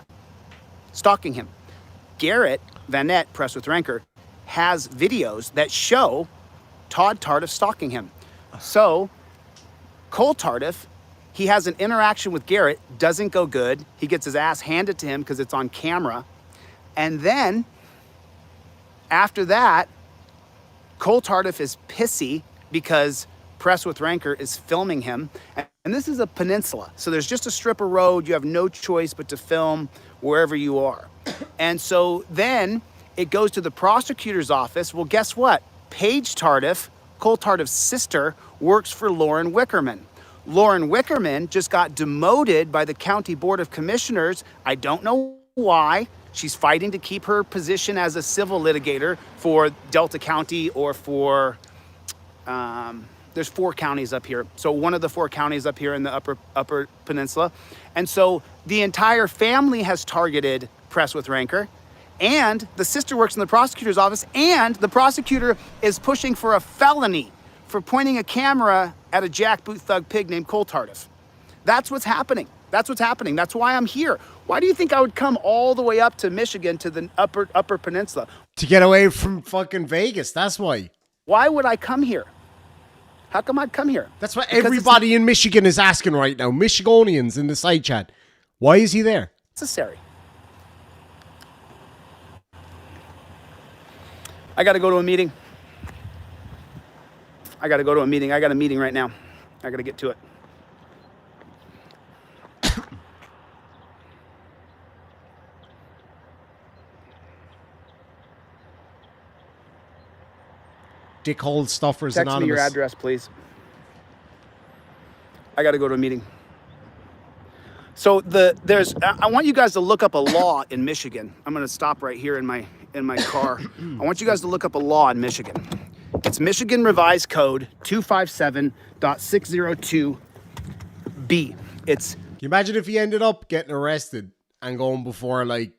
Stalking him. Garrett Vanette, Press with Rancor, has videos that show Todd Tardif stalking him. So Cole Tardif, he has an interaction with Garrett, doesn't go good. He gets his ass handed to him because it's on camera. And then after that, Cole Tardif is pissy because Press with Rancor is filming him. And this is a peninsula. So there's just a strip of road. You have no choice but to film wherever you are. And so then it goes to the prosecutor's office. Well, guess what? Paige Tardif, Cole Tardif's sister, works for Lauren Wickerman. Lauren Wickerman just got demoted by the County Board of Commissioners. I don't know why. She's fighting to keep her position as a civil litigator for Delta County or for, there's 4 counties up here. So one of the 4 counties up here in the upper peninsula. And so the entire family has targeted Press with Rancor. And the sister works in the prosecutor's office. And the prosecutor is pushing for a felony for pointing a camera at a jackboot thug pig named Cole Tardif. That's what's happening. That's what's happening. That's why I'm here. Why do you think I would come all the way up to Michigan to the upper peninsula? To get away from fucking Vegas. That's why. Why would I come here? How come I'd come here? That's what Because everybody in Michigan is asking right now. Michigonians in the side chat. Why is he there? it's necessary. I got to go to a meeting. I got a meeting right now. I got to get to it. Dickhole Stuffers Text Anonymous. me your address, please. I got to go to a meeting. So I want you guys to look up a law in Michigan. I'm going to stop right here in my car. I want you guys to look up a law in Michigan. It's Michigan Revised Code 257.602B. It's Can you imagine if he ended up getting arrested and going before like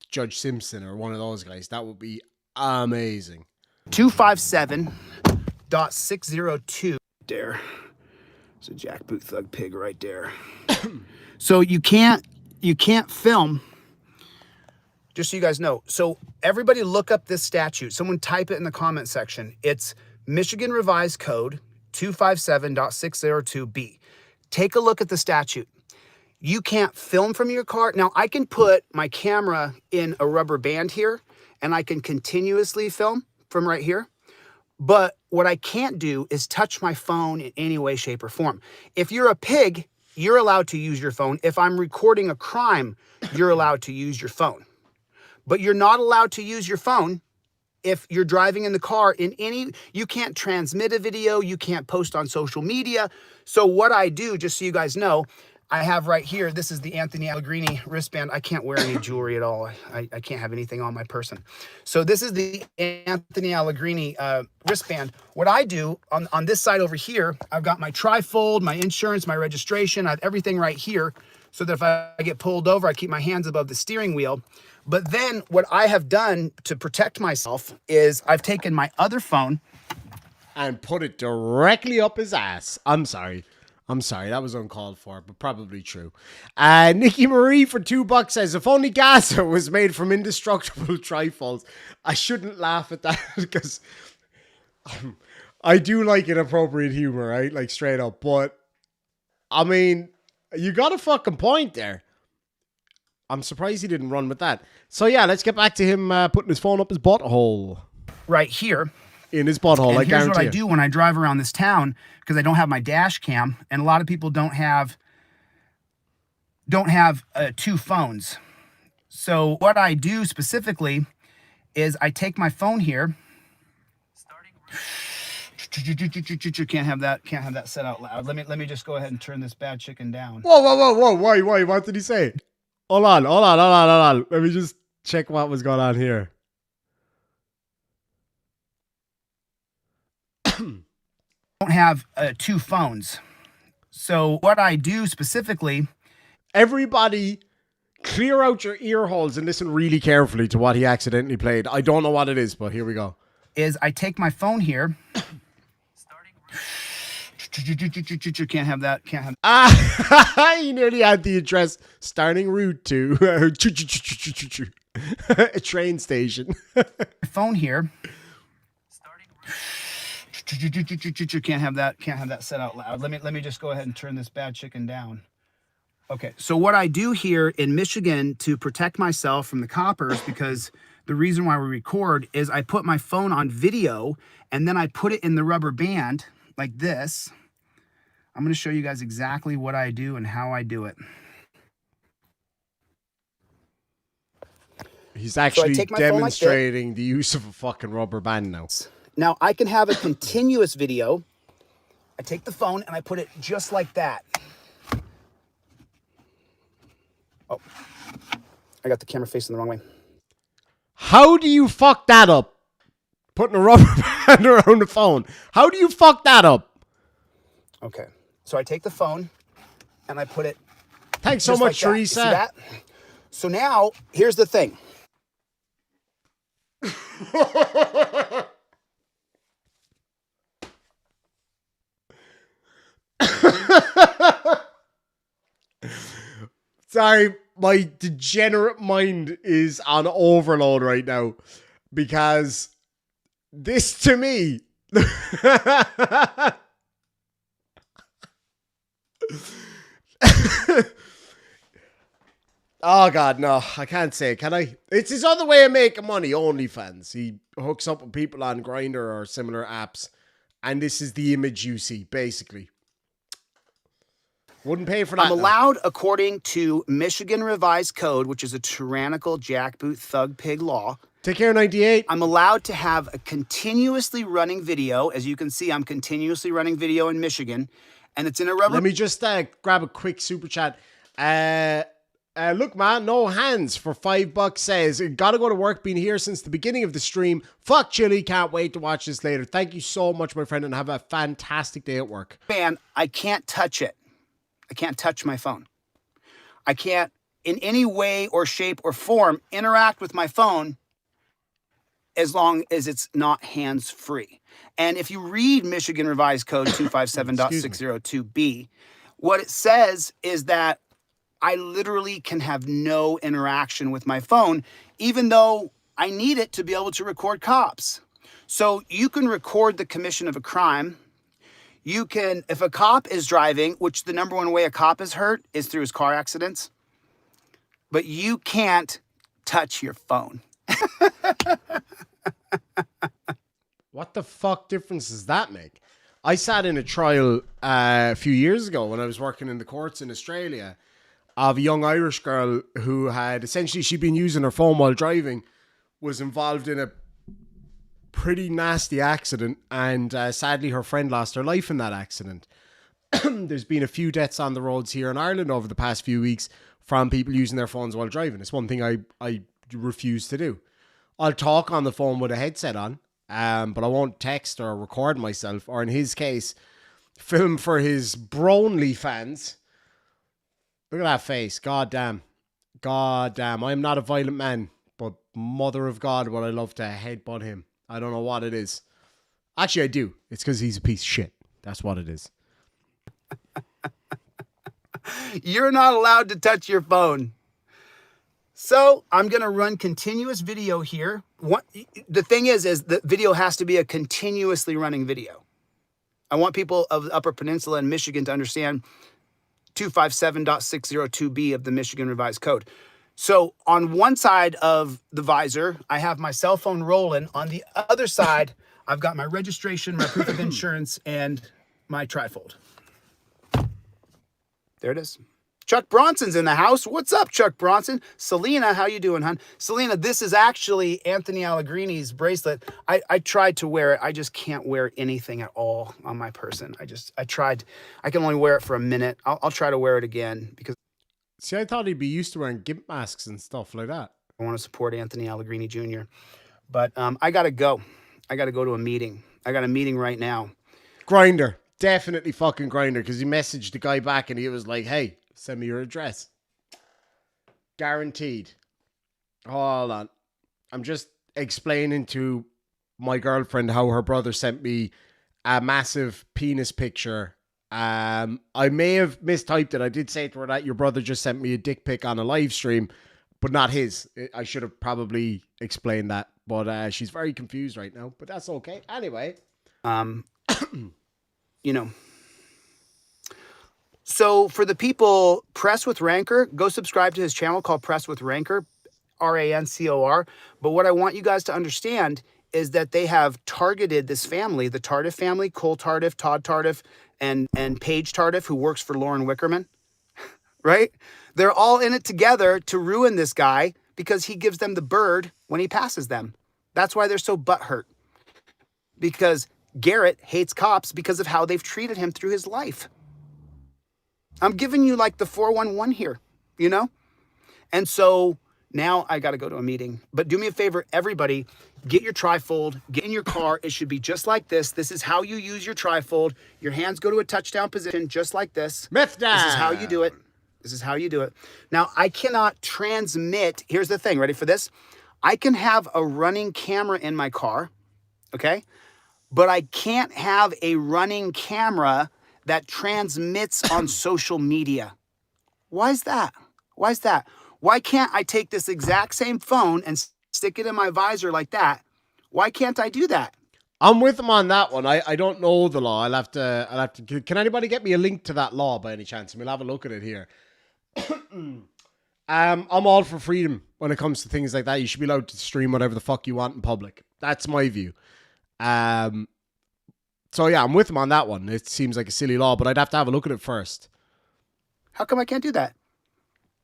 Judge Simpson or one of those guys? That would be amazing. 257.602. There. There's a jackboot thug pig right there. So you can't film. Just so you guys know. So everybody look up this statute. Someone type it in the comment section. It's Michigan Revised Code 257.602B. Take a look at the statute. You can't film from your car. Now, I can put my camera in a rubber band here, and I can continuously film from right here. But what I can't do is touch my phone in any way, shape, or form. If you're a pig, you're allowed to use your phone. If I'm recording a crime, you're allowed to use your phone. But you're not allowed to use your phone if you're driving in the car you can't transmit a video, you can't post on social media. So what I do, just so you guys know, I have right here, this is the Anthony Allegrini wristband. I can't wear any jewelry at all. I can't have anything on my person. So this is the Anthony Allegrini wristband. What I do on this side over here, I've got my trifold, my insurance, my registration. I have everything right here so that if I get pulled over, I keep my hands above the steering wheel. But then what I have done to protect myself is I've taken my other phone and put it directly up his ass. I'm sorry. That was uncalled for, but probably true. Nikki Marie for $2 says, if only Gaza was made from indestructible trifolds. I shouldn't laugh at that because I do like inappropriate humor, right? Like straight up. But I mean, you got a fucking point there. I'm surprised he didn't run with that. So yeah, let's get back to him putting his phone up his butthole. right here. In his butthole, I guarantee. Here's what I do when I drive around this town, because I don't have my dash cam, and a lot of people don't have two phones. So what I do specifically is I take my phone here. Can't have that set out loud. Let me just go ahead and turn this bad chicken down. Whoa. Why? What did he say? Hold on. Let me just check what was going on here. Don't have two phones. So what I do specifically, everybody clear out your ear holes and listen really carefully to what he accidentally played. I don't know what it is, but here we go. Is I take my phone here. Can't have that. He nearly had the address starting route to a train station. Phone here. Can't have that set out loud. Let me just go ahead and turn this bad chicken down. Okay, so what I do here in Michigan to protect myself from the coppers, because the reason why we record is I put my phone on video and then I put it in the rubber band like this. I'm going to show you guys exactly what I do and how I do it. He's actually demonstrating the use of a fucking rubber band now. Now I can have a continuous video. I take the phone and I put it just like that. Oh, I got the camera facing the wrong way. How do you fuck that up? Putting a rubber band around the phone. How do you fuck that up? Okay, so I take the phone and I put it. Thanks so much, like Teresa. See that? So now here's the thing. Sorry, my degenerate mind is on overload right now because this to me. Oh God, no, I can't say. Can I? It's his other way of making money. OnlyFans. He hooks up with people on Grindr or similar apps, and this is the image you see. Basically, wouldn't pay for that. I'm allowed, according to Michigan Revised Code, which is a tyrannical jackboot thug pig law. Take care, 98. I'm allowed to have a continuously running video. As you can see, I'm continuously running video in Michigan, and it's in a rubber. Let me just grab a quick super chat. Look, man, no hands for $5 says, gotta go to work, been here since the beginning of the stream. Fuck Chili, can't wait to watch this later. Thank you so much, my friend, and have a fantastic day at work. Man, I can't touch it. I can't touch my phone. I can't, in any way or shape or form, interact with my phone as long as it's not hands-free. And if you read Michigan Revised Code 257.602B, what it says is that I literally can have no interaction with my phone, even though I need it to be able to record cops. So you can record the commission of a crime. You can, if a cop is driving, which the number one way a cop is hurt is through his car accidents, but you can't touch your phone. What the fuck difference does that make? I sat in a trial a few years ago when I was working in the courts in Australia of a young Irish girl who had essentially, she'd been using her phone while driving, was involved in a pretty nasty accident, and sadly her friend lost her life in that accident. There's been a few deaths on the roads here in Ireland over the past few weeks from people using their phones while driving. It's one thing I refuse to do. I'll talk on the phone with a headset on, but I won't text or record myself, or in his case, film for his Brownlee fans. Look at that face. God damn. God damn. I am not a violent man, but mother of God, would I love to headbutt him. I don't know what it is. Actually, I do. It's because he's a piece of shit. That's what it is. You're not allowed to touch your phone. So I'm going to run continuous video here. The thing is the video has to be a continuously running video. I want people of the Upper Peninsula and Michigan to understand 257.602B of the Michigan Revised Code. So on one side of the visor, I have my cell phone rolling. On the other side, I've got my registration, my proof of insurance, and my trifold. There it is. Chuck Bronson's in the house. What's up, Chuck Bronson? Selena, how you doing, hon? Selena, this is actually Anthony Allegrini's bracelet. I tried to wear it. I just can't wear anything at all on my person. I tried. I can only wear it for a minute. I'll try to wear it again because... See, I thought he'd be used to wearing gimp masks and stuff like that. I want to support Anthony Allegrini Jr. But I got to go. I got to go to a meeting. I got a meeting right now. Grindr. Definitely fucking Grindr, because he messaged the guy back and he was like, hey, send me your address. Guaranteed. Hold on. I'm just explaining to my girlfriend how her brother sent me a massive penis picture. I may have mistyped it. I did say to her that your brother just sent me a dick pic on a live stream, but not his. I should have probably explained that. But she's very confused right now. But that's okay. Anyway. You know. So for the people, Press with Rancor, go subscribe to his channel called Press with Rancor, RANCOR. But what I want you guys to understand is that they have targeted this family, the Tardif family, Cole Tardif, Todd Tardif, and Paige Tardif, who works for Lauren Wickerman, right? They're all in it together to ruin this guy because he gives them the bird when he passes them. That's why they're so butthurt. Because Garrett hates cops because of how they've treated him through his life. I'm giving you like the 411 here, you know? And so now I got to go to a meeting. But do me a favor, everybody, get your trifold, get in your car. It should be just like this. This is how you use your trifold. Your hands go to a touchdown position just like this. Meth down. This is how you do it. This is how you do it. Now, I cannot transmit. Here's the thing. Ready for this? I can have a running camera in my car, okay? But I can't have a running camera that transmits on social media. Why is that? Why is that? Why can't I take this exact same phone and stick it in my visor like that? Why can't I do that? I'm with him on that one. I don't know the law. I'll have to. Can anybody get me a link to that law by any chance? And we'll have a look at it here. I'm all for freedom when it comes to things like that. You should be allowed to stream whatever the fuck you want in public. That's my view. So yeah, I'm with him on that one. It seems like a silly law, but I'd have to have a look at it first. How come I can't do that?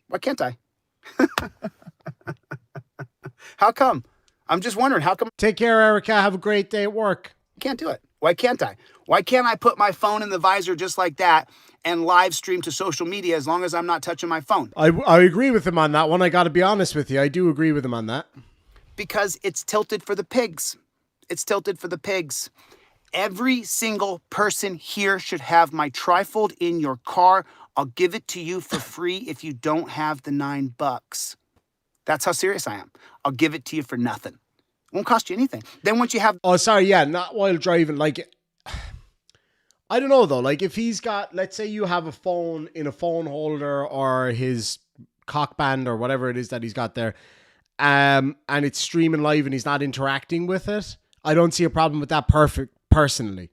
Why can't I? How come? I'm just wondering, how come Take care, Erica. Have a great day at work. I can't do it? Why can't I? Why can't I put my phone in the visor just like that and live stream to social media as long as I'm not touching my phone? I agree with him on that one. I got to be honest with you. I do agree with him on that. Because it's tilted for the pigs. It's tilted for the pigs. Every single person here should have my trifold in your car. I'll give it to you for free if you don't have the $9. That's how serious I am. I'll give it to you for nothing. It won't cost you anything. Then once you have... Oh, sorry. Yeah, not while driving. Like, I don't know, though. Like, if he's got... Let's say you have a phone in a phone holder or his cock band or whatever it is that he's got there, and it's streaming live and he's not interacting with it, I don't see a problem with that personally.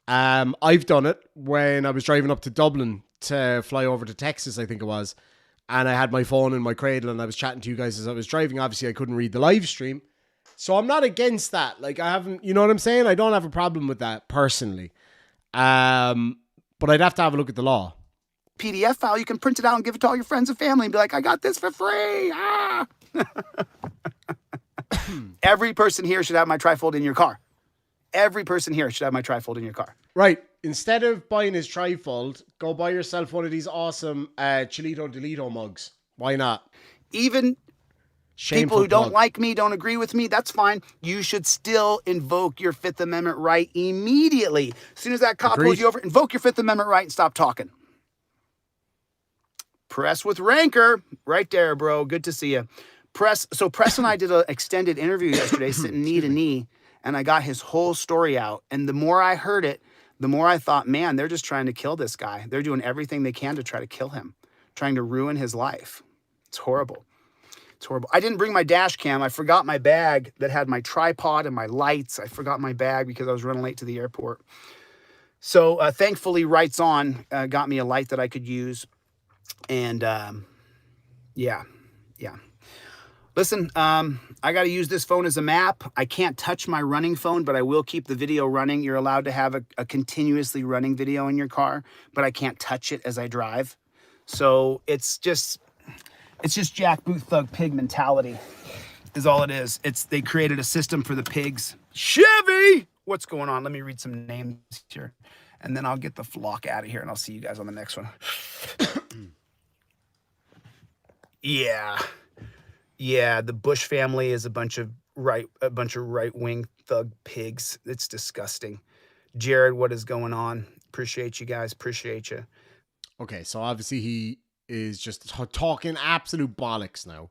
I've done it when I was driving up to Dublin to fly over to Texas, I think it was. And I had my phone in my cradle and I was chatting to you guys as I was driving. Obviously, I couldn't read the live stream. So I'm not against that. Like, I haven't, you know what I'm saying? I don't have a problem with that personally. But I'd have to have a look at the law. PDF file, you can print it out and give it to all your friends and family and be like, I got this for free. Ah! Every person here should have my trifold in your car. Every person here should have my trifold in your car. Right. Instead of buying his trifold, go buy yourself one of these awesome Chilito Delito mugs. Why not? Even Shameful people who don't plug. like me, don't agree with me, that's fine. You should still invoke your Fifth Amendment right immediately. As soon as that cop pulls Agreed. you over, invoke your Fifth Amendment right and stop talking. Press with rancor. Right there, bro. Good to see you. Press and I did an extended interview yesterday, sitting knee to knee, and I got his whole story out. And the more I heard it, the more I thought, man, they're just trying to kill this guy. They're doing everything they can to try to kill him, trying to ruin his life. It's horrible. It's horrible. I didn't bring my dash cam. I forgot my bag that had my tripod and my lights. I forgot my bag because I was running late to the airport. So thankfully, Rights On got me a light that I could use. And yeah. Listen, I got to use this phone as a map. I can't touch my running phone, but I will keep the video running. You're allowed to have a continuously running video in your car, but I can't touch it as I drive. So it's just jackboot thug pig mentality is all it is. They created a system for the pigs. Chevy! What's going on? Let me read some names here. And then I'll get the flock out of here and I'll see you guys on the next one. Yeah, the Bush family is a bunch of right-wing thug pigs. It's disgusting. Jared, what is going on? Appreciate you guys. Appreciate you. Okay, so obviously he is just talking absolute bollocks now.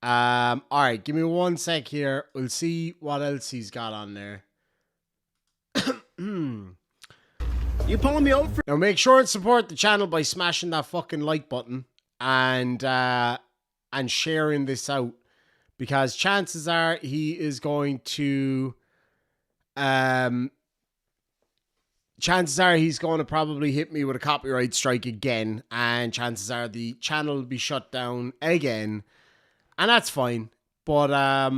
All right, give me 1 sec here. We'll see what else he's got on there. You pulling me over? Now make sure and support the channel by smashing that fucking like button and sharing this out, because chances are he is going to probably hit me with a copyright strike again, and chances are the channel will be shut down again, and that's fine. But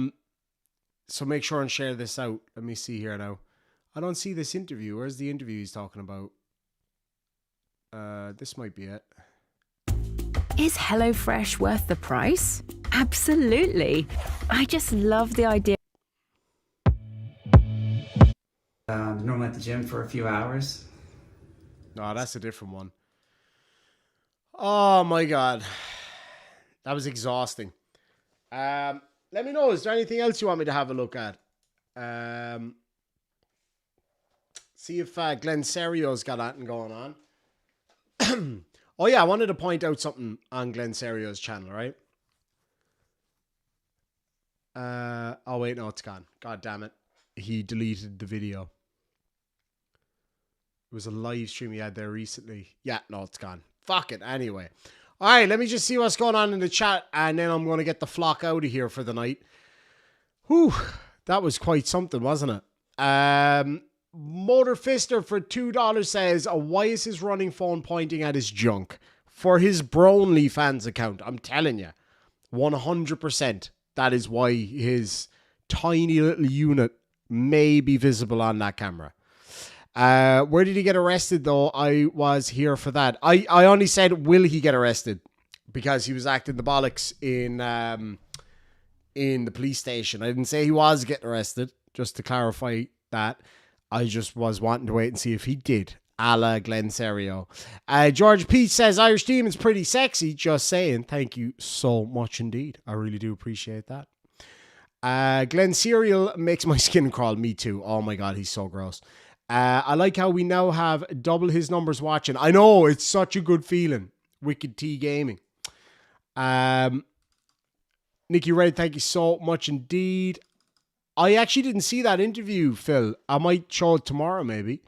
so make sure and share this out. Let me see here now. I don't see this interview. Where's the interview he's talking about? This might be it. Is HelloFresh worth the price? Absolutely. I just love the idea. Normally at the gym for a few hours. No, that's a different one. Oh my God. That was exhausting. Let me know, is there anything else you want me to have a look at? See if Glenn Serio's got anything going on. Oh yeah, I wanted to point out something on Glenn Serio's channel, right? Oh wait, no, it's gone. God damn it. He deleted the video. It was a live stream he had there recently. Yeah, no, it's gone. Fuck it. Anyway. All right, let me just see what's going on in the chat, and then I'm going to get the flock out of here for the night. Whew, that was quite something, wasn't it? Motor Fister for $2 says, why is his running phone pointing at his junk? For his Brownlee fans account, I'm telling you, 100%. That is why his tiny little unit may be visible on that camera. Where did he get arrested, though? I was here for that. I only said, will he get arrested? Because he was acting the bollocks in the police station. I didn't say he was getting arrested, just to clarify that. I just was wanting to wait and see if he did. A la Glenn Serio. George P says, Irish Demon's pretty sexy. Just saying. Thank you so much indeed. I really do appreciate that. Glenn Serial makes my skin crawl. Me too. Oh my God, he's so gross. I like how we now have double his numbers watching. I know, it's such a good feeling. Wicked T Gaming. Nikki Red, thank you so much indeed. I actually didn't see that interview, Phil. I might show it tomorrow, maybe.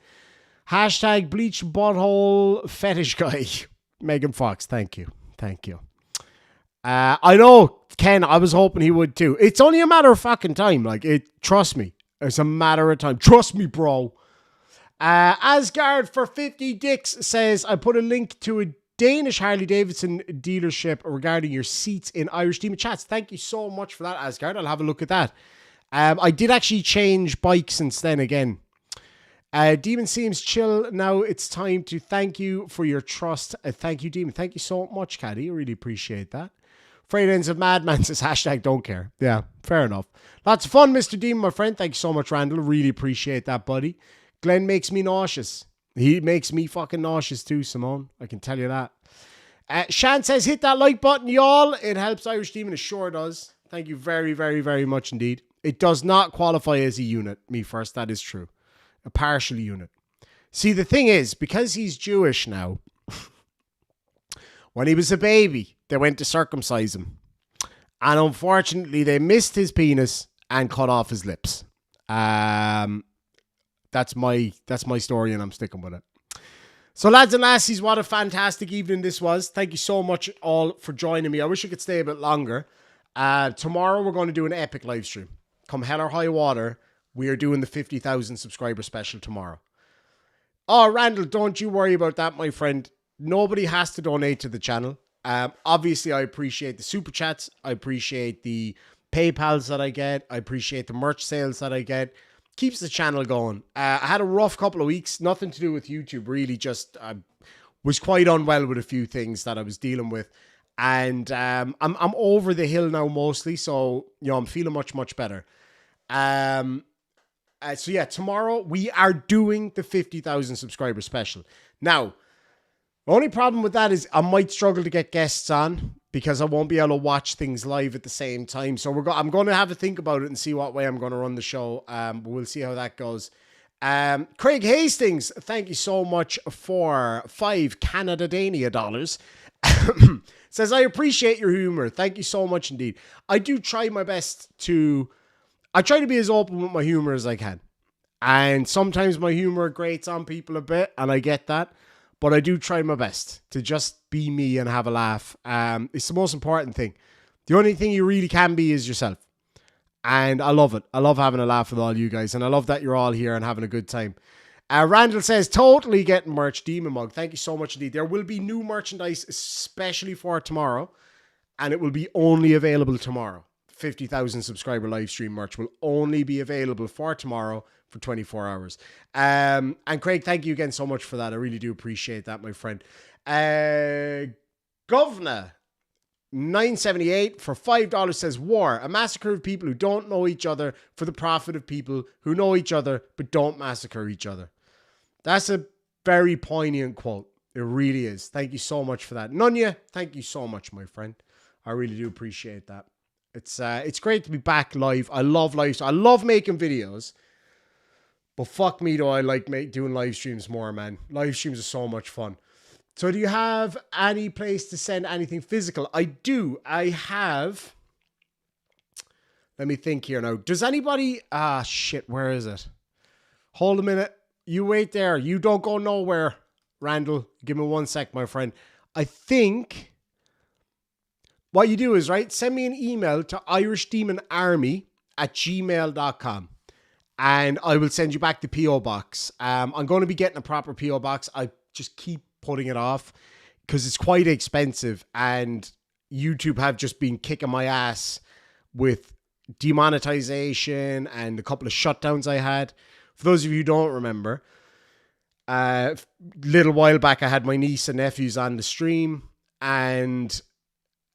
Hashtag bleach butthole fetish guy. Megan Fox, thank you. Thank you. I know, Ken, I was hoping he would too. It's only a matter of fucking time. Trust me. It's a matter of time. Trust me, bro. Asgard for 50 dicks says, I put a link to a Danish Harley Davidson dealership regarding your seats in Irish Demon Chats. Thank you so much for that, Asgard. I'll have a look at that. I did actually change bikes since then again. Demon seems chill. Now it's time to thank you for your trust. Thank you, Demon. Thank you so much, Caddy. I really appreciate that. Freight Ends of Madman says, hashtag don't care. Yeah, fair enough. Lots of fun, Mr. Demon, my friend. Thank you so much, Randall. Really appreciate that, buddy. Glenn makes me nauseous. He makes me fucking nauseous too, Simone. I can tell you that. Shan says, hit that like button, y'all. It helps Irish Demon. It sure does. Thank you very, very, very much indeed. It does not qualify as a unit. Me first, that is true. A partial unit. See, the thing is, because he's Jewish now, when he was a baby, they went to circumcise him. And unfortunately, they missed his penis and cut off his lips. That's my story, and I'm sticking with it. So, lads and lassies, what a fantastic evening this was. Thank you so much all for joining me. I wish I could stay a bit longer. Tomorrow, we're going to do an epic live stream. Come hell or high water, we are doing the 50,000 subscriber special tomorrow. Oh, Randall, don't you worry about that, my friend. Nobody has to donate to the channel. Obviously, I appreciate the super chats. I appreciate the PayPals that I get. I appreciate the merch sales that I get. Keeps the channel going. I had a rough couple of weeks. Nothing to do with YouTube, really. Just was quite unwell with a few things that I was dealing with. And I'm over the hill now mostly. So, I'm feeling much, much better. So yeah, tomorrow we are doing the 50,000 subscriber special. Now, the only problem with that is I might struggle to get guests on because I won't be able to watch things live at the same time. So I'm going to have a think about it and see what way I'm going to run the show. We'll see how that goes. Craig Hastings, thank you so much for $5 Canada dollars. Says, I appreciate your humor. Thank you so much indeed. I do try my best I try to be as open with my humor as I can. And sometimes my humor grates on people a bit, and I get that. But I do try my best to just be me and have a laugh. It's the most important thing. The only thing you really can be is yourself. And I love it. I love having a laugh with all you guys. And I love that you're all here and having a good time. Randall says, totally getting merch, Demon Mug. Thank you so much indeed. There will be new merchandise, especially for tomorrow. And it will be only available tomorrow. 50,000 subscriber live stream merch will only be available for tomorrow for 24 hours. And Craig, thank you again so much for that. I really do appreciate that, my friend. Governor 978 for $5 says, war, a massacre of people who don't know each other for the profit of people who know each other but don't massacre each other. That's a very poignant quote. It really is. Thank you so much for that. Nunya, thank you so much, my friend. I really do appreciate that. It's great to be back live. I love live. I love making videos. But fuck me, though, I like doing live streams more, man. Live streams are so much fun. So do you have any place to send anything physical? I do. I have. Let me think here now. Does anybody... shit, where is it? Hold a minute. You wait there. You don't go nowhere, Randall. Give me 1 sec, my friend. I think what you do is, right, send me an email to irishdemonarmy@gmail.com. And I will send you back the P.O. box. I'm going to be getting a proper P.O. box. I just keep putting it off because it's quite expensive. And YouTube have just been kicking my ass with demonetization and a couple of shutdowns I had. For those of you who don't remember, a little while back I had my niece and nephews on the stream, and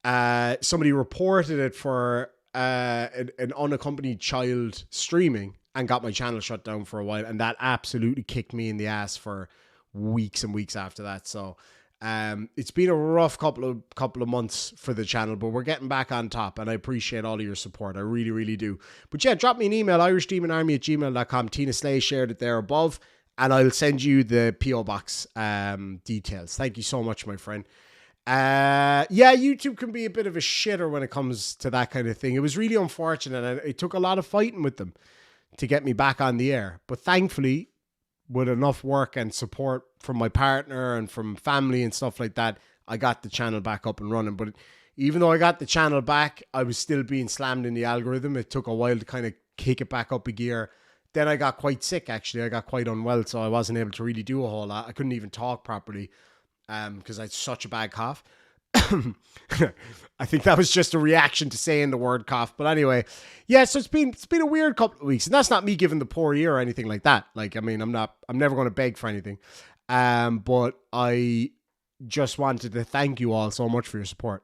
somebody reported it for an unaccompanied child streaming and got my channel shut down for a while, and that absolutely kicked me in the ass for weeks and weeks after that. So it's been a rough couple of months for the channel, but we're getting back on top, and I appreciate all of your support. I really, really do. But yeah, drop me an email, irishdemonarmy@gmail.com. Tina Slay shared it there above, and I'll send you the P.O. box details. Thank you so much, my friend. Yeah, YouTube can be a bit of a shitter when it comes to that kind of thing. It was really unfortunate, and it took a lot of fighting with them to get me back on the air. But thankfully, with enough work and support from my partner and from family and stuff like that, I got the channel back up and running. But even though I got the channel back, I was still being slammed in the algorithm. It took a while to kind of kick it back up a gear. Then I got quite sick, actually. I got quite unwell, so I wasn't able to really do a whole lot. I couldn't even talk properly because I had such a bad cough. I think that was just a reaction to saying the word cough. But anyway, yeah, so it's been a weird couple of weeks. And that's not me giving the poor ear or anything like that. Like, I mean, I'm never going to beg for anything. But I just wanted to thank you all so much for your support.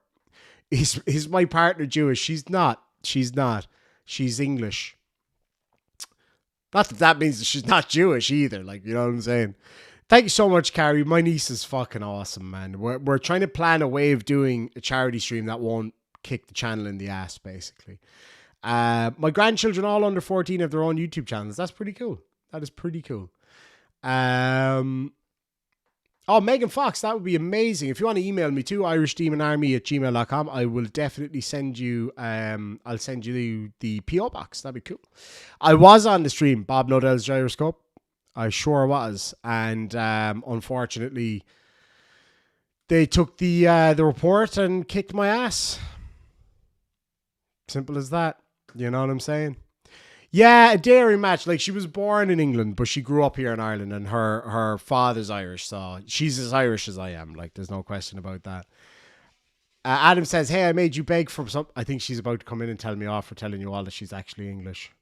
Is my partner Jewish? She's not. She's English. Not that means that she's not Jewish either. Like, you know what I'm saying? Thank you so much, Carrie. My niece is fucking awesome, man. We're trying to plan a way of doing a charity stream that won't kick the channel in the ass, basically. My grandchildren, all under 14, have their own YouTube channels. That's pretty cool. That is pretty cool. Oh, Megan Fox, that would be amazing. If you want to email me too, irishdemonarmy@gmail.com, I will definitely send you, I'll send you the P.O. box. That'd be cool. I was on the stream, Bob Nodell's Gyroscope. I sure was. And unfortunately, they took the report and kicked my ass. Simple as that. You know what I'm saying? Yeah, a dairy match. Like, she was born in England, but she grew up here in Ireland, and her father's Irish, so she's as Irish as I am. Like, there's no question about that. Adam says, hey, I made you beg for some. I think she's about to come in and tell me off for telling you all that she's actually English.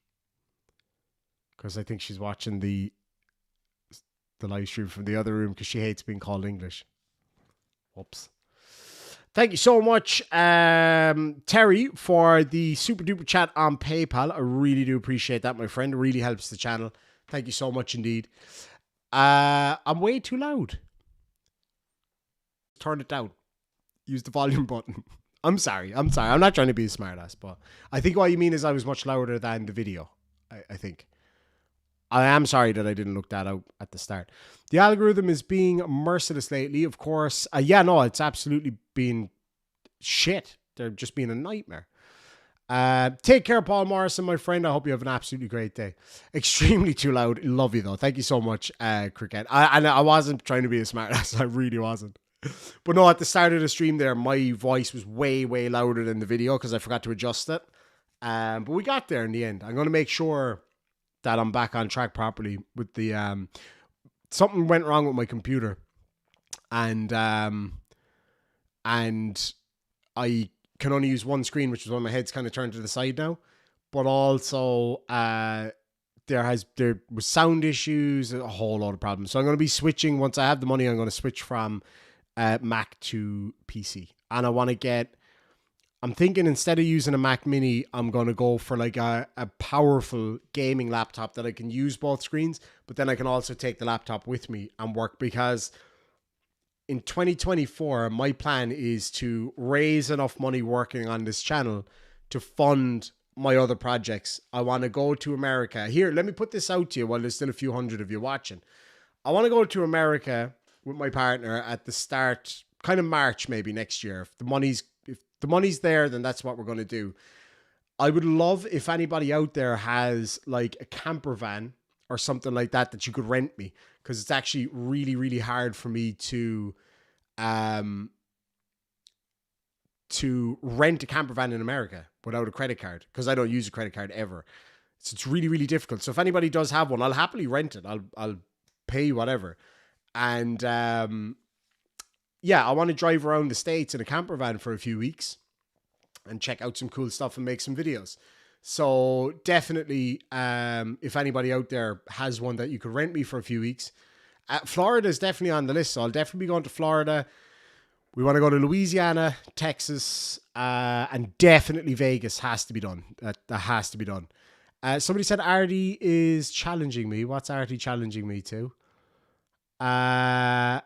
Because I think she's watching the live stream from the other room because she hates being called English. Whoops. Thank you so much, Terry, for the super duper chat on PayPal. I really do appreciate that, my friend. It really helps the channel. Thank you so much indeed. I'm way too loud. Turn it down. Use the volume button. I'm sorry. I'm not trying to be a smartass, but I think what you mean is I was much louder than the video. I think. I am sorry that I didn't look that out at the start. The algorithm is being merciless lately, of course. Yeah, no, it's absolutely been shit. They're just being a nightmare. Take care, Paul Morrison, my friend. I hope you have an absolutely great day. Extremely too loud. Love you, though. Thank you so much, Cricket. I wasn't trying to be a smartass. I really wasn't. But no, at the start of the stream there, my voice was way, way louder than the video because I forgot to adjust it. But we got there in the end. I'm going to make sure that I'm back on track properly with the something went wrong with my computer, and I can only use one screen, which is why my head's kind of turned to the side now. But also there was sound issues, a whole lot of problems. So I'm going to be switching once I have the money. I'm going to switch from Mac to PC, and I want to get. I'm thinking instead of using a Mac Mini, I'm going to go for like a powerful gaming laptop that I can use both screens, but then I can also take the laptop with me and work, because in 2024, my plan is to raise enough money working on this channel to fund my other projects. I want to go to America. Here, let me put this out to you while there's still a few hundred of you watching. I want to go to America with my partner at the start, kind of March maybe next year. If the money's there, then that's what we're going to do. I would love if anybody out there has like a camper van or something like that you could rent me, because it's actually really, really hard for me to to rent a camper van in America without a credit card because I don't use a credit card ever. So it's really, really difficult. So if anybody does have one, I'll happily rent it. I'll pay whatever. And yeah, I want to drive around the States in a camper van for a few weeks and check out some cool stuff and make some videos. So definitely, if anybody out there has one that you could rent me for a few weeks, Florida is definitely on the list. So I'll definitely be going to Florida. We want to go to Louisiana, Texas, and definitely Vegas has to be done. That has to be done. Somebody said Artie is challenging me. What's Artie challenging me to? I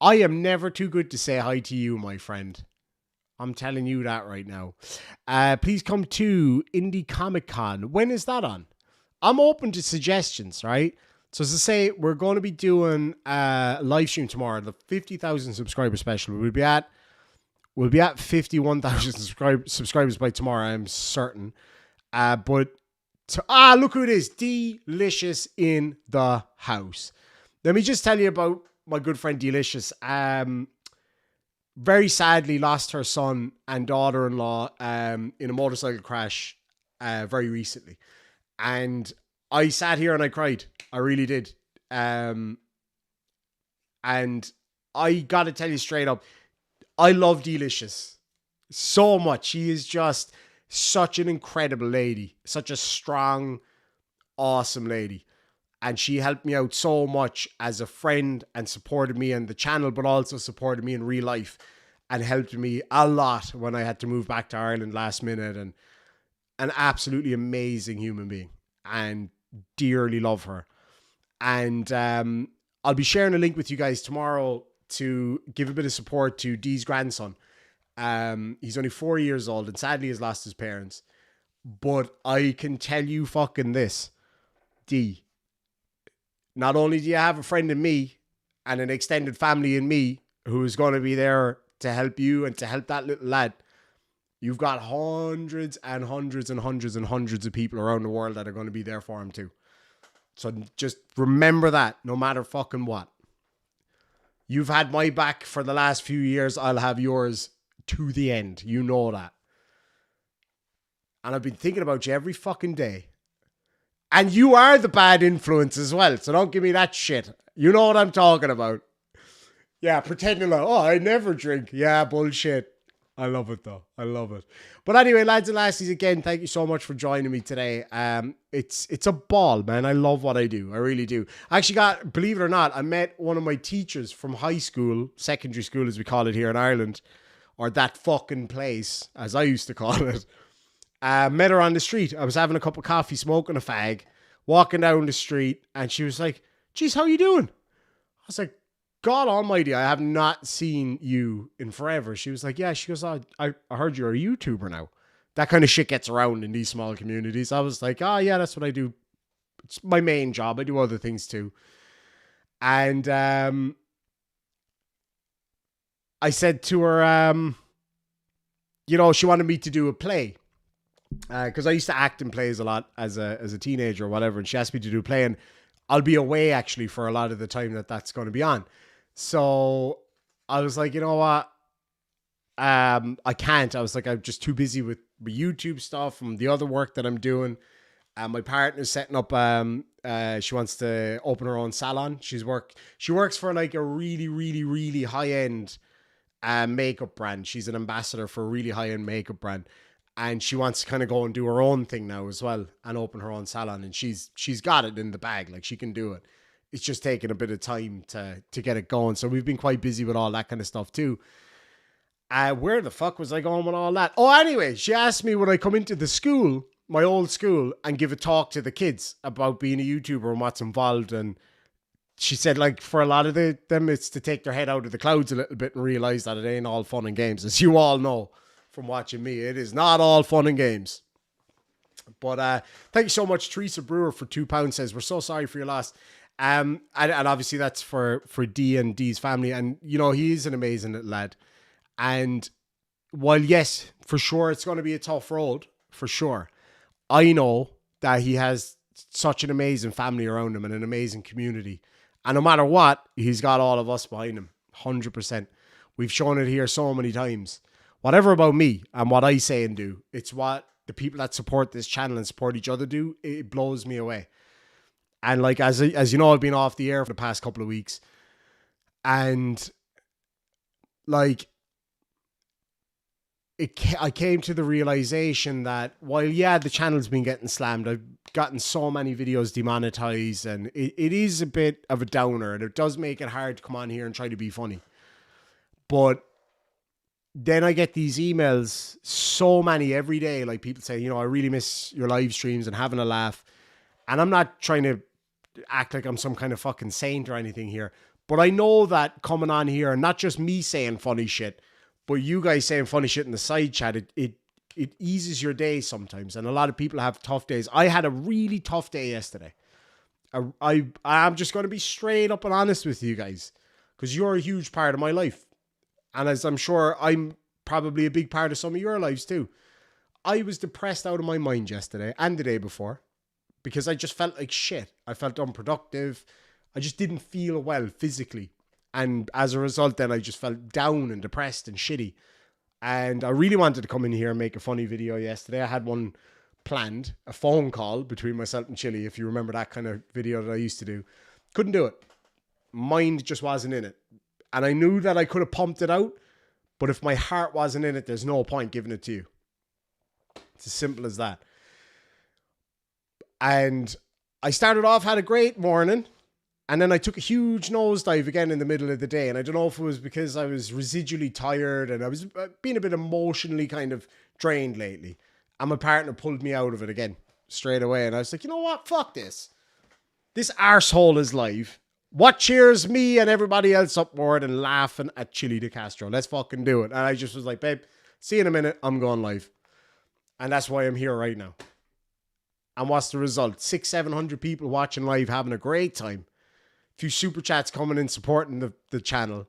am never too good to say hi to you, my friend. I'm telling you that right now. Please come to Indie Comic Con. When is that on? I'm open to suggestions, right? So as I say, we're going to be doing a live stream tomorrow, the 50,000 subscriber special. We'll be at 51,000 subscribers by tomorrow, I'm certain. Look who it is. Delicious in the house. Let me just tell you about my good friend Delicious. Very sadly lost her son and daughter-in-law in a motorcycle crash very recently. And I sat here and I cried. I really did. And I got to tell you straight up, I love Delicious so much. She is just such an incredible lady. Such a strong, awesome lady. And she helped me out so much as a friend and supported me on the channel, but also supported me in real life and helped me a lot when I had to move back to Ireland last minute. And an absolutely amazing human being and dearly love her. And I'll be sharing a link with you guys tomorrow to give a bit of support to Dee's grandson. He's only 4 years old and sadly has lost his parents. But I can tell you fucking this, Dee. Not only do you have a friend in me and an extended family in me who is going to be there to help you and to help that little lad, you've got hundreds and hundreds and hundreds and hundreds of people around the world that are going to be there for him too. So just remember that no matter fucking what. You've had my back for the last few years. I'll have yours to the end. You know that. And I've been thinking about you every fucking day. And you are the bad influence as well. So don't give me that shit. You know what I'm talking about. Yeah, pretending like, oh, I never drink. Yeah, bullshit. I love it though. I love it. But anyway, lads and lassies, again, thank you so much for joining me today. It's a ball, man. I love what I do. I really do. I actually got, believe it or not, I met one of my teachers from high school, secondary school as we call it here in Ireland, or that fucking place, as I used to call it. Met her on the street. I was having a cup of coffee, smoking a fag, walking down the street, and she was like, geez, how you doing? I was like, God almighty, I have not seen you in forever. She was like, yeah. She goes, oh, I heard you're a YouTuber now. That kind of shit gets around in these small communities. I was like, oh yeah, that's what I do. It's my main job. I do other things too. And I said to her, you know, she wanted me to do a play. Because I used to act in plays a lot as a teenager or whatever, and she asked me to do a play, and I'll be away actually for a lot of the time that's going to be on. So I was like, you know what? I can't. I was like, I'm just too busy with YouTube stuff and the other work that I'm doing. My partner's setting up. She wants to open her own salon. She works for like a really, really, really high end makeup brand. She's an ambassador for a really high end makeup brand. And she wants to kind of go and do her own thing now as well and open her own salon. And she's got it in the bag. Like, she can do it. It's just taking a bit of time to get it going. So we've been quite busy with all that kind of stuff too. Where the fuck was I going with all that? Oh, anyway, she asked me would I come into the school, my old school, and give a talk to the kids about being a YouTuber and what's involved. And she said, like, for a lot of them, it's to take their head out of the clouds a little bit and realize that it ain't all fun and games. As you all know from watching me, it is not all fun and games. But thank you so much, Teresa Brewer, for £2 says, we're so sorry for your loss. And obviously that's for Dee and Dee's family. And, you know, he is an amazing little lad. And while, yes, for sure, it's going to be a tough road, for sure, I know that he has such an amazing family around him and an amazing community. And no matter what, he's got all of us behind him, 100%. We've shown it here so many times. whatever about me and what I say and do. It's what the people that support this channel and support each other do. It blows me away. And like, as you know, I've been off the air for the past couple of weeks. And like, I came to the realization that while, yeah, the channel's been getting slammed, I've gotten so many videos demonetized, and it is a bit of a downer, and it does make it hard to come on here and try to be funny. But then I get these emails, so many every day, like people say, you know, I really miss your live streams and having a laugh. And I'm not trying to act like I'm some kind of fucking saint or anything here, but I know that coming on here, and not just me saying funny shit, but you guys saying funny shit in the side chat, it eases your day sometimes. And a lot of people have tough days. I had a really tough day yesterday. I'm just going to be straight up and honest with you guys, because you're a huge part of my life. And as I'm sure I'm probably a big part of some of your lives too. I was depressed out of my mind yesterday and the day before because I just felt like shit. I felt unproductive. I just didn't feel well physically. And as a result, then I just felt down and depressed and shitty. And I really wanted to come in here and make a funny video yesterday. I had one planned, a phone call between myself and Chili, if you remember that kind of video that I used to do. Couldn't do it. Mind just wasn't in it. And I knew that I could have pumped it out, but if my heart wasn't in it, there's no point giving it to you. It's as simple as that. And I started off, had a great morning, and then I took a huge nosedive again in the middle of the day. And I don't know if it was because I was residually tired and I was being a bit emotionally kind of drained lately. And my partner pulled me out of it again straight away. And I was like, you know what? Fuck this. This arsehole is live. What cheers me and everybody else up more than laughing at Chili De Castro? Let's fucking do it. And I just was like, babe, see you in a minute. I'm going live. And that's why I'm here right now. And what's the result? 600-700 people watching live, having a great time. A few super chats coming in, supporting the channel.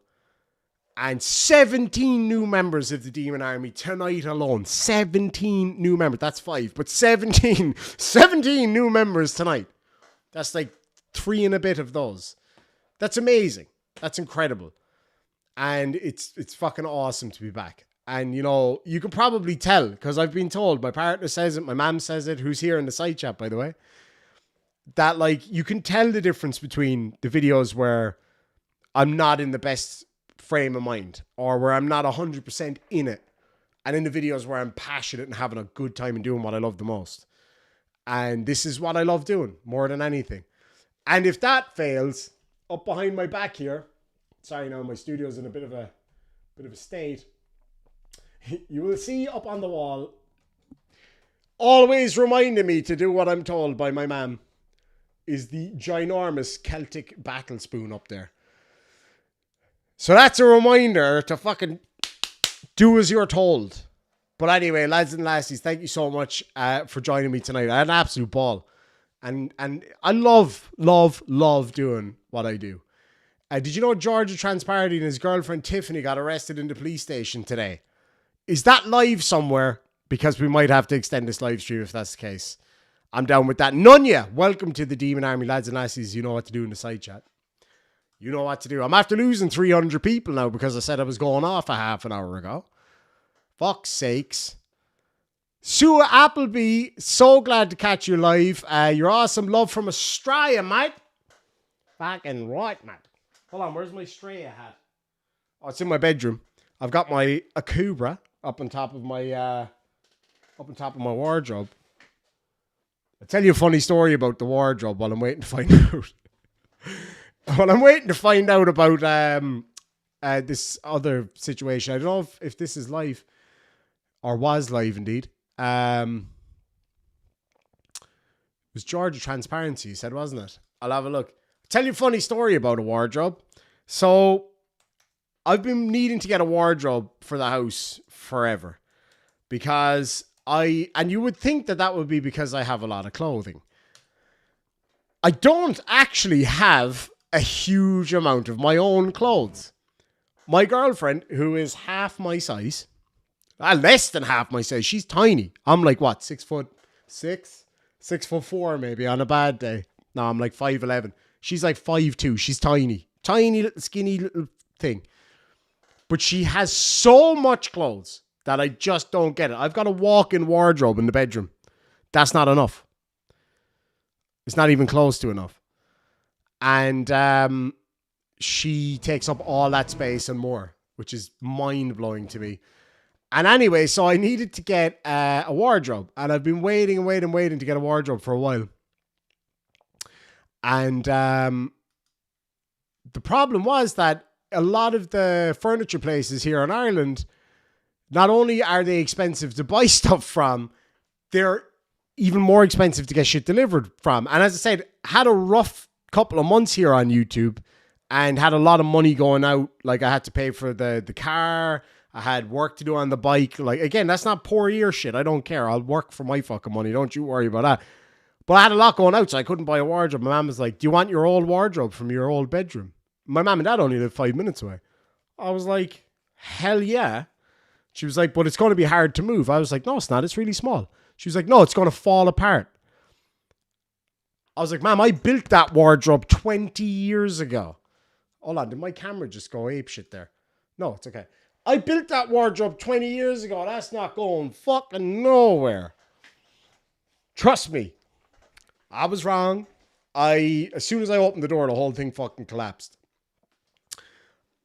And 17 new members of the Demon Army tonight alone. 17 new members. That's 5, but 17 new members tonight. That's like 3 and a bit of those. That's amazing. That's incredible. And it's fucking awesome to be back. And, you know, you can probably tell, because I've been told, my partner says it, my mom says it, who's here in the side chat, by the way, that, like, you can tell the difference between the videos where I'm not in the best frame of mind, or where I'm not 100% in it, and in the videos where I'm passionate and having a good time and doing what I love the most. And this is what I love doing more than anything. And if that fails, up behind my back here, sorry, now my studio's in a bit of a state, you will see up on the wall, always reminding me to do what I'm told by my mum, is the ginormous Celtic battle spoon up there. So that's a reminder to fucking do as you're told. But anyway, lads and lassies, thank you so much for joining me tonight. I had an absolute ball. And I love doing what I do. Did you know Georgia Transparity and his girlfriend Tiffany got arrested in the police station today? Is that live somewhere? Because we might have to extend this live stream if that's the case. I'm down with that. Nunya, welcome to the Demon Army, lads and lassies. You know what to do in the side chat. You know what to do. I'm after losing 300 people now because I said I was going off a half an hour ago. Fuck's sakes. Sue Appleby, so glad to catch you live. You're awesome. Love from Australia, mate. Fucking right, mate. Hold on, where's my Australia hat? Oh, it's in my bedroom. I've got my Akubra up on top of my wardrobe. I'll tell you a funny story about the wardrobe while I'm waiting to find out. While I'm waiting to find out about this other situation. I don't know if this is live or was live indeed. It was Georgia Transparency, you said, wasn't it? I'll have a look. I'll tell you a funny story about a wardrobe. So I've been needing to get a wardrobe for the house forever because and you would think that would be because I have a lot of clothing. I don't actually have a huge amount of my own clothes. My girlfriend, who is half my size, less than half my size, she's tiny. I'm like, what, 6'6"? 6'4" maybe on a bad day. No, I'm like 5'11". She's like 5'2". She's tiny. Tiny little skinny little thing. But she has so much clothes that I just don't get it. I've got a walk-in wardrobe in the bedroom. That's not enough. It's not even close to enough. And she takes up all that space and more, which is mind-blowing to me. And anyway, so I needed to get a wardrobe. And I've been waiting to get a wardrobe for a while. And the problem was that a lot of the furniture places here in Ireland, not only are they expensive to buy stuff from, they're even more expensive to get shit delivered from. And as I said, had a rough couple of months here on YouTube and had a lot of money going out. Like I had to pay for the car. I had work to do on the bike. Like, again, that's not poor ear shit. I don't care. I'll work for my fucking money. Don't you worry about that. But I had a lot going out, so I couldn't buy a wardrobe. My mum was like, do you want your old wardrobe from your old bedroom? My mum and dad only live 5 minutes away. I was like, hell yeah. She was like, but it's going to be hard to move. I was like, no, it's not. It's really small. She was like, no, it's going to fall apart. I was like, ma'am, I built that wardrobe 20 years ago. Hold on, did my camera just go apeshit there? No, it's okay. I built that wardrobe 20 years ago. That's not going fucking nowhere. Trust me. I was wrong. As soon as I opened the door, the whole thing fucking collapsed.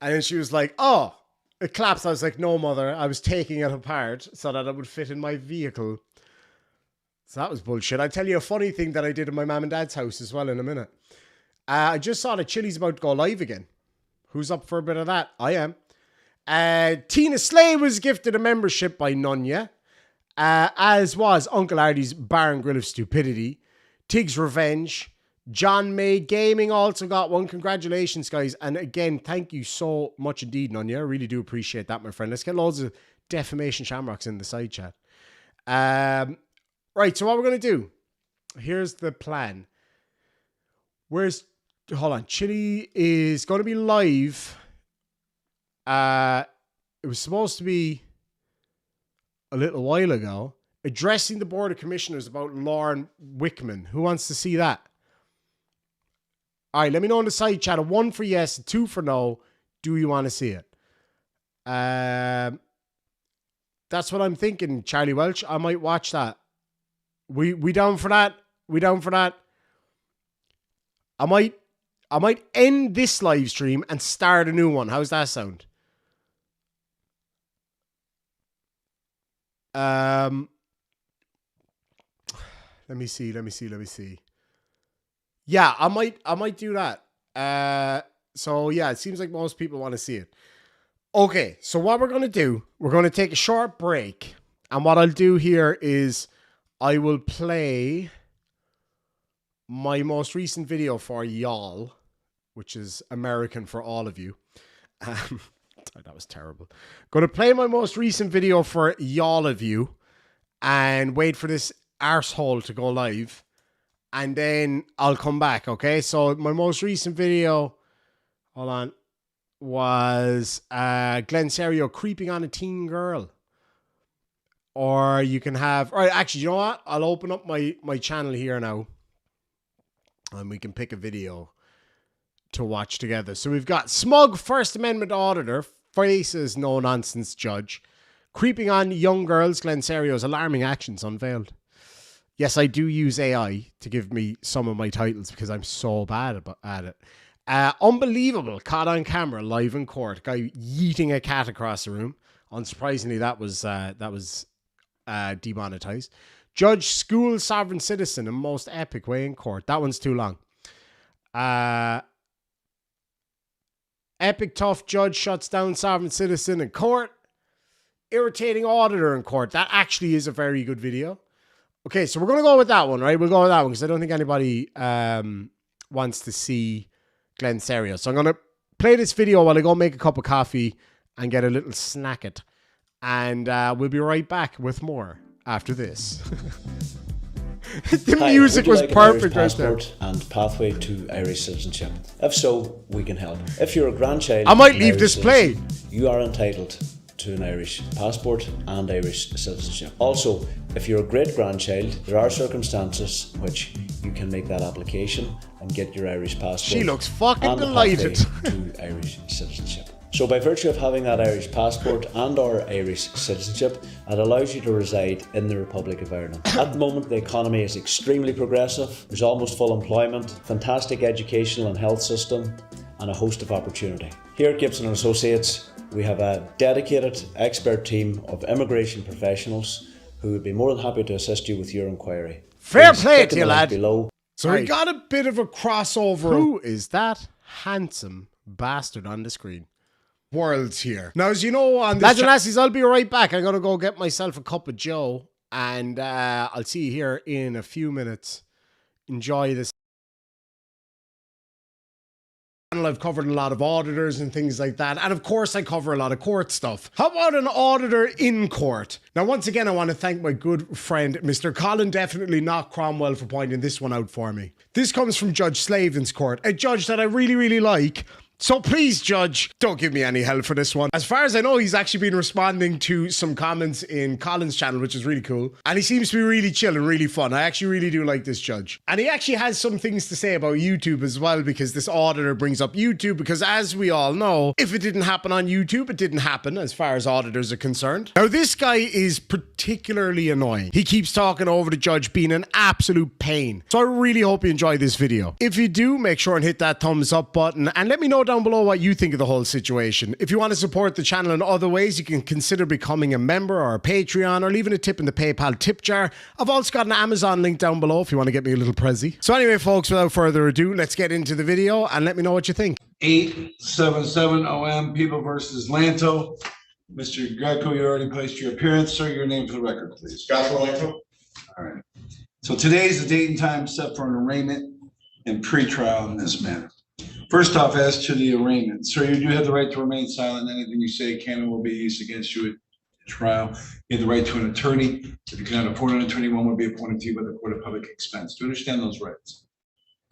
And then she was like, oh, it collapsed. I was like, no, mother. I was taking it apart so that it would fit in my vehicle. So that was bullshit. I'll tell you a funny thing that I did in my mum and dad's house as well in a minute. I just saw that Chili's about to go live again. Who's up for a bit of that? I am. Tina Slay was gifted a membership by Nunya, as was Uncle Ardy's Bar and Grill of Stupidity, Tig's Revenge, John May Gaming also got one. Congratulations, guys. And again, thank you so much indeed, Nunya. I really do appreciate that, my friend. Let's get loads of defamation shamrocks in the side chat. Right, so what we're going to do, here's the plan. Hold on, Chili is going to be live. It was supposed to be a little while ago, addressing the Board of Commissioners about Lauren Wickman. Who wants to see that? All right, let me know in the side chat. A 1 for yes, a 2 for no. Do you want to see it? That's what I'm thinking, Charlie Welch. I might watch that. We down for that? We down for that? I might end this live stream and start a new one. How's that sound? Let me see. Yeah, I might do that. So yeah, it seems like most people want to see it. Okay, so what we're going to do, we're going to take a short break. And what I'll do here is I will play my most recent video for y'all, which is American for all of you. That was terrible. Going to play my most recent video for y'all of you and wait for this arsehole to go live. And then I'll come back, okay? So my most recent video, hold on, was Glenn Serio creeping on a teen girl. Or you can have, all right, actually, you know what? I'll open up my channel here now. And we can pick a video to watch together. So we've got smug First Amendment auditor, faces no nonsense judge, creeping on young girls, Glenn Serio's alarming actions unveiled. Yes, I do use AI to give me some of my titles because I'm so bad at it. Unbelievable, caught on camera, live in court. Guy yeeting a cat across the room. Unsurprisingly, that was demonetized. Judge school sovereign citizen in most epic way in court. That one's too long. Epic tough judge shuts down sovereign citizen in court. Irritating auditor in court. That actually is a very good video. Okay, so we're going to go with that one, right? We'll go with that one because I don't think anybody wants to see Glenn Serio. So I'm going to play this video while I go make a cup of coffee and get a little snack it. And we'll be right back with more after this. The music was perfect right there. And pathway to Irish citizenship. If so, we can help. If you're a grandchild, I might leave this play. You are entitled to an Irish passport and Irish citizenship. Also, if you're a great grandchild, there are circumstances which you can make that application and get your Irish passport. She looks fucking and delighted. to Irish citizenship. So by virtue of having that Irish passport and or Irish citizenship, it allows you to reside in the Republic of Ireland. At the moment, the economy is extremely progressive. There's almost full employment, fantastic educational and health system, and a host of opportunity. Here at Gibson & Associates, we have a dedicated expert team of immigration professionals who would be more than happy to assist you with your inquiry. Fair Please play click to on you, the link lad. below. So we got a bit of a crossover. Who is that handsome bastard on the screen? World's here. Now, as you know, on this lads and lassies, I'll be right back. I'm going to go get myself a cup of Joe, and I'll see you here in a few minutes. Enjoy this. I've covered a lot of auditors and things like that. And of course, I cover a lot of court stuff. How about an auditor in court? Now, once again, I want to thank my good friend, Mr. Colin, definitely not Cromwell, for pointing this one out for me. This comes from Judge Slavin's court, a judge that I really, really like. So please, Judge, don't give me any help for this one. As far as I know, he's actually been responding to some comments in Colin's channel, which is really cool. And he seems to be really chill and really fun. I actually really do like this judge. And he actually has some things to say about YouTube as well, because this auditor brings up YouTube, because as we all know, if it didn't happen on YouTube, it didn't happen as far as auditors are concerned. Now, this guy is particularly annoying. He keeps talking over the judge, being an absolute pain. So I really hope you enjoy this video. If you do, make sure and hit that thumbs up button and let me know down below what you think of the whole situation. If you want to support the channel in other ways, you can consider becoming a member or a Patreon or leaving a tip in the PayPal tip jar. I've also got an Amazon link down below if you want to get me a little prezzy. So anyway, folks, without further ado, let's get into the video and let me know what you think. 877 OM People versus Lanto. Mr. Greco, you already placed your appearance. Sir, your name for the record, please. Joshua Lanto. All right. So today is the date and time set for an arraignment and pretrial in this matter. First off, as to the arraignment, sir, you do have the right to remain silent. Anything you say can and will be used against you at trial. You have the right to an attorney. If you cannot afford an attorney, one will be appointed to you by the court of public expense. Do you understand those rights?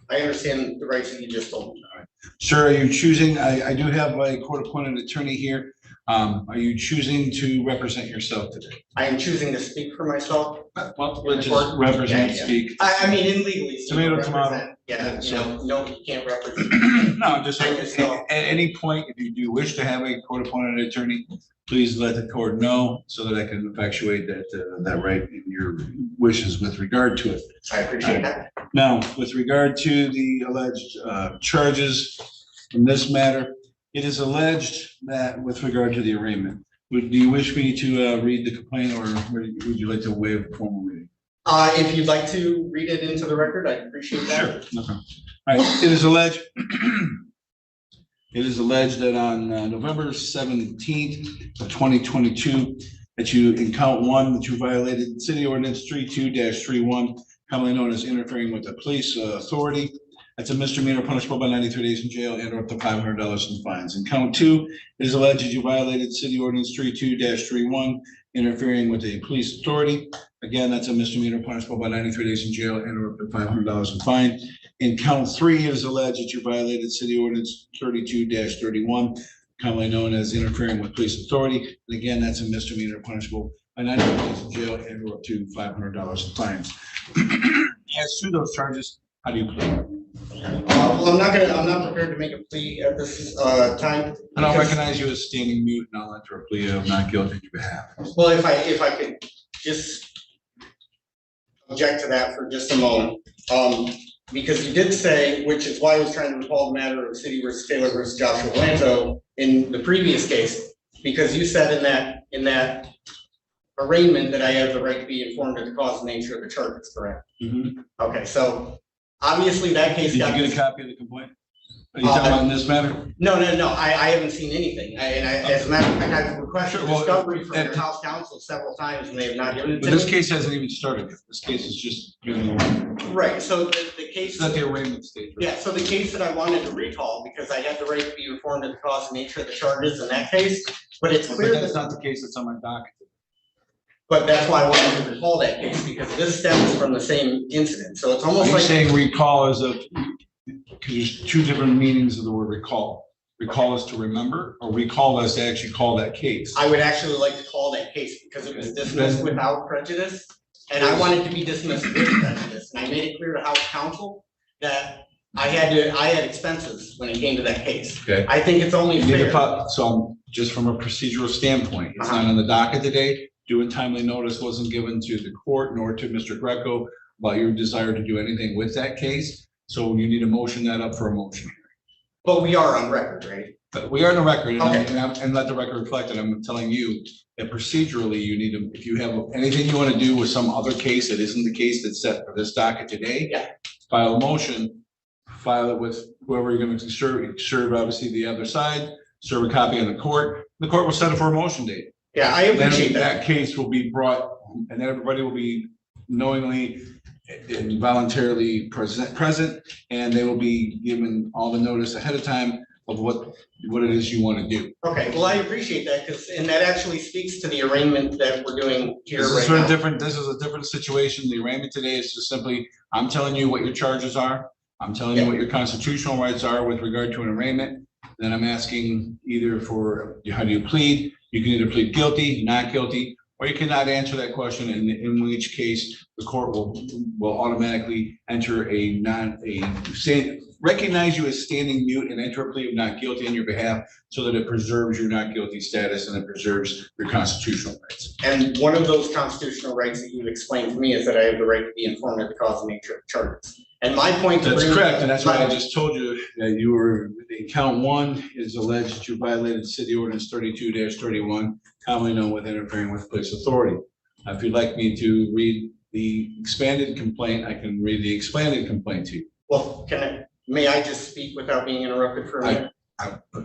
I understand the rights that you just told me. All right. Sir, are you choosing, I do have a court-appointed attorney here. Are you choosing to represent yourself today? I am choosing to speak for myself. Well, let's just represent, speak. I mean, in legally. Tomato, tomato. Yeah, So- no, you can't represent. No, just I at just know. any point, if you do wish to have a court-appointed attorney, please let the court know so that I can effectuate that right in your wishes with regard to it. I appreciate that. Now, with regard to the alleged charges in this matter, it is alleged that with regard to the arraignment, do you wish me to read the complaint, or would you like to waive a formal reading? If you'd like to read it into the record, I'd appreciate that. Sure. Okay. All right. It is alleged. It is alleged that on November 17th of 2022, that you, in count one, that you violated City Ordinance 32-31, commonly known as interfering with the police authority. That's a misdemeanor punishable by 93 days in jail and or up to $500 in fines. In count two, it is alleged that you violated City Ordinance 32-31, interfering with a police authority. Again, that's a misdemeanor punishable by 93 days in jail and or up to $500 in fine. In count three, it is alleged that you violated City Ordinance 32-31, commonly known as interfering with police authority. And again, that's a misdemeanor punishable by 93 days in jail and or up to $500 in fines. As to those charges, how do you plead? Well, I'm not prepared to make a plea at this time. And I'll recognize you as standing mute, and I'll enter a plea of not guilty on your behalf. Well, if I could just object to that for just a moment. Because you did say, which is why I was trying to recall the matter of City versus Taylor versus Joshua Lanto in the previous case, because you said in that arraignment that I have the right to be informed of the cause and nature of the charges, correct? Mm-hmm. Okay, so obviously that case Did got. you get a copy of the complaint? Are you talking about in this matter? No, I haven't seen anything. As a matter of fact, I've requested Sure, well, discovery from your house counsel several times and they have not given it But to me. this case hasn't even started yet. This case is just getting along. Right, so the case. It's not the arraignment stage. Right? Yeah, so the case that I wanted to recall, because I had the right to be informed of the cause and nature of the charges in that case, but it's clear But that's that, not the case that's on my docket. but that's why I wanted to recall that case, because this stems from the same incident, so it's Are almost you like. saying recall as a, because there's two different meanings of the word recall. Recall is to remember, or recall is to actually call that case. I would actually like to call that case because it was dismissed without prejudice, and I wanted to be dismissed with prejudice, and I made it clear to house counsel that I had expenses when it came to that case. Okay. I think it's only You need to fair. so just from a procedural standpoint, it's not on the docket today. Due and timely notice wasn't given to the court nor to Mr. Greco about your desire to do anything with that case. So you need to motion that up for a motion. But we are on record, right? But we are on the record, and, Okay. and let the record reflect that I'm telling you that procedurally you need to, if you have anything you want to do with some other case that isn't the case that's set for this docket today, Yeah. file a motion, file it with whoever you're going to serve obviously the other side, serve a copy on the court. The court will set it for a motion date. Yeah, I appreciate Then that. that case will be brought, and then everybody will be knowingly and voluntarily present, and they will be given all the notice ahead of time of what it is you want to do. Okay, well, I appreciate that, because, and that actually speaks to the arraignment that we're doing here This is right sort of now. different. This is a different situation. The arraignment today is just simply, I'm telling you what your charges are. I'm telling you what your constitutional rights are with regard to an arraignment. Then I'm asking either for, how do you plead? You can either plead guilty, not guilty, or you cannot answer that question, and in which case the court will automatically enter recognize you as standing mute and enter a plea of not guilty on your behalf, so that it preserves your not guilty status and it preserves your constitutional rights. And one of those constitutional rights that you've explained to me is that I have the right to be informed of the cause and nature of the charges. And my point. That's correct, and that's why I just told you that you were, the count one is alleged that you violated City Ordinance 32-31, commonly known with interfering with police authority. Now, if you'd like me to read the expanded complaint, I can read the expanded complaint to you. Well, may I just speak without being interrupted for a minute?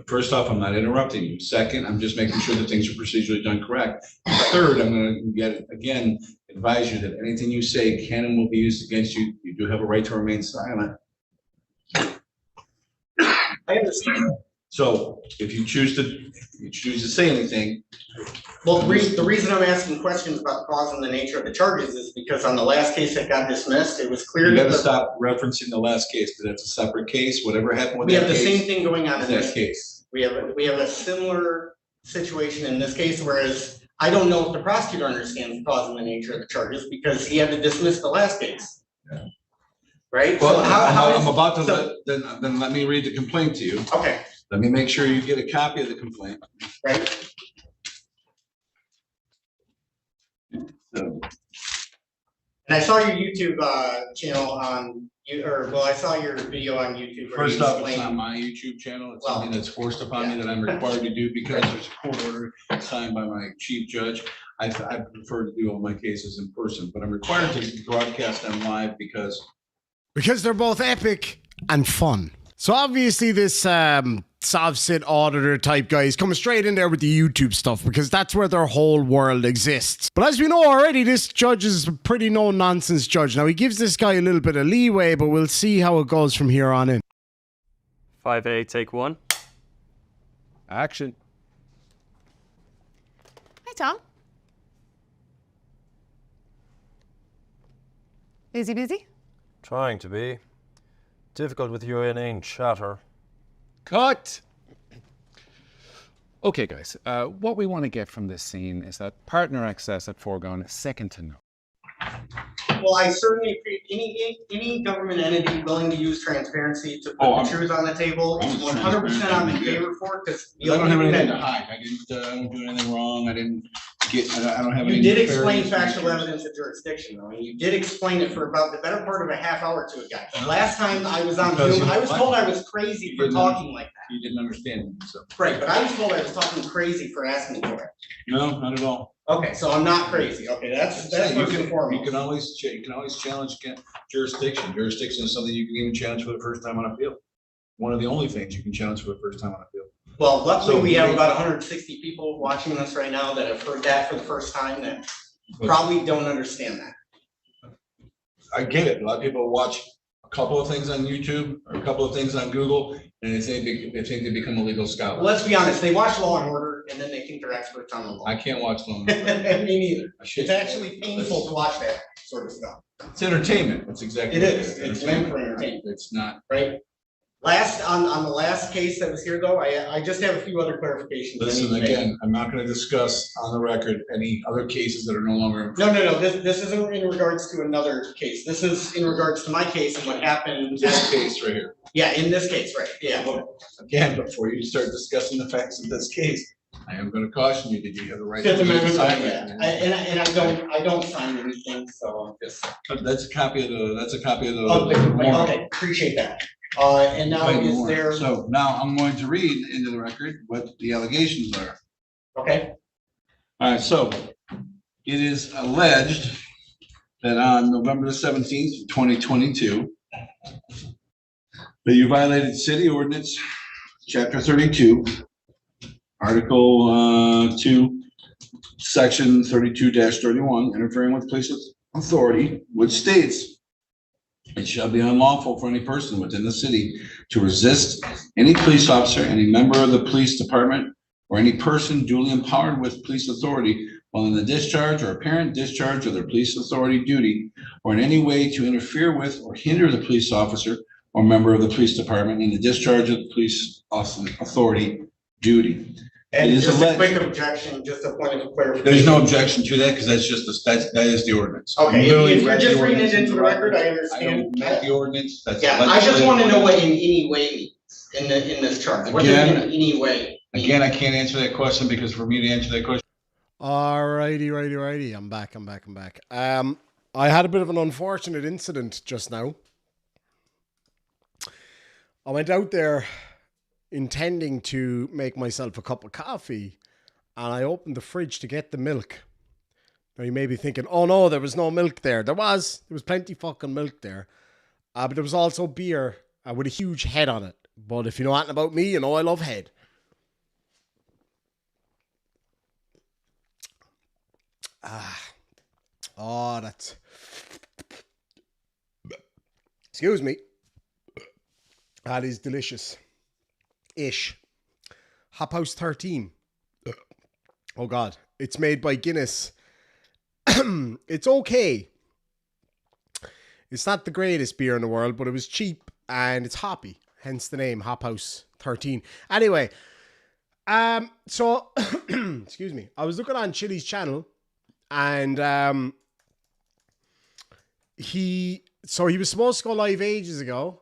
First off, I'm not interrupting you. Second, I'm just making sure that things are procedurally done correct. Third, I'm going to advise you that anything you say can and will be used against you. You do have a right to remain silent. I understand. So if you choose to say anything. Well, the reason I'm asking questions about the cause and the nature of the charges is because on the last case that got dismissed, it was clear. You that gotta stop referencing the last case, because that's a separate case. Whatever happened with we that have the case, same thing going on in this case. We have a similar situation in this case, whereas I don't know if the prosecutor understands the cause and the nature of the charges because he had to dismiss the last case. Yeah. Right? Well, So how I'm about to so- then let me read the complaint to you. Okay, Let me make sure you get a copy of the complaint. right. So, And I saw your YouTube channel on I saw your video on YouTube. where you first off, it's explained- not my YouTube channel. It's Well, something that's forced upon me that I'm required to do because there's a court order signed by my chief judge. I prefer to do all my cases in person, but I'm required to broadcast them live because they're both epic and fun. So obviously this SovCit auditor type guy is coming straight in there with the YouTube stuff because that's where their whole world exists. But as we know already, this judge is a pretty no-nonsense judge. Now he gives this guy a little bit of leeway, but we'll see how it goes from here on in. 5A, take one. Action. Hi, Tom. Busy? Trying to be. Difficult with your inane chatter. Cut! Okay, guys, what we want to get from this scene is that partner access at foregone is second to none. Well, I certainly appreciate any government entity willing to use transparency to put the truth on the table. It's 100% I'm in favor for it because I don't have anything to hide. I didn't do anything wrong. I don't have any. You did explain factual evidence of jurisdiction, though, and you did explain it for about the better part of a half hour to a guy. Last time I was on Zoom, I was told I was crazy for talking like that. You didn't understand me, so. Right, but I was told I was talking crazy for asking for it. No, not at all. Okay, so I'm not crazy. Okay, that's first and foremost. You can always challenge jurisdiction. Jurisdiction is something you can even challenge for the first time on appeal. One of the only things you can challenge for the first time on appeal. Well, luckily we have about 160 people watching this right now that have heard that for the first time that probably don't understand that. I get it. A lot of people watch a couple of things on YouTube or a couple of things on Google, and they think they become a legal scholar. Well, let's be honest. They watch Law and Order, and then they think they're experts on the law. I can't watch Law and Order. Me neither. It's actually painful to watch that sort of stuff. It's entertainment. That's exactly it what is. It's meant for entertainment. It's not right. On the last case that was here, though, I just have a few other clarifications. Listen, again, I'm not gonna discuss on the record any other cases that are no longer. No. This isn't in regards to another case. This is in regards to my case and what happened. This case right here. Yeah, in this case, right, yeah. Well, again, before you start discussing the facts of this case, I am gonna caution you that you have the right. Fifth to Amendment, sign yeah. it. And I don't sign anything, so I'm just. That's a copy of the. Okay, appreciate that. And now is there? So now I'm going to read into the record what the allegations are. Okay. All right, so it is alleged that on November the 17th, 2022, that you violated city ordinance, chapter 32, article 2, section 32-31, interfering with police authority, which states, it shall be unlawful for any person within the city to resist any police officer, any member of the police department, or any person duly empowered with police authority while in the discharge or apparent discharge of their police authority duty, or in any way to interfere with or hinder the police officer or member of the police department in the discharge of the police authority duty. And just a quick objection, just a point of clarification. There's no objection to that because that's just that is the ordinance. Okay, if you're just reading it into the record, I understand. I don't make the ordinance. That's yeah, I just want to know what in any way means in this charge. What does it in any way mean? Again, I can't answer that question because for me to answer that question. Righty. I'm back. I had a bit of an unfortunate incident just now. I went out there intending to make myself a cup of coffee, and I opened the fridge to get the milk. Now you may be thinking, oh no, there was no milk there. There was plenty fucking milk there. But there was also beer with a huge head on it. But if you know anything about me, you know I love head. That's... Excuse me. That is delicious-ish. Hop House 13. Oh, God. It's made by Guinness. It's okay. It's not the greatest beer in the world, but it was cheap and it's hoppy. Hence the name, Hop House 13. Anyway, so, excuse me. I was looking on Chili's channel and he was supposed to go live ages ago,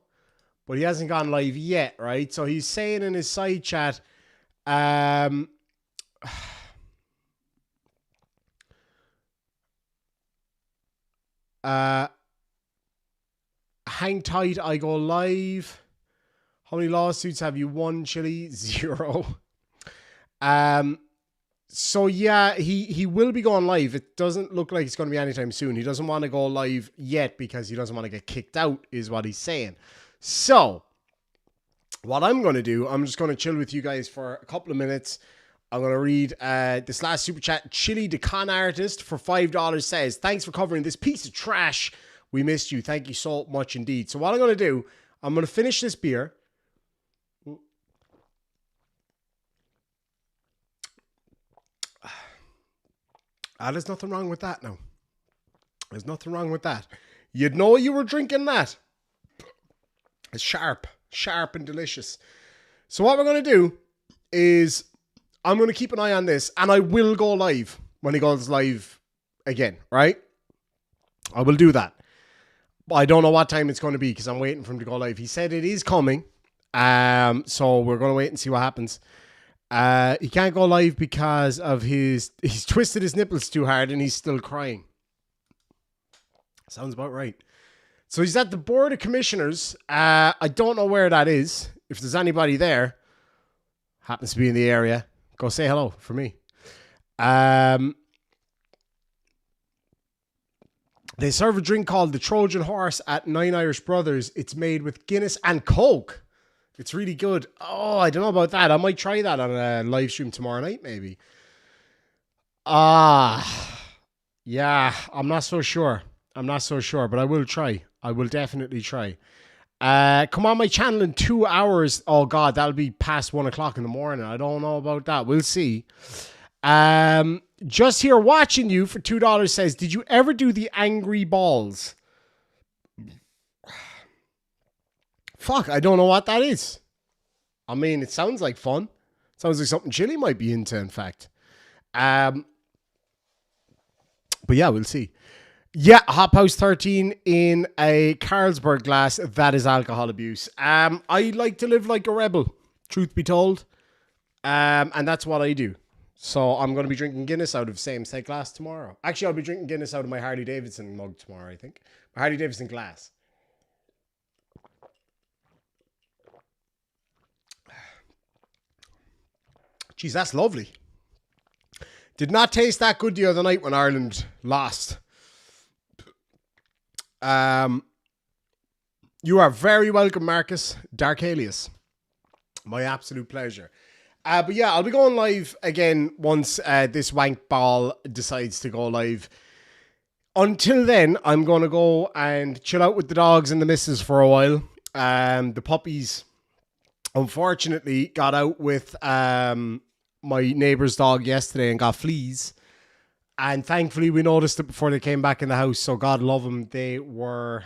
but he hasn't gone live yet, right? So he's saying in his side chat, hang tight, I go live. How many lawsuits have you won, Chili? 0. So yeah, he will be going live. It doesn't look like it's going to be anytime soon. He doesn't want to go live yet because he doesn't want to get kicked out, is what he's saying. So what I'm going to do, I'm just going to chill with you guys for a couple of minutes. I'm going to read this last super chat. Chili the Con Artist for $5 says, thanks for covering this piece of trash. We missed you. Thank you so much indeed. So what I'm going to do, I'm going to finish this beer. There's nothing wrong with that now. There's nothing wrong with that. You'd know you were drinking that. It's sharp and delicious. So what we're going to do is I'm going to keep an eye on this and I will go live when he goes live again, right? I will do that. But I don't know what time it's going to be because I'm waiting for him to go live. He said it is coming. So we're going to wait and see what happens. He can't go live because of he's twisted his nipples too hard and he's still crying. Sounds about right. So he's at the Board of Commissioners. I don't know where that is. If there's anybody there, happens to be in the area, go say hello for me. They serve a drink called the Trojan Horse at Nine Irish Brothers. It's made with Guinness and Coke. It's really good. Oh, I don't know about that. I might try that on a live stream tomorrow night, maybe. Yeah, I'm not so sure. But I will try. I will definitely try. Come on my channel in 2 hours. Oh, God, that'll be past 1 o'clock in the morning. I don't know about that. We'll see. Just here watching you for $2 says, did you ever do the angry balls? Fuck, I don't know what that is. I mean, it sounds like fun. Sounds like something Chili might be into, in fact. But yeah, we'll see. Yeah, Hop House 13 in a Carlsberg glass. That is alcohol abuse. I like to live like a rebel, truth be told. And that's what I do. So I'm going to be drinking Guinness out of same-set glass tomorrow. Actually, I'll be drinking Guinness out of my Harley Davidson mug tomorrow, I think. My Harley Davidson glass. Jeez, that's lovely. Did not taste that good the other night when Ireland lost. You are very welcome, Marcus Darkalius. My absolute pleasure. But yeah, I'll be going live again once this wank ball decides to go live. Until then, I'm going to go and chill out with the dogs and the missus for a while. The puppies, unfortunately, got out with my neighbour's dog yesterday and got fleas. And thankfully, we noticed it before they came back in the house. So God love them. They were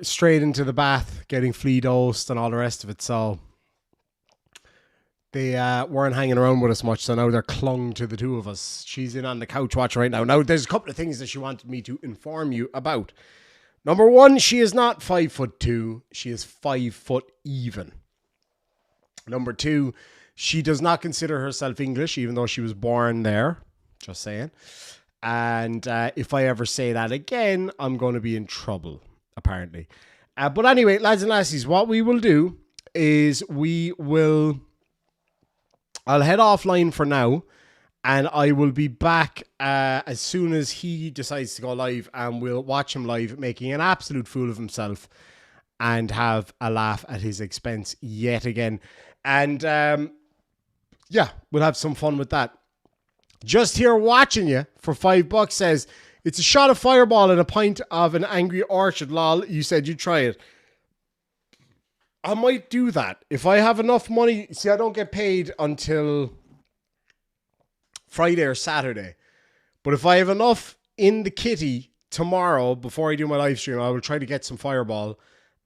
straight into the bath, getting flea dosed and all the rest of it. So they weren't hanging around with us much, so now they're clung to the two of us. She's in on the couch watch right now. Now, there's a couple of things that she wanted me to inform you about. Number one, she is not 5'2". She is 5 foot even. Number two, she does not consider herself English, even though she was born there. Just saying. And if I ever say that again, I'm going to be in trouble, apparently. But anyway, lads and lassies, what we will do is I'll head offline for now, and I will be back as soon as he decides to go live, and we'll watch him live making an absolute fool of himself and have a laugh at his expense yet again. And yeah, we'll have some fun with that. Just here watching you for $5 says, it's a shot of Fireball and a pint of an Angry Orchard. Lol, you said you'd try it. I might do that. If I have enough money. See, I don't get paid until Friday or Saturday. But if I have enough in the kitty tomorrow, before I do my live stream, I will try to get some Fireball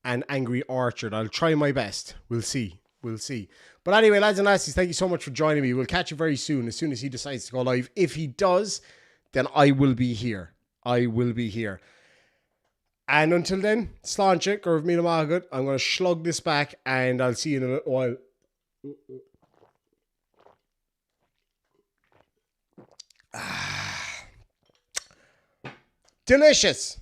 and Angry Orchard. I'll try my best. We'll see. We'll see. But anyway, lads and lassies, thank you so much for joining me. We'll catch you very soon as he decides to go live. If he does, then I will be here. I will be here. And until then, Sláinte, or Míle Maigad, I'm going to slug this back and I'll see you in a little while. Delicious.